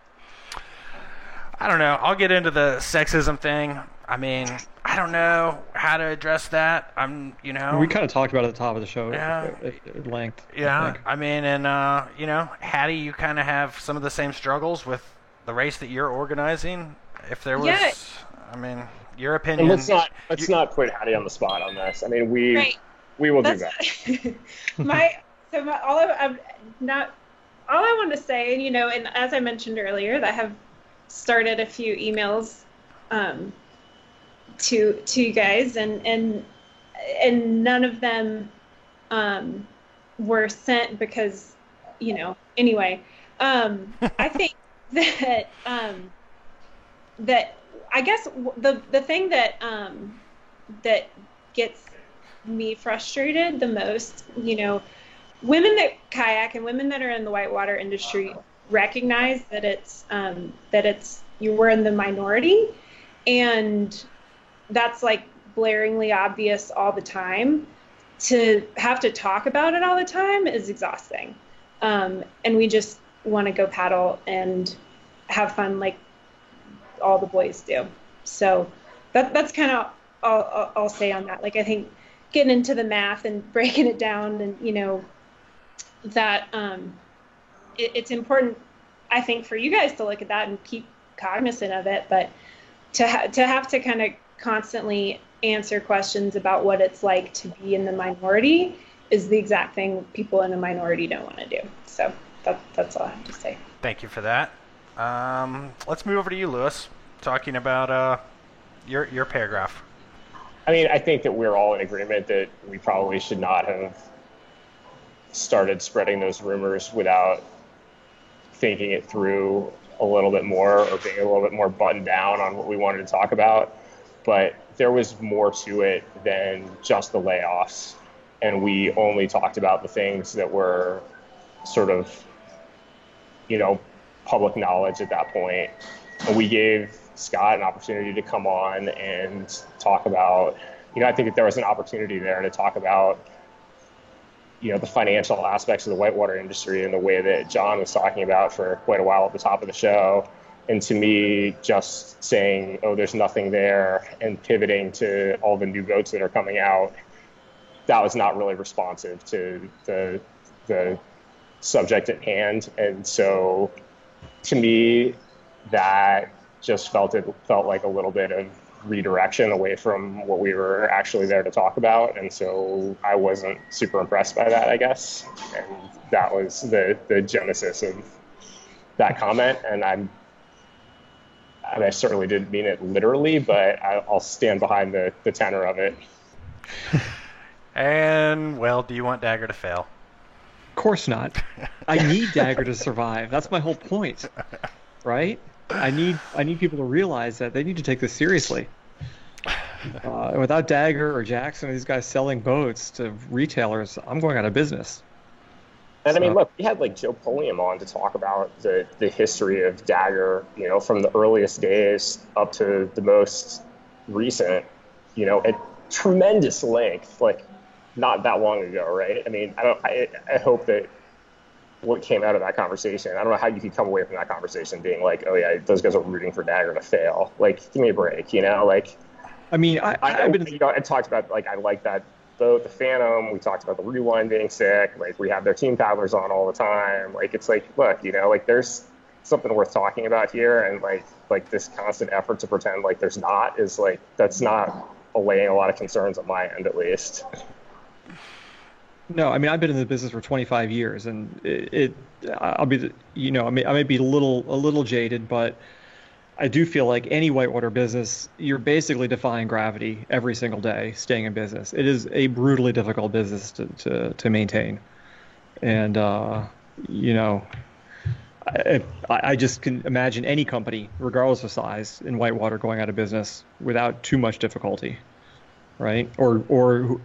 I don't know. I'll get into the sexism thing. I mean, I don't know how to address that. We kind of talked about it at the top of the show at length. Yeah, I mean, and Hattie, you kind of have some of the same struggles with the race that you're organizing. If there was, I mean, your opinion. And let's not put Hattie on the spot on this. I mean, we will do that. All I want to say, and as I mentioned earlier, that I have started a few emails to you guys, and none of them were sent because anyway, I think that that I guess the thing that that gets me frustrated the most, women that kayak and women that are in the whitewater industry recognize that we're in the minority, and that's like blaringly obvious all the time. To have to talk about it all the time is exhausting. And we just want to go paddle and have fun like all the boys do. So that's kind of all I'll say on that. Like, I think getting into the math and breaking it down, and that it's important, I think, for you guys to look at that and keep cognizant of it, but to have to kind of constantly answer questions about what it's like to be in the minority is the exact thing people in the minority don't want to do. So that's all I have to say. Thank you for that. Let's move over to you, Lewis, talking about your paragraph. I mean, I think that we're all in agreement that we probably should not have started spreading those rumors without thinking it through a little bit more, or being a little bit more buttoned down on what we wanted to talk about. But there was more to it than just the layoffs, and we only talked about the things that were sort of, public knowledge at that point. And we gave Scott an opportunity to come on and talk about, I think that there was an opportunity there to talk about, the financial aspects of the whitewater industry in the way that John was talking about for quite a while at the top of the show. And to me, just saying, oh, there's nothing there, and pivoting to all the new boats that are coming out, that was not really responsive to the subject at hand. And so to me, that just felt like a little bit of redirection away from what we were actually there to talk about. And so I wasn't super impressed by that, I guess. And that was the genesis of that comment. And I certainly didn't mean it literally, but I'll stand behind the tenor of it. And, well, do you want Dagger to fail? Of course not. I need Dagger to survive. That's my whole point, right? I need people to realize that they need to take this seriously. Without Dagger or Jackson or these guys selling boats to retailers, I'm going out of business. And I mean, look, we had like Joe Pulliam on to talk about the history of Dagger, from the earliest days up to the most recent, at tremendous length, like not that long ago, right? I mean, I hope that what came out of that conversation, I don't know how you could come away from that conversation being like, oh yeah, those guys are rooting for Dagger to fail. Like, give me a break, like. I mean, I talked about, like, I like that boat, the Phantom. We talked about the Rewind being sick. Like, we have their team paddlers on all the time. Like, it's like, look, you know, like, there's something worth talking about here, and like this constant effort to pretend like there's not is like, that's not allaying a lot of concerns on my end, at least. No, I mean, I've been in the business for 25 years, and I'll be, you know, I may be a little jaded, but I do feel like any whitewater business, you're basically defying gravity every single day, staying in business. It is a brutally difficult business to maintain, and you know, I just can imagine any company, regardless of size, in whitewater going out of business without too much difficulty, right? Or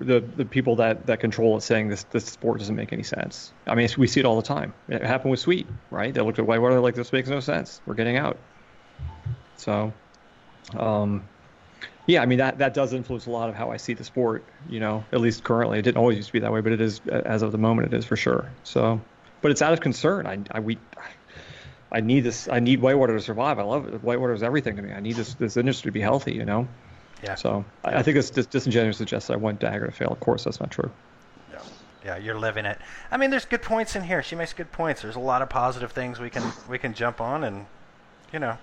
the people that control it saying this sport doesn't make any sense. I mean, we see it all the time. It happened with Sweet, right? They looked at whitewater like, this makes no sense. We're getting out. So, yeah, I mean, that does influence a lot of how I see the sport, you know, at least currently. It didn't always used to be that way, but it is, as of the moment, it is for sure. So, but it's out of concern. I need this. I need whitewater to survive. I love it. Whitewater is everything to me. I need this industry to be healthy, you know? Yeah. So I think it's disingenuous to suggest I want Dagger to fail. Of course, that's not true. Yeah, you're living it. I mean, there's good points in here. She makes good points. There's a lot of positive things we can jump on, and, you know,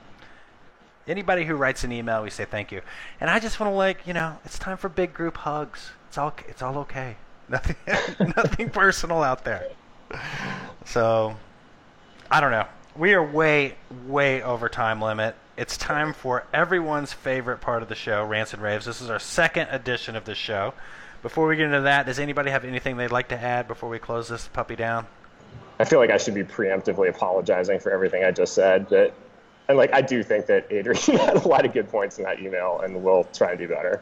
anybody who writes an email, we say thank you. And I just want to, like, you know, it's time for big group hugs. It's all okay. Nothing personal out there. So, I don't know. We are way over time limit. It's time for everyone's favorite part of the show, Rants and Raves. This is our second edition of the show. Before we get into that, does anybody have anything they'd like to add before we close this puppy down? I feel like I should be preemptively apologizing for everything I just said, but and like, I do think that Adrian had a lot of good points in that email, and we'll try and do better.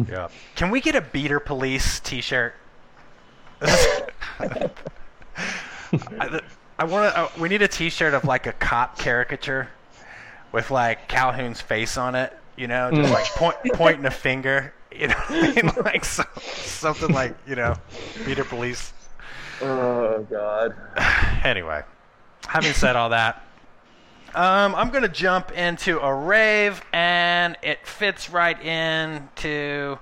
Yeah. Can we get a Beater Police T-shirt? We need a T-shirt of like a cop caricature with like Calhoun's face on it, you know, just like pointing a finger, you know, what I mean? Like something like, you know, Beater Police. Oh God. Anyway, having said all that, I'm gonna jump into a rave, and it fits right into,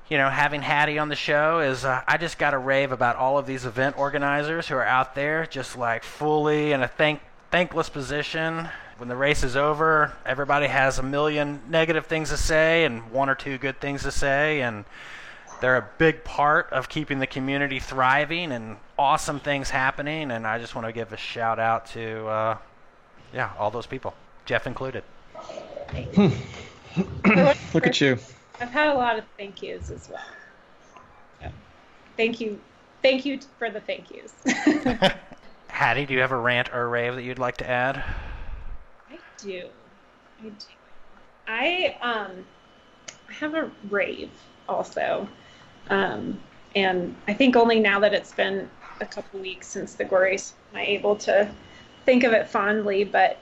you know, having Hattie on the show. Is I just got a rave about all of these event organizers who are out there just like fully in a thankless position. When the race is over, everybody has a million negative things to say and one or two good things to say, and they're a big part of keeping the community thriving and awesome things happening. And I just want to give a shout out to all those people, Jeff included. Look at you. I've had a lot of thank yous as well. So, thank you for the thank yous. Hattie, do you have a rant or a rave that you'd like to add? I do. I have a rave also, and I think only now that it's been a couple weeks since the race am I able to think of it fondly, but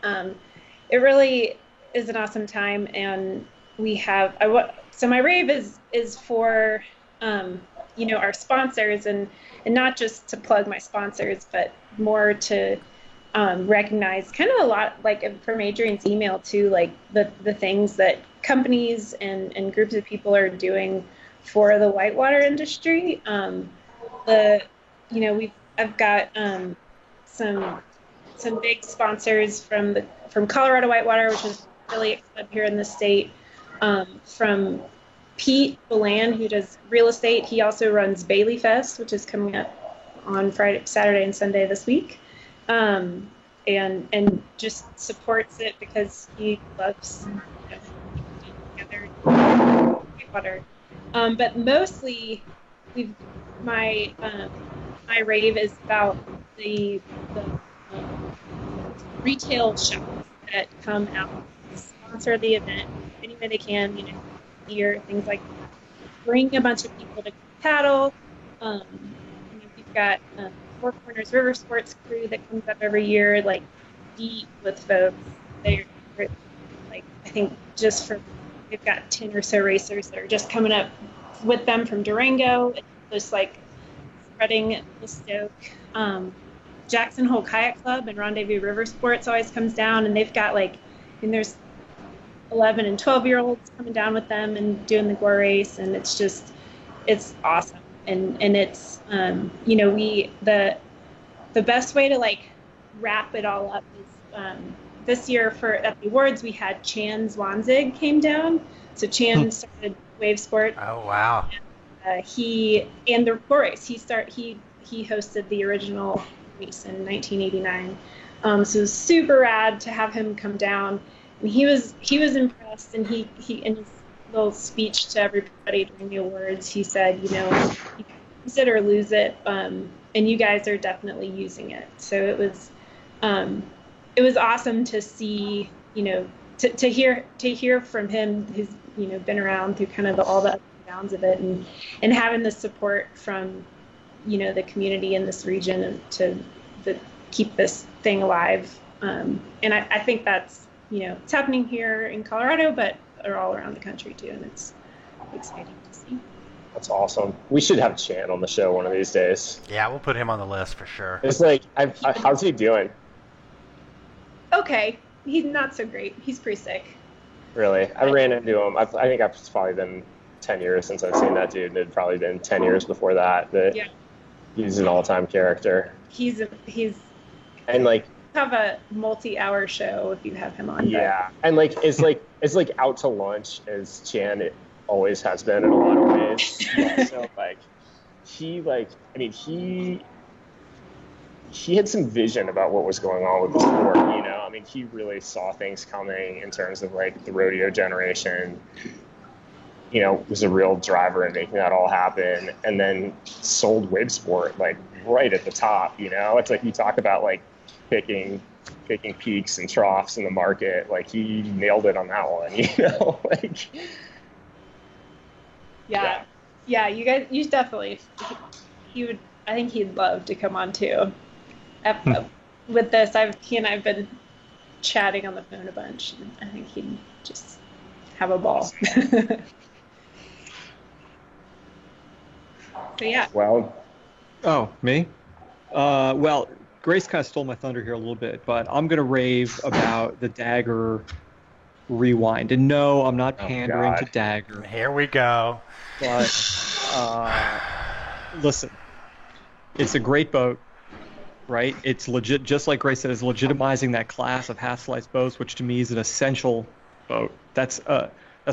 it really is an awesome time, and we have so my rave is for you know, our sponsors, and not just to plug my sponsors, but more to recognize kind of a lot, like from Adrian's email too, like the things that companies and groups of people are doing for the whitewater industry. I've got some big sponsors from Colorado Whitewater, which is really excited here in the state. From Pete Belan, who does real estate. He also runs Bailey Fest, which is coming up on Friday, Saturday, and Sunday this week. And just supports it because he loves, you know, together Whitewater. But mostly, my rave is about the retail shops that come out to sponsor the event any way they can, you know, gear, things like that. Bring a bunch of people to paddle. We've got Four Corners River Sports crew that comes up every year, like deep with folks. They're like, I think they've got 10 or so racers that are just coming up with them from Durango, just like spreading the stoke. Jackson Hole Kayak Club and Rendezvous River Sports always comes down, and they've got there's 11 and 12-year-olds coming down with them and doing the Gore race, and it's awesome. And it's the best way to like wrap it all up is this year at the awards we had Chan Zwanzig came down. So Chan started Wave Sport. Oh wow! He and the Gore race. He hosted the original race in 1989. So it was super rad to have him come down, and he was impressed. And he in his little speech to everybody during the awards, he said, you use it or lose it, and you guys are definitely using it. So it was awesome to see, to hear from him who's been around through kind of all the ups and downs of it, and having the support from the community in this region to keep this thing alive. And I think that's it's happening here in Colorado, but are all around the country too, and it's exciting to see. That's awesome. We should have Chan on the show one of these days. Yeah, we'll put him on the list for sure. It's like, how's he doing? Okay, he's not so great. He's pretty sick. Really? I ran into him. I think it's probably been 10 years since I've seen that dude. And it'd probably been 10 years before that. Yeah. He's an all-time character. He's and like have a multi-hour show if you have him on. Yeah, and like it's like out to lunch as Chan it always has been in a lot of ways. So like he had some vision about what was going on with the sport. I mean, he really saw things coming in terms of like the rodeo generation. Was a real driver in making that all happen, and then sold Wave Sport like right at the top. It's like you talk about like picking peaks and troughs in the market. Like he nailed it on that one. Like. Yeah. You definitely. He would. I think he'd love to come on too. With this, he and I've been chatting on the phone a bunch. And I think he'd just have a ball. So yeah. Well. Oh, me? Well, Grace kind of stole my thunder here a little bit, but I'm going to rave about the Dagger Rewind. And no, I'm not pandering to Dagger. Here we go. But listen, it's a great boat, right? It's legit, just like Grace said, it's legitimizing that class of half-slice boats, which to me is an essential boat. That's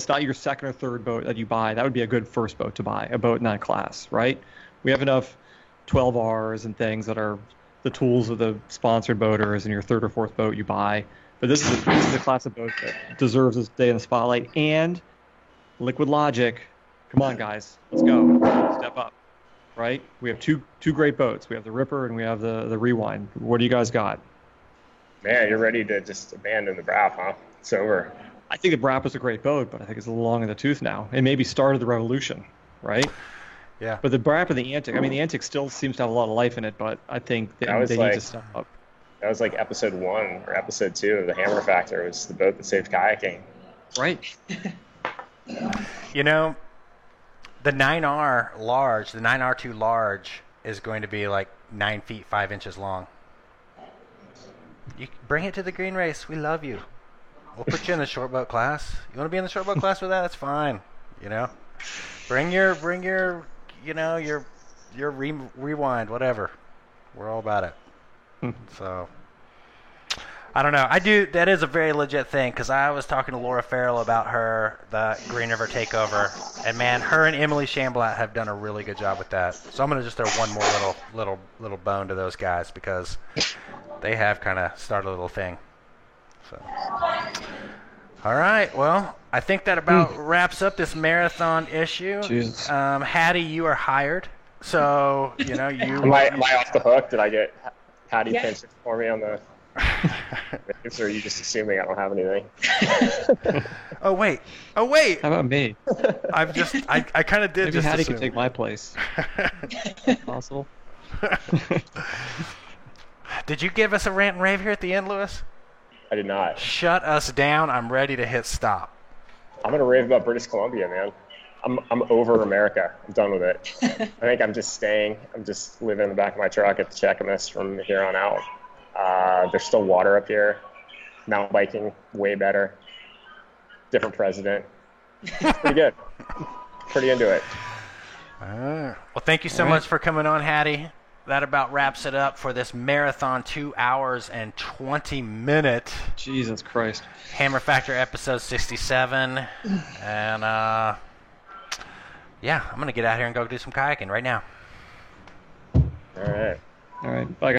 not your second or third boat that you buy. That would be a good first boat to buy, a boat in that class, right? We have enough 12Rs and things that are the tools of the sponsored boaters and your third or fourth boat you buy. But this is a class of boat that deserves its day in the spotlight. And Liquid Logic, come on, guys, let's go. Step up, right? We have two great boats. We have the Ripper and we have the Rewind. What do you guys got? Man, you're ready to just abandon the BRAP, huh? It's over. I think the BRAP was a great boat, but I think it's a little long in the tooth now. It maybe started the revolution, right? Yeah. But the BRAP and the Antic, the Antic still seems to have a lot of life in it, but I think they need to step up. That was like episode 1 or episode 2 of the Hammer Factor. It was the boat that saved kayaking. Right. The 9R large, the 9R2 large is going to be like 9 feet 5 inches long. You bring it to the green race. We love you. We'll put you in the short boat class. You want to be in the short boat class with that? That's fine. Bring your rewind, whatever. We're all about it. So, I don't know. That is a very legit thing, because I was talking to Laura Farrell about the Green River takeover, and man, her and Emily Shamblatt have done a really good job with that. So I'm going to just throw one more little bone to those guys, because they have kind of started a little thing. So, all right. Well, I think that about wraps up this marathon issue. Hattie, you are hired. So, you. Am I off the hook? Did I get Hattie pinches for me on the? Or are you just assuming I don't have anything? Oh wait! How about me? I kind of did. Maybe just Hattie assume. can take my place. Possible. Did you give us a rant and rave here at the end, Lewis? I did not. Shut us down. I'm ready to hit stop. I'm gonna rave about British Columbia, man. I'm over America. I'm done with it. I think I'm just staying. I'm just living in the back of my truck at the Cheakamus from here on out. There's still water up here. Mountain biking, way better. different president. It's pretty good. Pretty into it. Well, thank you so much for coming on, Hattie. That about wraps it up for this marathon 2 hours and 20 minutes. Jesus Christ. Hammer Factor episode 67. And, yeah, I'm going to get out here and go do some kayaking right now. All right. All right. Bye, guys.